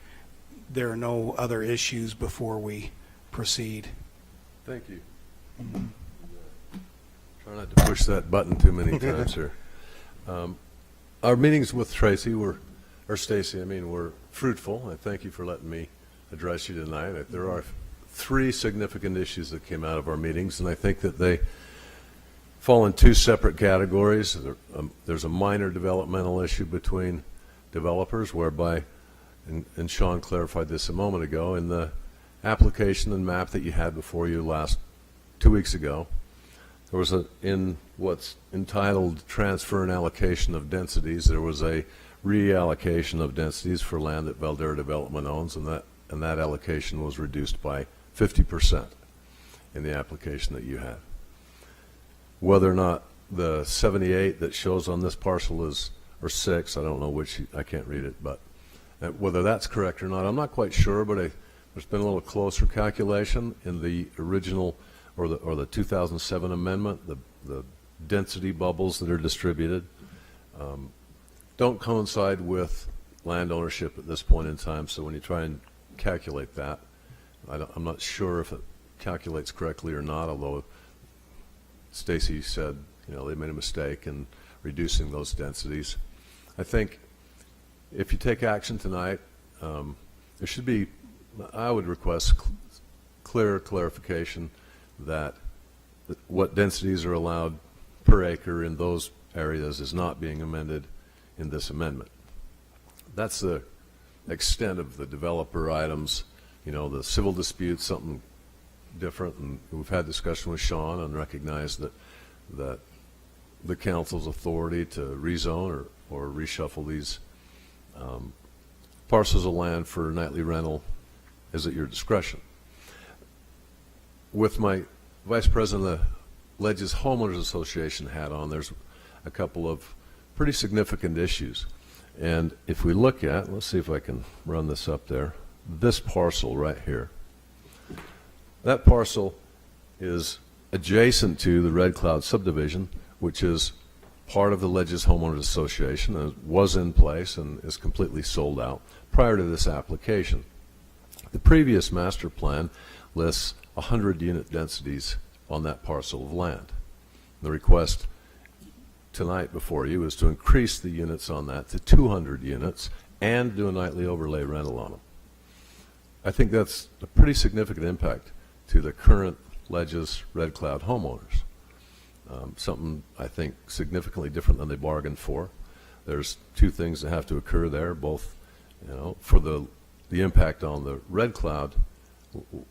there are no other issues before we proceed. Thank you. Try not to push that button too many times here. Our meetings with Stacy were fruitful. I thank you for letting me address you tonight. There are 3 significant issues that came out of our meetings, and I think that they fall in 2 separate categories. There's a minor developmental issue between developers whereby, and Sean clarified this a moment ago, in the application and map that you had before you 2 weeks ago, there was in what's entitled transfer and allocation of densities, there was a reallocation of densities for land that Valdera Development owns, and that allocation was reduced by 50% in the application that you had. Whether or not the 78 that shows on this parcel or 6, I don't know which, I can't read it, but whether that's correct or not, I'm not quite sure, but there's been a little closer calculation in the original or the 2007 amendment. The density bubbles that are distributed don't coincide with land ownership at this point in time, so when you try and calculate that, I'm not sure if it calculates correctly or not, although Stacy said they made a mistake in reducing those densities. I think if you take action tonight, there should be, I would request clear clarification that what densities are allowed per acre in those areas is not being amended in this amendment. That's the extent of the developer items. The civil dispute, something different, and we've had discussion with Sean and recognized that the council's authority to rezone or reshuffle these Parcels of land for nightly rental is at your discretion. With my Vice President of the Ledges Homeowners Association hat on, there's a couple of pretty significant issues. And if we look at, let's see if I can run this up there, this parcel right here. That parcel is adjacent to the Red Cloud subdivision, which is part of the Ledges Homeowners Association, and was in place and is completely sold out prior to this application. The previous master plan lists 100 unit densities on that parcel of land. The request tonight before you is to increase the units on that to 200 units and do a nightly overlay rental on them. I think that's a pretty significant impact to the current Ledges Red Cloud homeowners. Something I think significantly different than they bargained for. There's two things that have to occur there, both, for the impact on the Red Cloud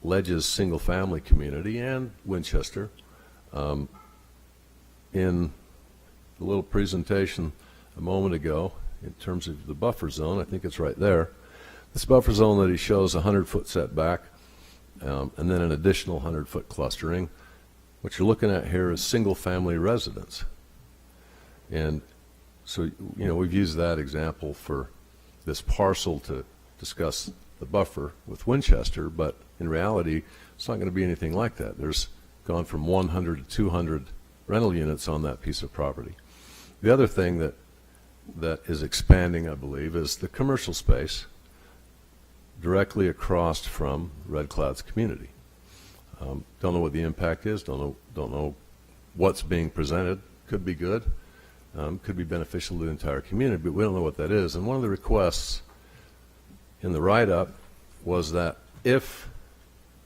Ledges single family community and Winchester. In the little presentation a moment ago, in terms of the buffer zone, I think it's right there. This buffer zone that he shows, 100-foot setback, and then an additional 100-foot clustering. What you're looking at here is single-family residence. And so, we've used that example for this parcel to discuss the buffer with Winchester, but in reality, it's not going to be anything like that. There's gone from 100 to 200 rental units on that piece of property. The other thing that is expanding, I believe, is the commercial space directly across from Red Cloud's community. Don't know what the impact is. Don't know what's being presented. Could be good. Could be beneficial to the entire community, but we don't know what that is. And one of the requests in the write-up was that if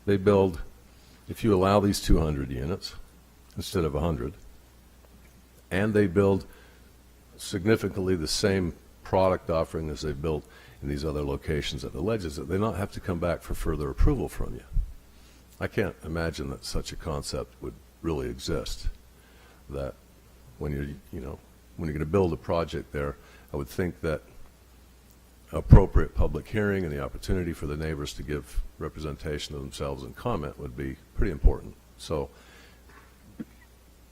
you allow these 200 units instead of 100, and they build significantly the same product offering as they built in these other locations at the Ledges, that they not have to come back for further approval from you. I can't imagine that such a concept would really exist. That when you're going to build a project there, I would think that appropriate public hearing and the opportunity for the neighbors to give representation of themselves and comment would be pretty important. So,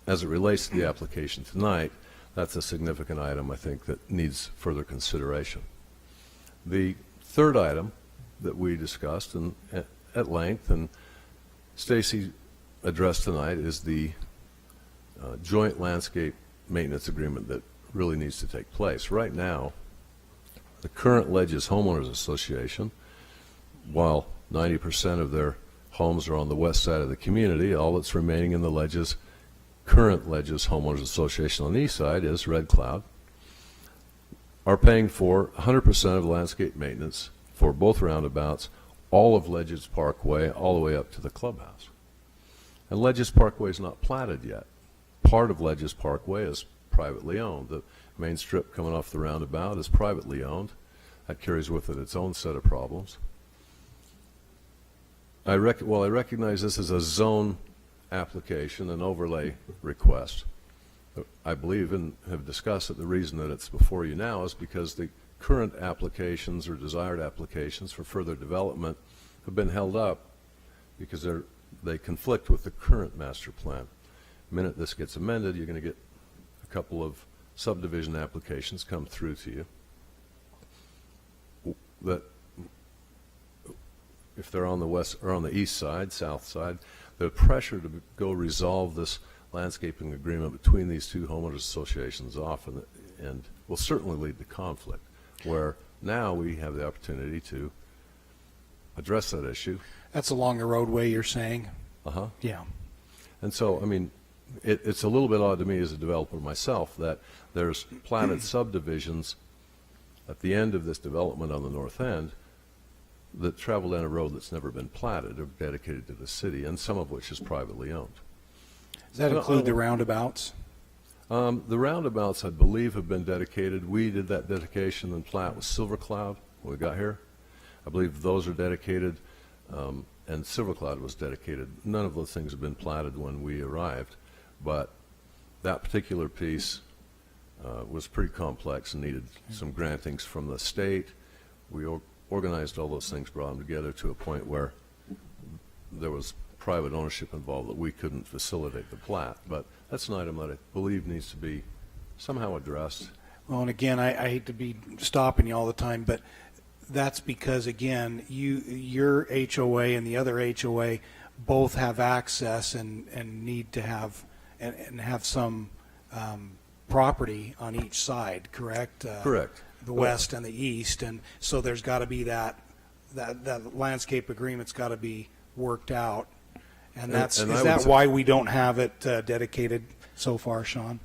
as it relates to the application tonight, that's a significant item I think that needs further consideration. The third item that we discussed at length, and Stacy addressed tonight, is the joint landscape maintenance agreement that really needs to take place. Right now, the current Ledges Homeowners Association, while 90% of their homes are on the west side of the community, all that's remaining in the current Ledges Homeowners Association on the east side is Red Cloud, are paying for 100% of landscape maintenance for both roundabouts, all of Ledges Parkway, all the way up to the clubhouse. And Ledges Parkway is not platted yet. Part of Ledges Parkway is privately owned. The main strip coming off the roundabout is privately owned. That carries with it its own set of problems. I recognize this as a zone application, an overlay request. I believe and have discussed that the reason that it's before you now is because the current applications or desired applications for further development have been held up because they conflict with the current master plan. The minute this gets amended, you're going to get a couple of subdivision applications come through to you that, if they're on the west or on the east side, south side, the pressure to go resolve this landscaping agreement between these two homeowners associations often and will certainly lead to conflict, where now we have the opportunity to address that issue. That's along the roadway, you're saying? Uh-huh. Yeah. And so, I mean, it's a little bit odd to me as a developer myself that there's platted subdivisions at the end of this development on the north end that travel down a road that's never been platted or dedicated to the city, and some of which is privately owned. Does that include the roundabouts? The roundabouts, I believe, have been dedicated. We did that dedication and plat with Silver Cloud when we got here. I believe those are dedicated, and Silver Cloud was dedicated. None of those things have been platted when we arrived, but that particular piece was pretty complex and needed some grantings from the state. We organized all those things, brought them together to a point where there was private ownership involved that we couldn't facilitate the plat. But that's an item that I believe needs to be somehow addressed. Well, and again, I hate to be stopping you all the time, but that's because, again, your HOA and the other HOA both have access and need to have and have some property on each side, correct? Correct. The west and the east, and so there's got to be that landscape agreement's got to be worked out, and is that why we don't have it dedicated so far, Sean?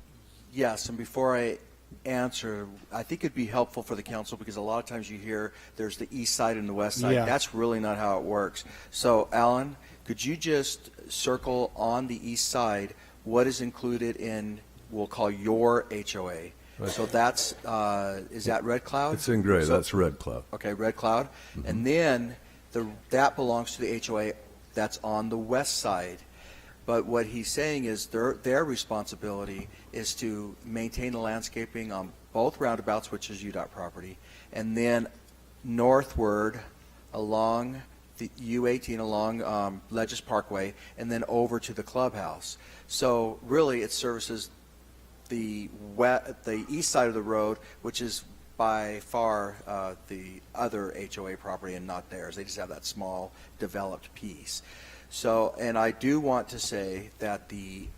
Yes, and before I answer, I think it'd be helpful for the council, because a lot of times you hear there's the east side and the west side. Yeah. That's really not how it works. So, Alan, could you just circle on the east side what is included in, we'll call your HOA? Right. So that's, is that Red Cloud? It's in gray. That's Red Cloud. Okay, Red Cloud. Mm-hmm. And then that belongs to the HOA that's on the west side. But what he's saying is their responsibility is to maintain the landscaping on both roundabouts, which is UDOT property, and then northward along the U18 along Ledges Parkway, and then over to the clubhouse. So really it services the east side of the road, which is by far the other HOA property and not theirs. They just have that small developed piece. So, and I do want to say that the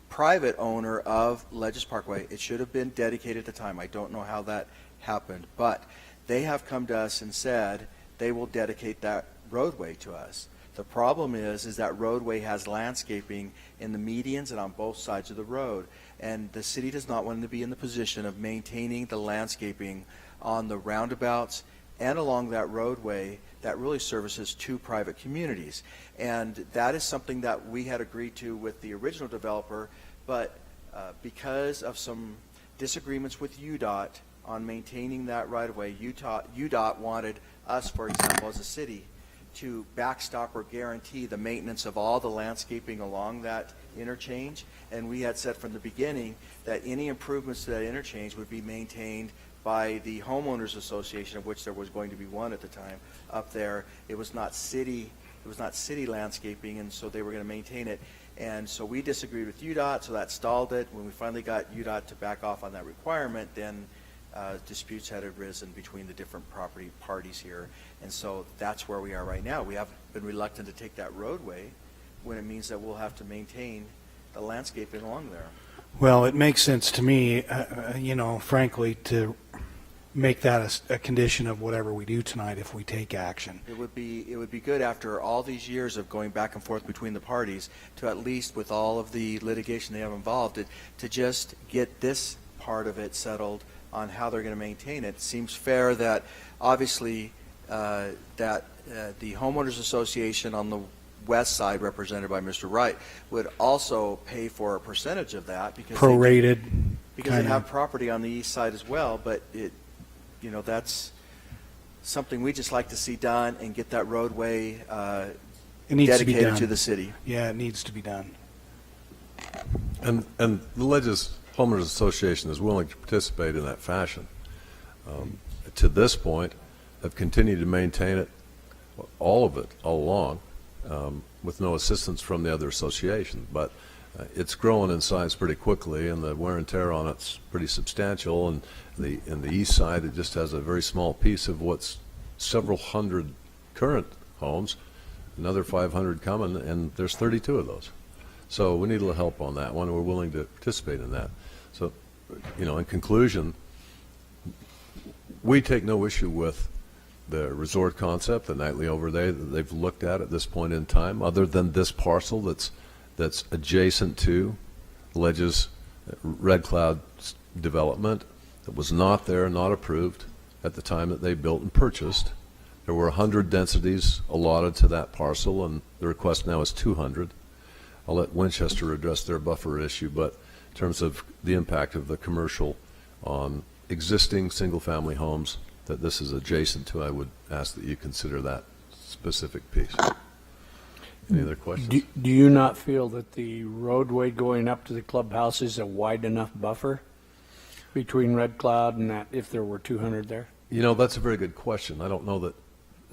private owner of Ledges Parkway, it should have been dedicated at the time. I don't know how that happened, but they have come to us and said they will dedicate that roadway to us. The problem is that roadway has landscaping in the medians and on both sides of the road, and the city does not want to be in the position of maintaining the landscaping on the roundabouts and along that roadway that really services two private communities. And that is something that we had agreed to with the original developer, but because of some disagreements with UDOT on maintaining that right-of-way, UDOT wanted us, for example, as a city, to backstop or guarantee the maintenance of all the landscaping along that interchange. And we had said from the beginning that any improvements to that interchange would be maintained by the homeowners association, of which there was going to be one at the time up there. It was not city landscaping, and so they were going to maintain it. And so we disagreed with UDOT, so that stalled it. When we finally got UDOT to back off on that requirement, then disputes had arisen between the different property parties here. And so that's where we are right now. We have been reluctant to take that roadway when it means that we'll have to maintain the landscaping along there. Well, it makes sense to me, frankly, to make that a condition of whatever we do tonight if we take action. It would be good after all these years of going back and forth between the parties to at least, with all of the litigation they have involved, to just get this part of it settled on how they're going to maintain it. It seems fair that obviously that the homeowners association on the west side, represented by Mr. Wright, would also pay for a percentage of that because prorated, because they have property on the east side as well. But that's something we just like to see done and get that roadway it needs dedicated to be done to the city. Yeah, it needs to be done. And the Ledges Homeowners Association is willing to participate in that fashion. To this point, have continued to maintain it, all of it, all along, with no assistance from the other association. But it's growing in size pretty quickly, and the wear and tear on it's pretty substantial. And in the east side, it just has a very small piece of what's several hundred current homes, another 500 coming, and there's 32 of those. So we need a little help on that one. We're willing to participate in that. So, in conclusion, we take no issue with the resort concept, the nightly overlay that they've looked at this point in time, other than this parcel that's adjacent to Ledges Red Cloud development that was not there, not approved at the time that they built and purchased. There were 100 densities allotted to that parcel, and the request now is 200. I'll let Winchester address their buffer issue, but in terms of the impact of the commercial on existing single-family homes that this is adjacent to, I would ask that you consider that specific piece. Any other questions? Do you not feel that the roadway going up to the clubhouse is a wide enough buffer? between Red Cloud and that, if there were 200 there? You know, that's a very good question. I don't know that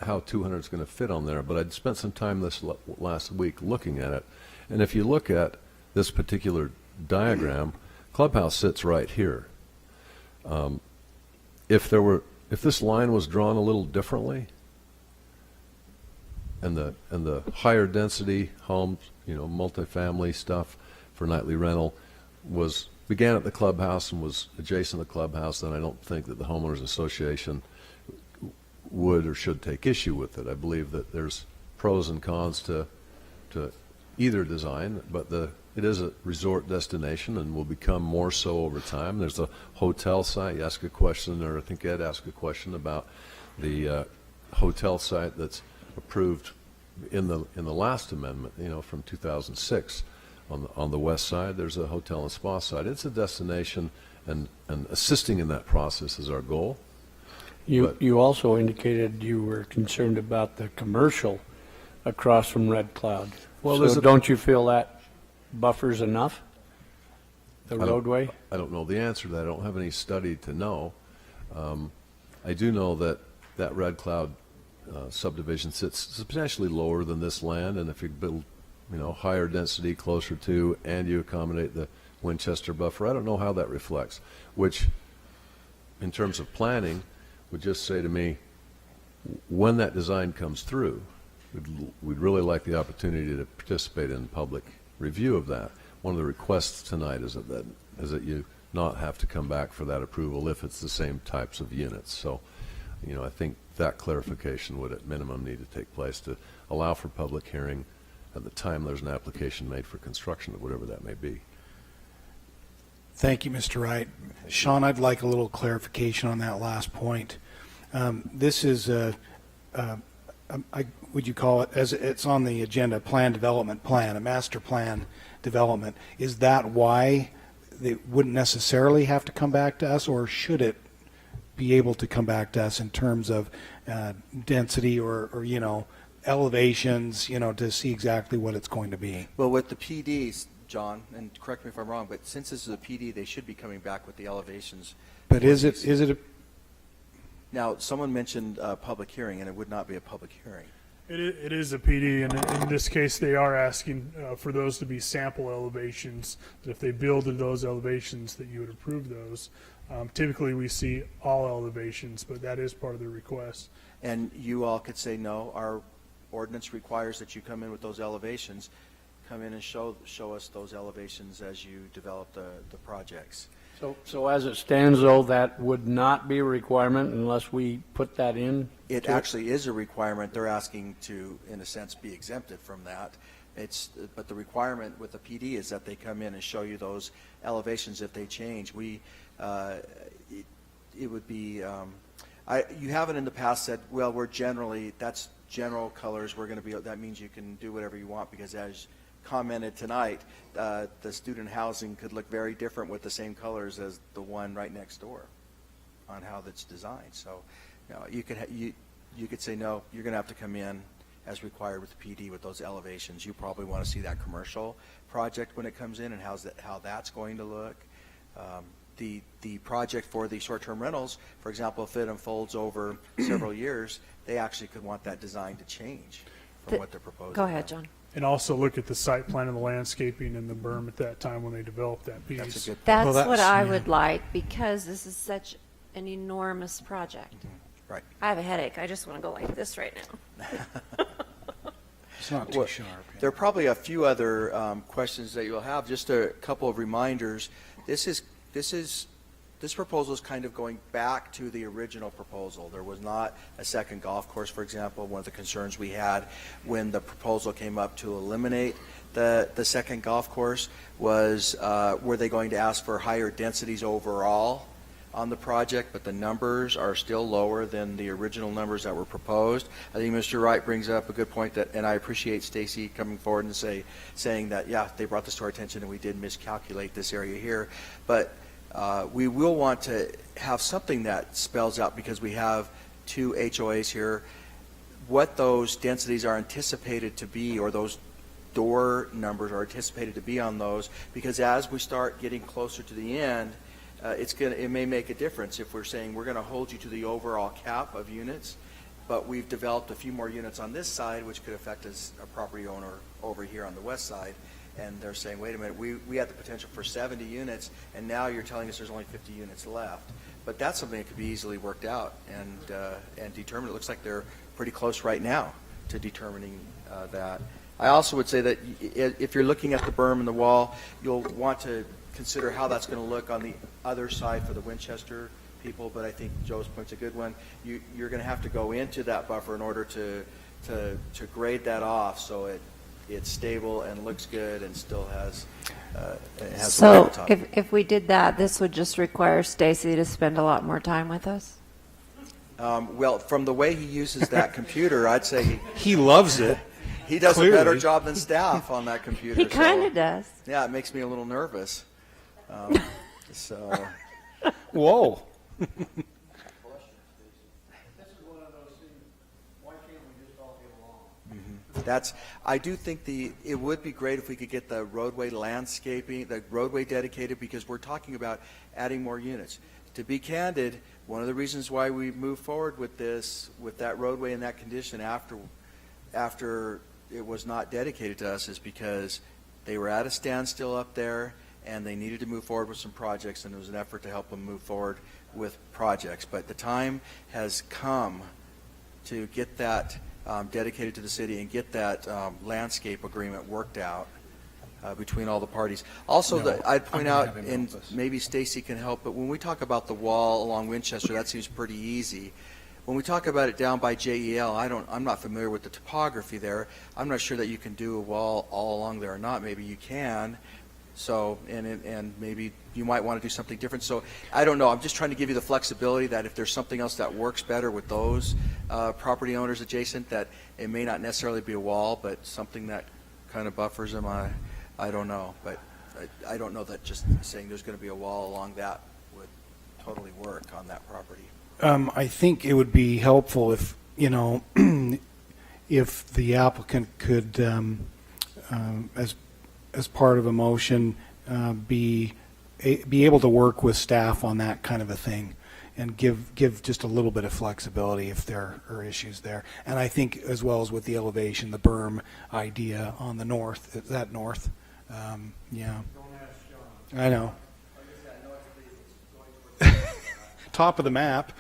how 200 is going to fit on there, but I'd spent some time this last week looking at it. And if you look at this particular diagram, Clubhouse sits right here. If this line was drawn a little differently, and the higher density homes, you know, multifamily stuff for nightly rental began at the clubhouse and was adjacent to the clubhouse, then I don't think that the homeowners association would or should take issue with it. I believe that there's pros and cons to either design, but it is a resort destination and will become more so over time. There's a hotel site. You ask a question, or I think Ed asked a question about the hotel site that's approved in the last amendment, you know, from 2006. On the west side, there's a hotel and spa site. It's a destination, and assisting in that process is our goal. You also indicated you were concerned about the commercial across from Red Cloud. Well, so don't you feel that buffers enough, the roadway? I don't know the answer to that. I don't have any study to know. I do know that Red Cloud subdivision sits substantially lower than this land, and if you build, you know, higher density closer to, and you accommodate the Winchester buffer, I don't know how that reflects, which in terms of planning would just say to me, when that design comes through, we'd really like the opportunity to participate in public review of that. One of the requests tonight is that you not have to come back for that approval if it's the same types of units. So, you know, I think that clarification would at minimum need to take place to allow for public hearing at the time there's an application made for construction, whatever that may be. Thank you, Mr. Wright. Sean, I'd like a little clarification on that last point. This is would you call it, as it's on the agenda, plan development plan, a master plan development. Is that why they wouldn't necessarily have to come back to us, or should it be able to come back to us in terms of density or you know, elevations, you know, to see exactly what it's going to be? Well, with the PDs, John, and correct me if I'm wrong, but since this is a PD, they should be coming back with the elevations. But is it a... Now, someone mentioned public hearing, and it would not be a public hearing. It is a PD, and in this case, they are asking for those to be sample elevations, that if they build in those elevations, that you would approve those. Typically, we see all elevations, but that is part of the request. And you all could say, no, our ordinance requires that you come in with those elevations, come in and show us those elevations as you develop the projects. So as it stands, though, that would not be a requirement unless we put that in? It actually is a requirement. They're asking to, in a sense, be exempted from that. But the requirement with the PD is that they come in and show you those elevations if they change. It would be, you haven't in the past said, well, that's general colors, we're going to be, that means you can do whatever you want, because as commented tonight, the student housing could look very different with the same colors as the one right next door on how that's designed. So, you know, you could say, no, you're going to have to come in as required with the PD with those elevations. You probably want to see that commercial project when it comes in and how that's going to look. The project for the short-term rentals, for example, if it unfolds over several years, they actually could want that design to change from what they're proposing. Go ahead, John. And also look at the site plan and the landscaping and the berm at that time when they develop that piece. That's a good point. That's what I would like, because this is such an enormous project. Right. I have a headache. I just want to go like this right now. It's not too sharp. There are probably a few other questions that you'll have. Just a couple of reminders. This proposal is kind of going back to the original proposal. There was not a second golf course, for example. One of the concerns we had when the proposal came up to eliminate the second golf course was, were they going to ask for higher densities overall on the project, but the numbers are still lower than the original numbers that were proposed. I think Mr. Wright brings up a good point, and I appreciate Stacy coming forward and saying that, yeah, they brought this to our attention and we did miscalculate this area here. But we will want to have something that spells out, because we have two HOAs here, what those densities are anticipated to be, or those door numbers are anticipated to be on those, because as we start getting closer to the end, it may make a difference if we're saying we're going to hold you to the overall cap of units, but we've developed a few more units on this side, which could affect a property owner over here on the west side. And they're saying, wait a minute, we had the potential for 70 units, and now you're telling us there's only 50 units left. But that's something that could be easily worked out and determined. It looks like they're pretty close right now to determining that. I also would say that if you're looking at the berm and the wall, you'll want to consider how that's going to look on the other side for the Winchester people, but I think Joe's point's a good one. You're going to have to go into that buffer in order to grade that off so it's stable and looks good and still has So the top. if we did that, this would just require Stacy to spend a lot more time with us? Well, from the way he uses that computer, I'd say He loves it. he does Clearly. a better job than staff on that computer. He kind so- of does. Yeah, it makes me a little nervous. So. Whoa. I do think it would be great if we could get the roadway landscaping, the roadway dedicated, because we're talking about adding more units. To be candid, one of the reasons why we moved forward with this, with that roadway in that condition after it was not dedicated to us, is because they were at a standstill up there and they needed to move forward with some projects, and it was an effort to help them move forward with projects. But the time has come to get that dedicated to the city and get that landscape agreement worked out between all the parties. Also, No, I'd point I'm gonna out, have him and help us. maybe Stacy can help, but when we talk about the wall along Winchester, that seems pretty easy. When we talk about it down by JEL, I'm not familiar with the topography there. I'm not sure that you can do a wall all along there or not. Maybe you can. So, and maybe you might want to do something different. So, I don't know. I'm just trying to give you the flexibility that if there's something else that works better with those property owners adjacent, that it may not necessarily be a wall, but something that kind of buffers them. I don't know. But I don't know that just saying there's going to be a wall along that would totally work on that property. I think it would be helpful if, if the applicant could, as part of a motion, be able to work with staff on that kind of a thing and give just a little bit of flexibility if there are issues there. And I think as well as with the elevation, the berm idea on the north, is that north? Yeah. I know. Top of the map.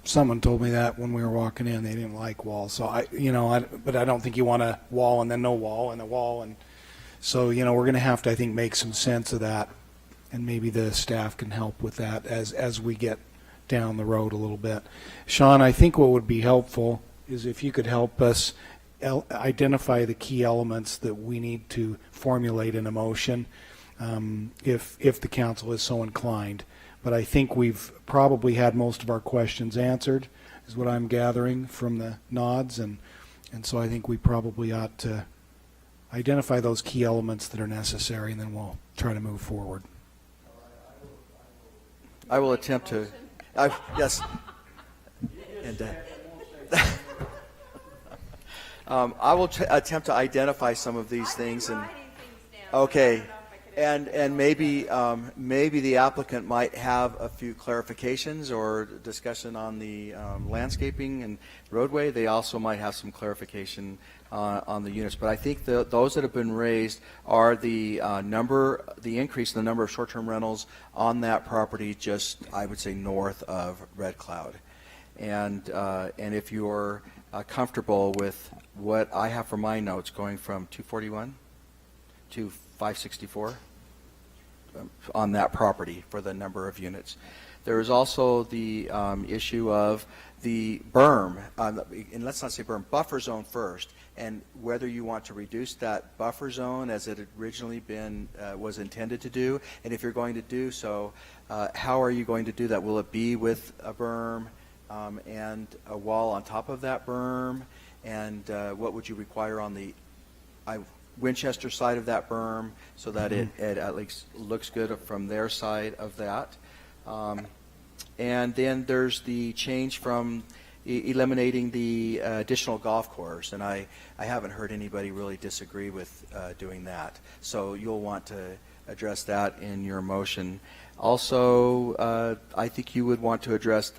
Someone told me that when we were walking in, they didn't like walls. So but I don't think you want a wall and then no wall and a wall. And so, we're going to have to, I think, make some sense of that. And maybe the staff can help with that as we get down the road a little bit. Sean, I think what would be helpful is if you could help us identify the key elements that we need to formulate in a motion, if the council is so inclined. But I think we've probably had most of our questions answered, is what I'm gathering from the nods, and so I think we probably ought to identify those key elements that are necessary, and then we'll try to move forward. I will attempt to. Yes. And, I will attempt to identify some of these things. And okay. And maybe the applicant might have a few clarifications or discussion on the landscaping and roadway. They also might have some clarification on the units. But I think those that have been raised are the increase in the number of short-term rentals on that property, just I would say north of Red Cloud. And if you're comfortable with what I have for my notes, going from 241 to 564 on that property for the number of units. There is also the issue of the berm, and let's not say berm, buffer zone first, and whether you want to reduce that buffer zone as it had originally was intended to do, and if you're going to do so, how are you going to do that? Will it be with a berm and a wall on top of that berm, and what would you require on the Winchester side of that berm so that it at least looks good from their side of that. And then there's the change from eliminating the additional golf course, and I haven't heard anybody really disagree with doing that. So you'll want to address that in your motion. Also, I think you would want to address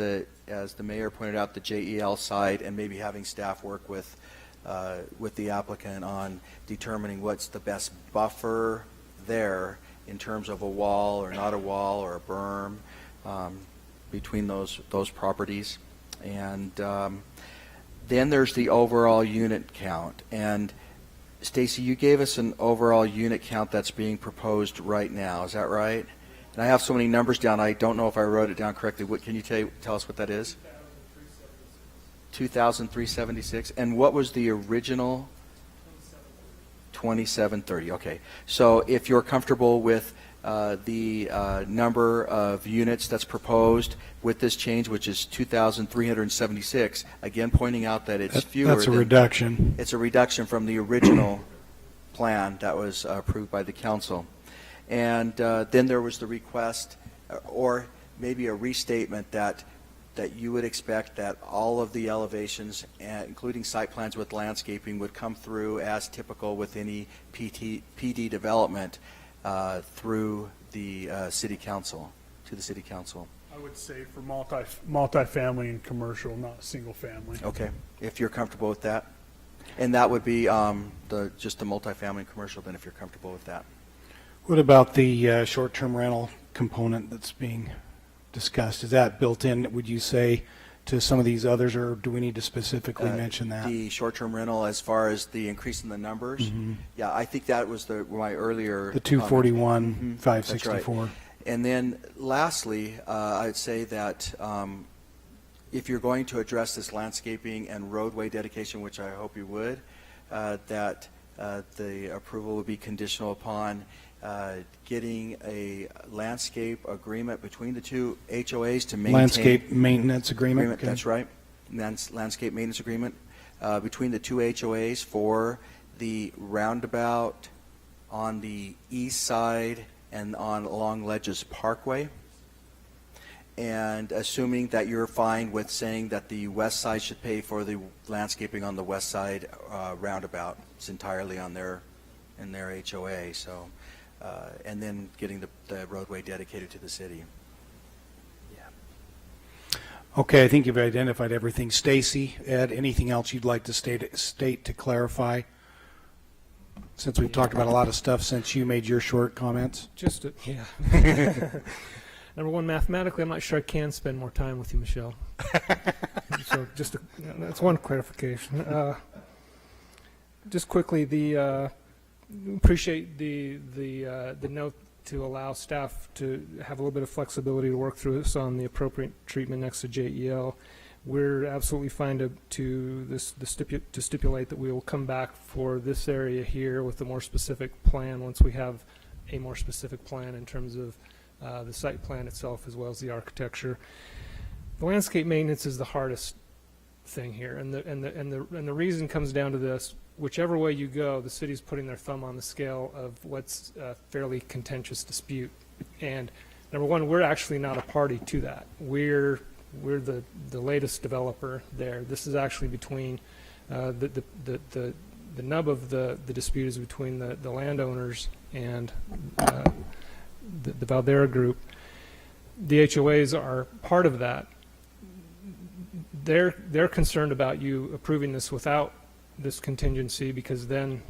as the mayor pointed out, the JEL side, and maybe having staff work with the applicant on determining what's the best buffer there in terms of a wall or not a wall or a berm between those properties. And then there's the overall unit count. And Stacy, you gave us an overall unit count that's being proposed right now. Is that right? And I have so many numbers down, I don't know if I wrote it down correctly. What can you tell us what that is? 2,376. And what was the original? 2730. Okay. So if you're comfortable with the number of units that's proposed with this change, which is 2,376, again pointing out that it's fewer. That's a reduction. It's a reduction from the original plan that was approved by the council. And then there was the request, or maybe a restatement that you would expect that all of the elevations, including site plans with landscaping, would come through as typical with any PD development through the city council, to the city council. I would say for multifamily and commercial, not single family. Okay, if you're comfortable with that. And that would be just the multifamily and commercial, then, if you're comfortable with that. What about the short-term rental component that's being discussed? Is that built in, would you say, to some of these others, or do we need to specifically mention that? The short-term rental, as far as the increase in the numbers, yeah, I think that was my earlier The 241, comment. 564. That's right. And then lastly, I'd say that if you're going to address this landscaping and roadway dedication, which I hope you would, that the approval would be conditional upon getting a landscape agreement between the two HOAs to maintain. Landscape maintenance agreement. Okay. That's right. Landscape maintenance agreement between the two HOAs for the roundabout on the east side and along Ledges Parkway. And assuming that you're fine with saying that the west side should pay for the landscaping on the west side roundabout, it's entirely on in their HOA. So, and then getting the roadway dedicated to the city. Okay, I think you've identified everything. Stacy, Ed, anything else you'd like to state to clarify? Since we've talked about a lot of stuff since you made your short comments. Yeah. Number one, mathematically, I'm not sure I can spend more time with you, Michelle. So that's one clarification. Just quickly, appreciate the note to allow staff to have a little bit of flexibility to work through this on the appropriate treatment next to JEL. We're absolutely fine to stipulate that we will come back for this area here with a more specific plan once we have a more specific plan in terms of the site plan itself as well as the architecture. The landscape maintenance is the hardest thing here, and the reason comes down to this: whichever way you go, the city's putting their thumb on the scale of what's a fairly contentious dispute. And number one, we're actually not a party to that. We're the latest developer there. This is actually between the nub of the dispute is between the landowners and the Valdera group. The HOAs are part of that. They're concerned about you approving this without this contingency, because then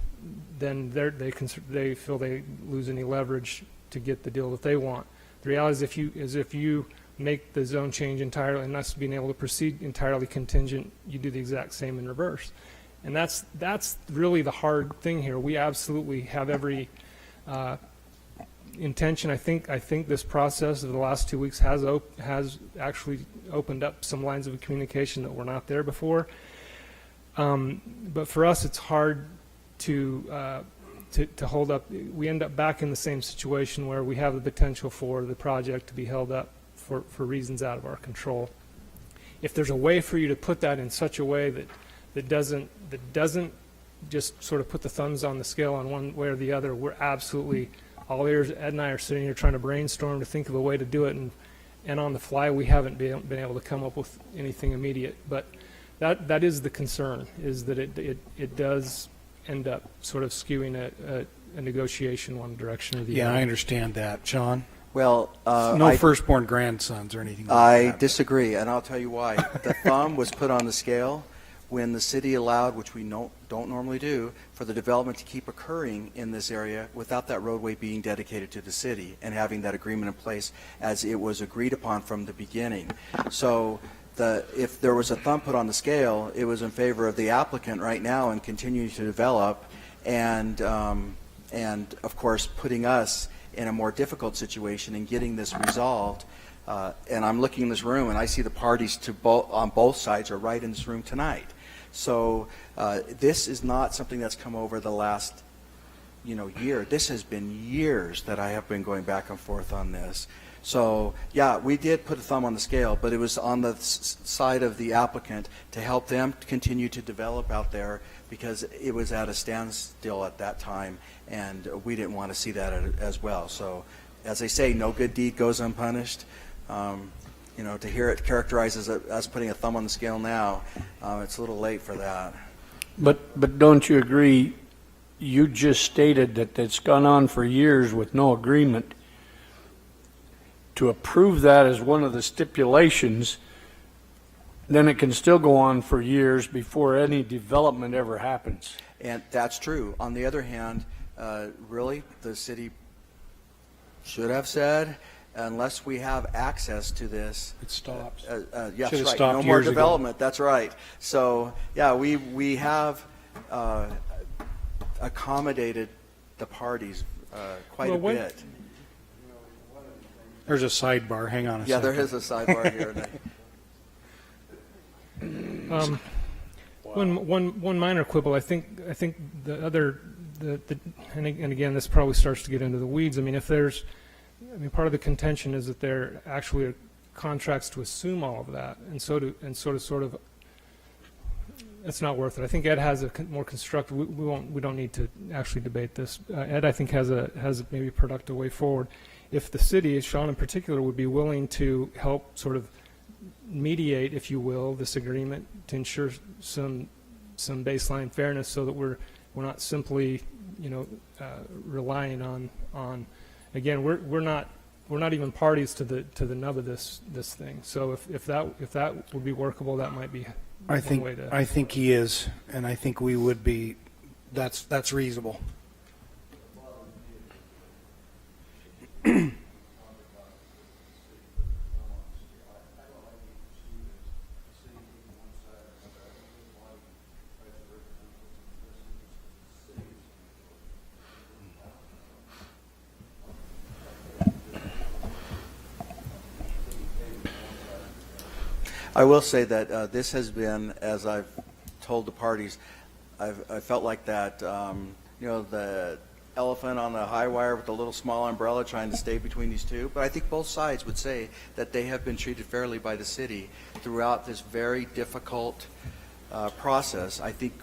they feel they lose any leverage to get the deal that they want. The reality is if you make the zone change entirely and us being able to proceed entirely contingent, you do the exact same in reverse. And that's really the hard thing here. We absolutely have every intention. I think this process of the last 2 weeks has actually opened up some lines of communication that were not there before. But for us, it's hard to hold up. We end up back in the same situation where we have the potential for the project to be held up for reasons out of our control. If there's a way for you to put that in such a way that doesn't just sort of put the thumbs on the scale on one way or the other, we're absolutely all ears. Ed and I are sitting here trying to brainstorm to think of a way to do it, and on the fly, we haven't been able to come up with anything immediate. But that is the concern, is that it does end up sort of skewing a negotiation one direction or the other. Yeah, I understand that. Sean? Well, No firstborn grandsons or anything like I that. disagree, and I'll tell you why. The thumb was put on the scale when the city allowed, which we don't normally do, for the development to keep occurring in this area without that roadway being dedicated to the city and having that agreement in place as it was agreed upon from the beginning. So if there was a thumb put on the scale, it was in favor of the applicant right now and continuing to develop, and of course putting us in a more difficult situation and getting this resolved. And I'm looking in this room and I see the parties on both sides are right in this room tonight. So this is not something that's come over the last year. This has been years that I have been going back and forth on this. So yeah, we did put a thumb on the scale, but it was on the side of the applicant to help them continue to develop out there, because it was at a standstill at that time, and we didn't want to see that as well. So as they say, no good deed goes unpunished. To hear it characterized as us putting a thumb on the scale now, it's a little late for that. But don't you agree, you just stated that it's gone on for years with no agreement. To approve that as one of the stipulations, then it can still go on for years before any development ever happens. And that's true. On the other hand, really, the city should have said, unless we have access to this, It stops. yes, Should've right. stopped No more years ago. development. That's right. So yeah, we have accommodated the parties quite a bit. There's a sidebar. Hang on a Yeah, second. there is a sidebar here. One minor quibble. I think the other and again, this probably starts to get into the weeds. I mean, part of the contention is that there actually are contracts to assume all of that, and sort of it's not worth it. I think Ed has a more constructive. We don't need to actually debate this. Ed, I think, has maybe a productive way forward. If the city, Sean in particular, would be willing to help sort of mediate, if you will, this agreement to ensure some baseline fairness, so that we're not simply relying on again, we're not even parties to the nub of this thing. So if that would be workable, that might be one way to. I think he is, and I think we would be. That's reasonable. I will say that this has been, as I've told the parties, I felt like that, the elephant on the high wire with the little small umbrella trying to stay between these two. But I think both sides would say that they have been treated fairly by the city throughout this very difficult process. I think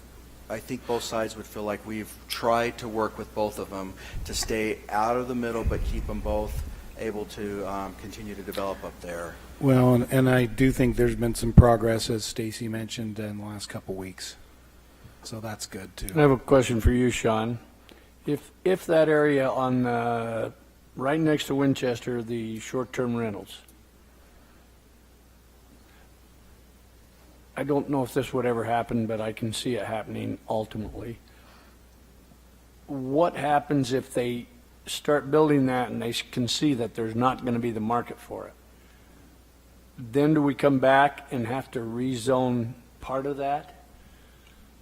both sides would feel like we've tried to work with both of them to stay out of the middle, but keep them both able to continue to develop up there. Well, and I do think there's been some progress, as Stacy mentioned, in the last couple weeks. So that's good too. I have a question for you, Sean. If that area on right next to Winchester, the short-term rentals, I don't know if this would ever happen, but I can see it happening ultimately. What happens if they start building that and they can see that there's not going to be the market for it? Then do we come back and have to rezone part of that?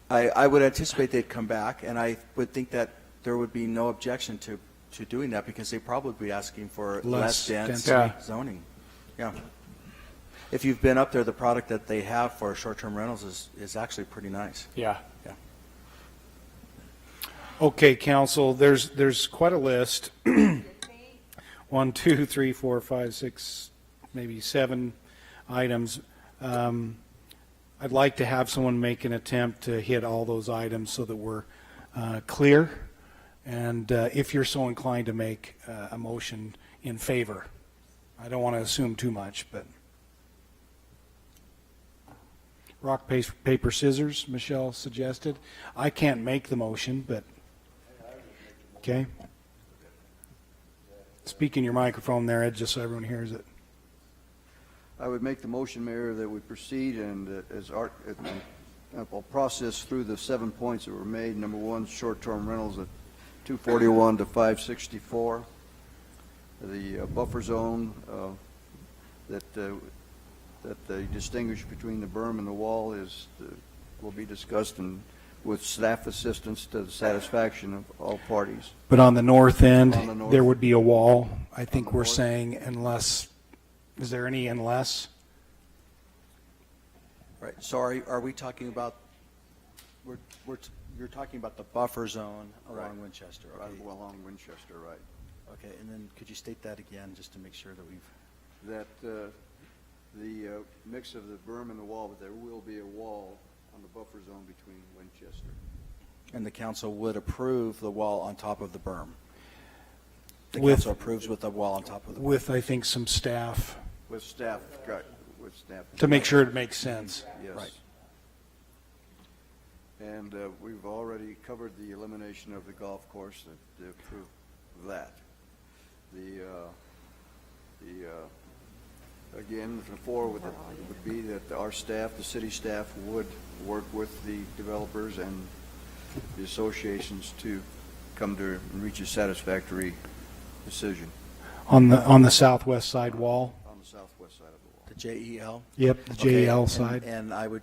I would anticipate they'd come back, and I would think that there would be no objection to doing that, because they'd probably be asking for less dense zoning. Yeah. If you've been up there, the product that they have for short-term rentals is actually pretty nice. Yeah. Yeah. Okay, council, there's quite a list. 1, 2, 3, 4, 5, 6, maybe 7 items. I'd like to have someone make an attempt to hit all those items so that we're clear. And if you're so inclined to make a motion in favor I don't want to assume too much, but. Rock, paper, scissors, Michelle suggested. I can't make the motion, but, okay. Speak in your microphone there, Ed, just so everyone hears it. I would make the motion, Mayor, that we proceed and I'll process through the 7 points that were made. Number one, short-term rentals at 241 to 564. The buffer zone that they distinguish between the berm and the wall will be discussed and with staff assistance to the satisfaction of all parties. But on the north end, On the north. there would be a wall. I think we're saying unless, is there any unless? Right, so are we talking about, you're talking about the buffer zone Right. along Winchester? Right, Okay. along Winchester, right. Okay, and then could you state that again, just to make sure that we've... That the mix of the berm and the wall, but there will be a wall on the buffer zone between Winchester. And the council would approve the wall on top of the berm? The With- council approves with the wall on top of the berm? With, I think, some staff With staff, right, with staff. to make sure it makes sense. Yes. Right. And we've already covered the elimination of the golf course, that approved that. Again, the four would be that our staff, the city staff, would work with the developers and the associations to come to and reach a satisfactory decision On the southwest side wall? on the southwest side of the wall. The JEL? Yep, the Okay, JEL and- side. And I would,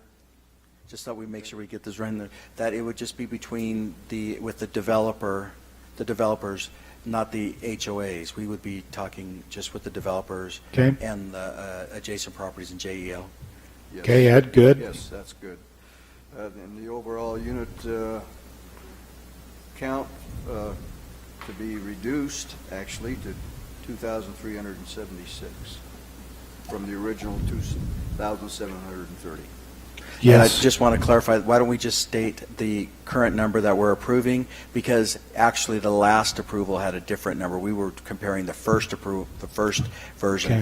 just thought we'd make sure we get this right in there, that it would just be between with the developers, not the HOAs. We would be talking just with the developers Okay. and the adjacent properties in JEL. Yes. Okay, Ed, good. Yes, that's good. And the overall unit count to be reduced, actually, to 2,376 from the original 2,730. And I Yes. just want to clarify, why don't we just state the current number that we're approving? Because actually, the last approval had a different number. We were comparing the first version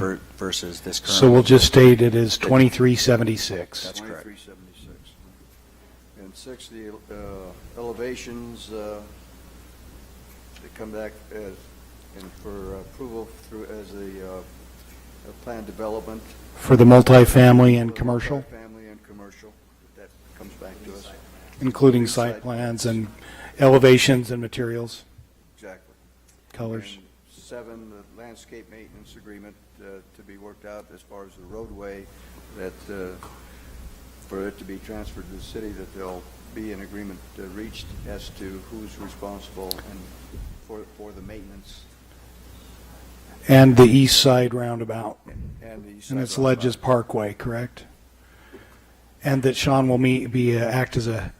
Okay. versus this current. So we'll just state it as 2376. That's correct. 2376. And six, the elevations, they come back and for approval through as a planned development. For the multifamily and commercial, Family and commercial, that comes back to us. including site plans and elevations and materials, Exactly. colors. And seven, the landscape maintenance agreement to be worked out as far as the roadway, that for it to be transferred to the city, that there'll be an agreement reached as to who's responsible and for the maintenance. And the east side roundabout. And the east And side it's Ledges Parkway, correct? And that Sean will act as a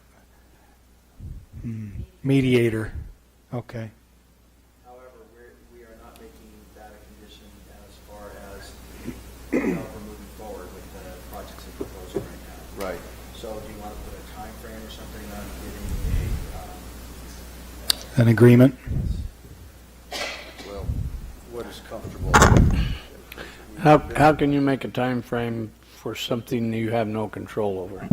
mediator. Okay. However, we are not making that a condition as far as we're moving forward with the projects that we're proposing right now. Right. So do you want to put a time frame or something on getting An agreement? Well, what is comfortable? How can you make a time frame for something you have no control over?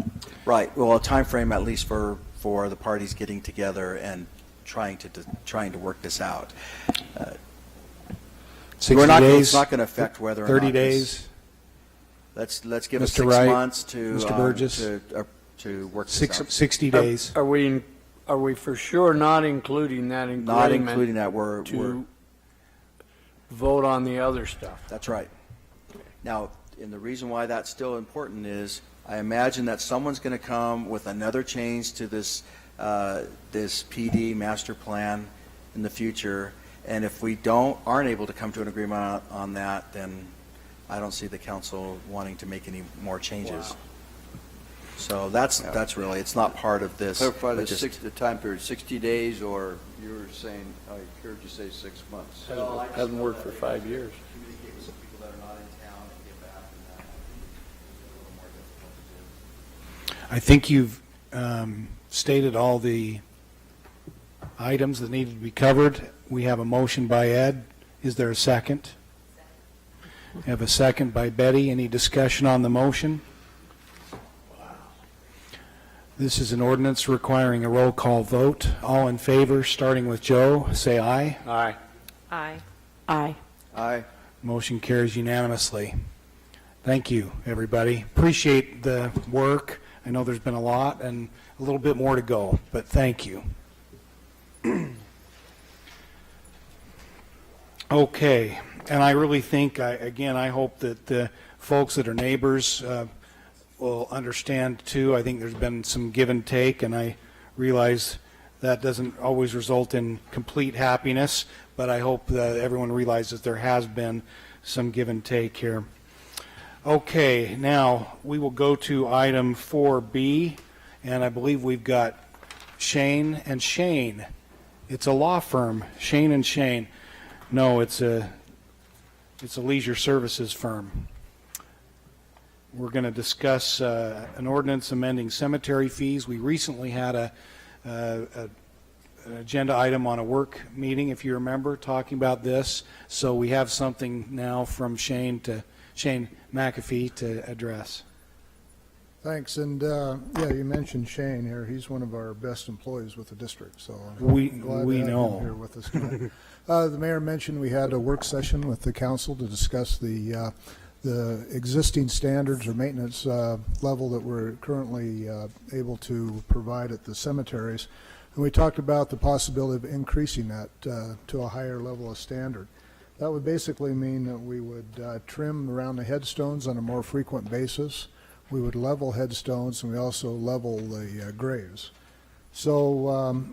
Right, well, a time frame at least for the parties getting together and trying to work this out. 60 We're not, days? it's not going to affect whether or not. 30 this- days? Let's give it Mr. 6 Wright, months to. Mr. Burgess? To work this out. 60 days. Are we for sure not including that agreement? Not including that, we're. To vote on the other stuff? That's right. Now, and the reason why that's still important is, I imagine that someone's going to come with another change to this PD master plan in the future, and if we aren't able to come to an agreement on that, then I don't see the council wanting to make any more changes. Wow. So that's really, it's not part of this. Clarify but the just- the time period, 60 days, or you were saying, I heard you say 6 months. Hasn't worked for 5 years. Communicate with some people that are not in town and get back, and that a little more difficult to do. I think you've stated all the items that needed to be covered. We have a motion by Ed. Is there a second? Have a second by Betty. Any discussion on the motion? This is an ordinance requiring a roll call vote. All in favor, starting with Joe, say aye. Aye. Aye. Aye. Aye. Motion carries unanimously. Thank you, everybody. Appreciate the work. I know there's been a lot and a little bit more to go, but thank you. Okay, and I really think, I hope that the folks that are neighbors will understand too. I think there's been some give and take, and I realize that doesn't always result in complete happiness, but I hope that everyone realizes there has been some give and take here. Okay, now we will go to item 4B, and I believe we've got Shane and Shane. It's a law firm, Shane and Shane. No, it's a leisure services firm. We're going to discuss an ordinance amending cemetery fees. We recently had an agenda item on a work meeting, if you remember, talking about this. So we have something now from Shane McAfee to address. Thanks, and yeah, you mentioned Shane here. He's one of our best employees with the district, so we I'm glad we to have know. him here with us tonight. The mayor mentioned we had a work session with the council to discuss the existing standards or maintenance level that we're currently able to provide at the cemeteries, and we talked about the possibility of increasing that to a higher level of standard. That would basically mean that we would trim around the headstones on a more frequent basis. We would level headstones, and we also level the graves. So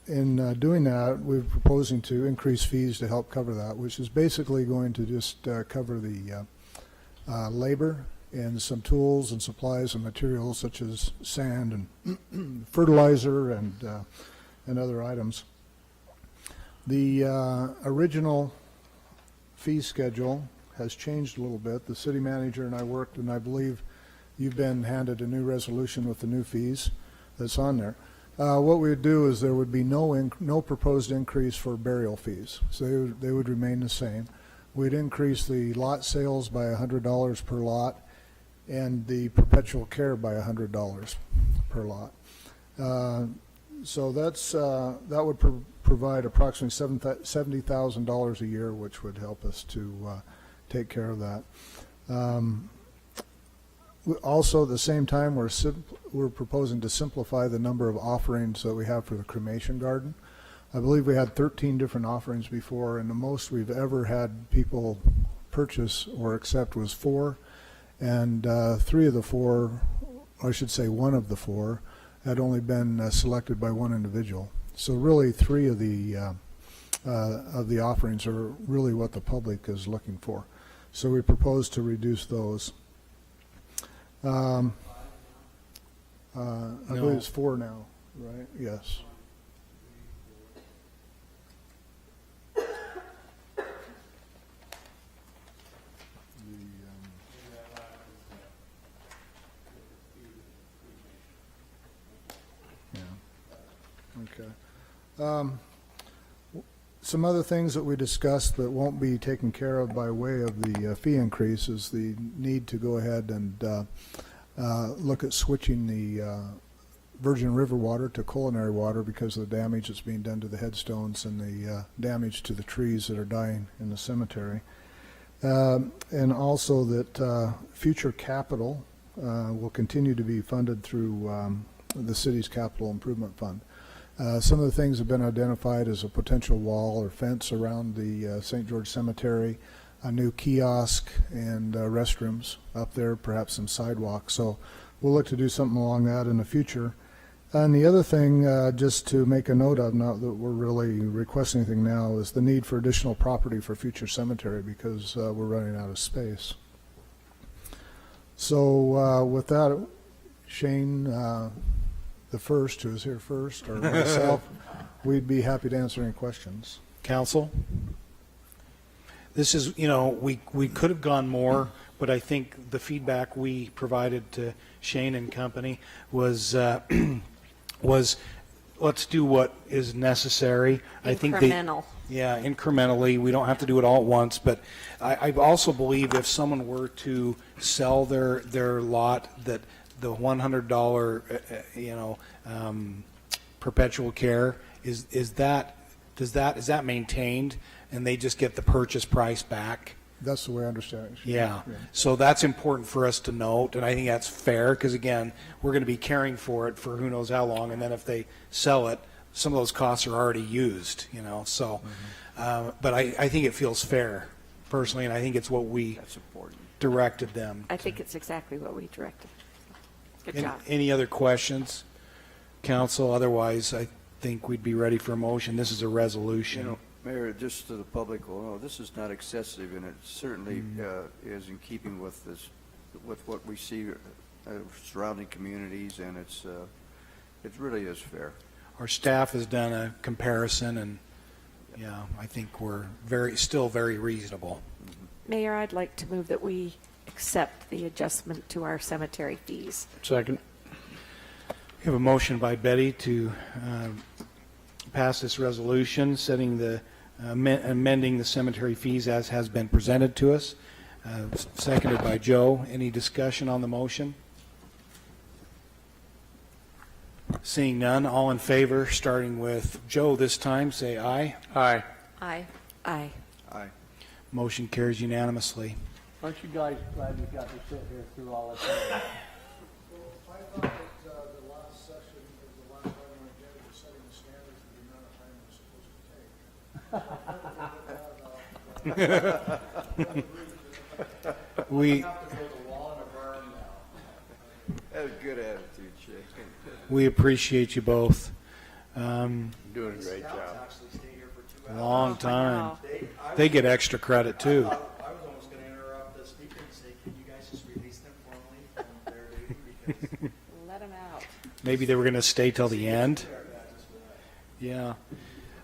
in doing that, we're proposing to increase fees to help cover that, which is basically going to just cover the labor and some tools and supplies and materials such as sand and fertilizer and other items. The original fee schedule has changed a little bit. The city manager and I worked, and I believe you've been handed a new resolution with the new fees that's on there. What we would do is there would be no proposed increase for burial fees, so they would remain the same. We'd increase the lot sales by $100 per lot and the perpetual care by $100 per lot. So that would provide approximately $70,000 a year, which would help us to take care of that. Also, at the same time, we're proposing to simplify the number of offerings that we have for the cremation garden. I believe we had 13 different offerings before, and the most we've ever had people purchase or accept was 4, and 3 of the 4, or I should say 1 of the 4, had only been selected by one individual. So really 3 of the offerings are really what the public is looking for. So we propose to reduce those. I believe it's 4 now, right? Yes. Okay. Some other things that we discussed that won't be taken care of by way of the fee increase is the need to go ahead and look at switching the Virgin River water to culinary water because of the damage that's being done to the headstones and the damage to the trees that are dying in the cemetery. And also that future capital will continue to be funded through the city's capital improvement fund. Some of the things have been identified as a potential wall or fence around the St. George Cemetery, a new kiosk and restrooms up there, perhaps some sidewalks. So we'll look to do something along that in the future. And the other thing, just to make a note of, not that we're really requesting anything now, is the need for additional property for future cemetery because we're running out of space. So with that, Shane, the first, who is here first, or myself, we'd be happy to answer any questions. Council? This is, we could have gone more, but I think the feedback we provided to Shane and company was let's do what is necessary. I think they, Incremental. yeah, incrementally. We don't have to do it all at once, but I also believe if someone were to sell their lot, that the $100, perpetual care is that maintained, and they just get the purchase price back? That's the way I understand it. Yeah. So that's important for us to note, and I think that's fair, because again, we're going to be caring for it for who knows how long, and then if they sell it, some of those costs are already used, so, but I think it feels fair, personally, and I think it's what we directed them. I think it's exactly what we directed. Good Any- job. Any other questions, council? Otherwise, I think we'd be ready for a motion. This is a resolution. Mayor, just to the public, well, no, this is not excessive, and it certainly is in keeping with this, with what we see surrounding communities, and it really is fair. Our staff has done a comparison, and, yeah, I think we're still very reasonable. Mayor, I'd like to move that we accept the adjustment to our cemetery fees. Second. We have a motion by Betty to pass this resolution, setting the, amending the cemetery fees as has been presented to us. Seconded by Joe. Any discussion on the motion? Seeing none, all in favor, starting with Joe this time, say aye. Aye. Aye. Aye. Aye. Motion carries unanimously. Aren't you guys glad you got to sit here through all of that? I thought that the last session, the last time we did, was setting the standards for the amount of time we're supposed to take. We, That's a good attitude, Shay. we appreciate you both. Doing a great job. Long time. They get extra credit, too. I was almost going to interrupt the speaker and say, can you guys just release them formally from their duty? Because Let them out. Maybe they were going to stay till the end. Yeah.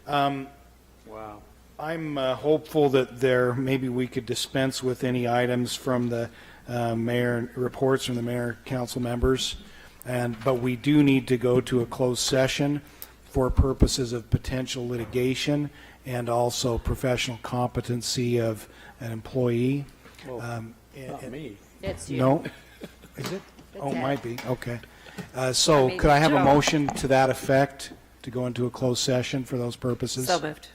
Wow. I'm hopeful that maybe we could dispense with any items from the mayor, reports from the mayor, council members. But we do need to go to a closed session for purposes of potential litigation and also professional competency of an employee. Not me. It's you. No? Is it? It's Oh, it Ed. might be. Okay. So mean, could I have a Joe. motion to that effect to go into a closed session for those purposes? So moved.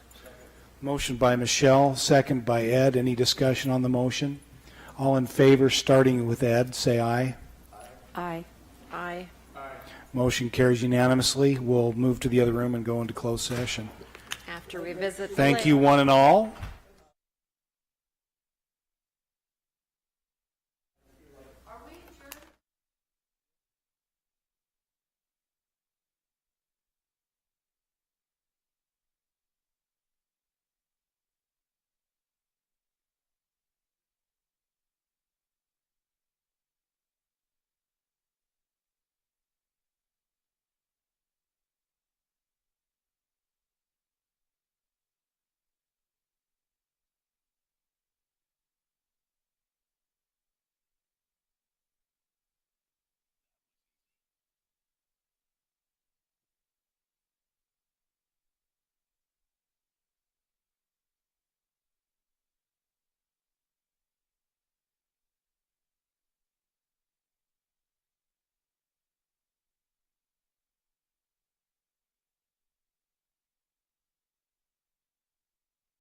Motion by Michelle, second by Ed. Any discussion on the motion? All in favor, starting with Ed, say aye. Aye. Aye. Motion carries unanimously. We'll move to the other room and go into closed session. After we visit the Thank lake. you, one and all.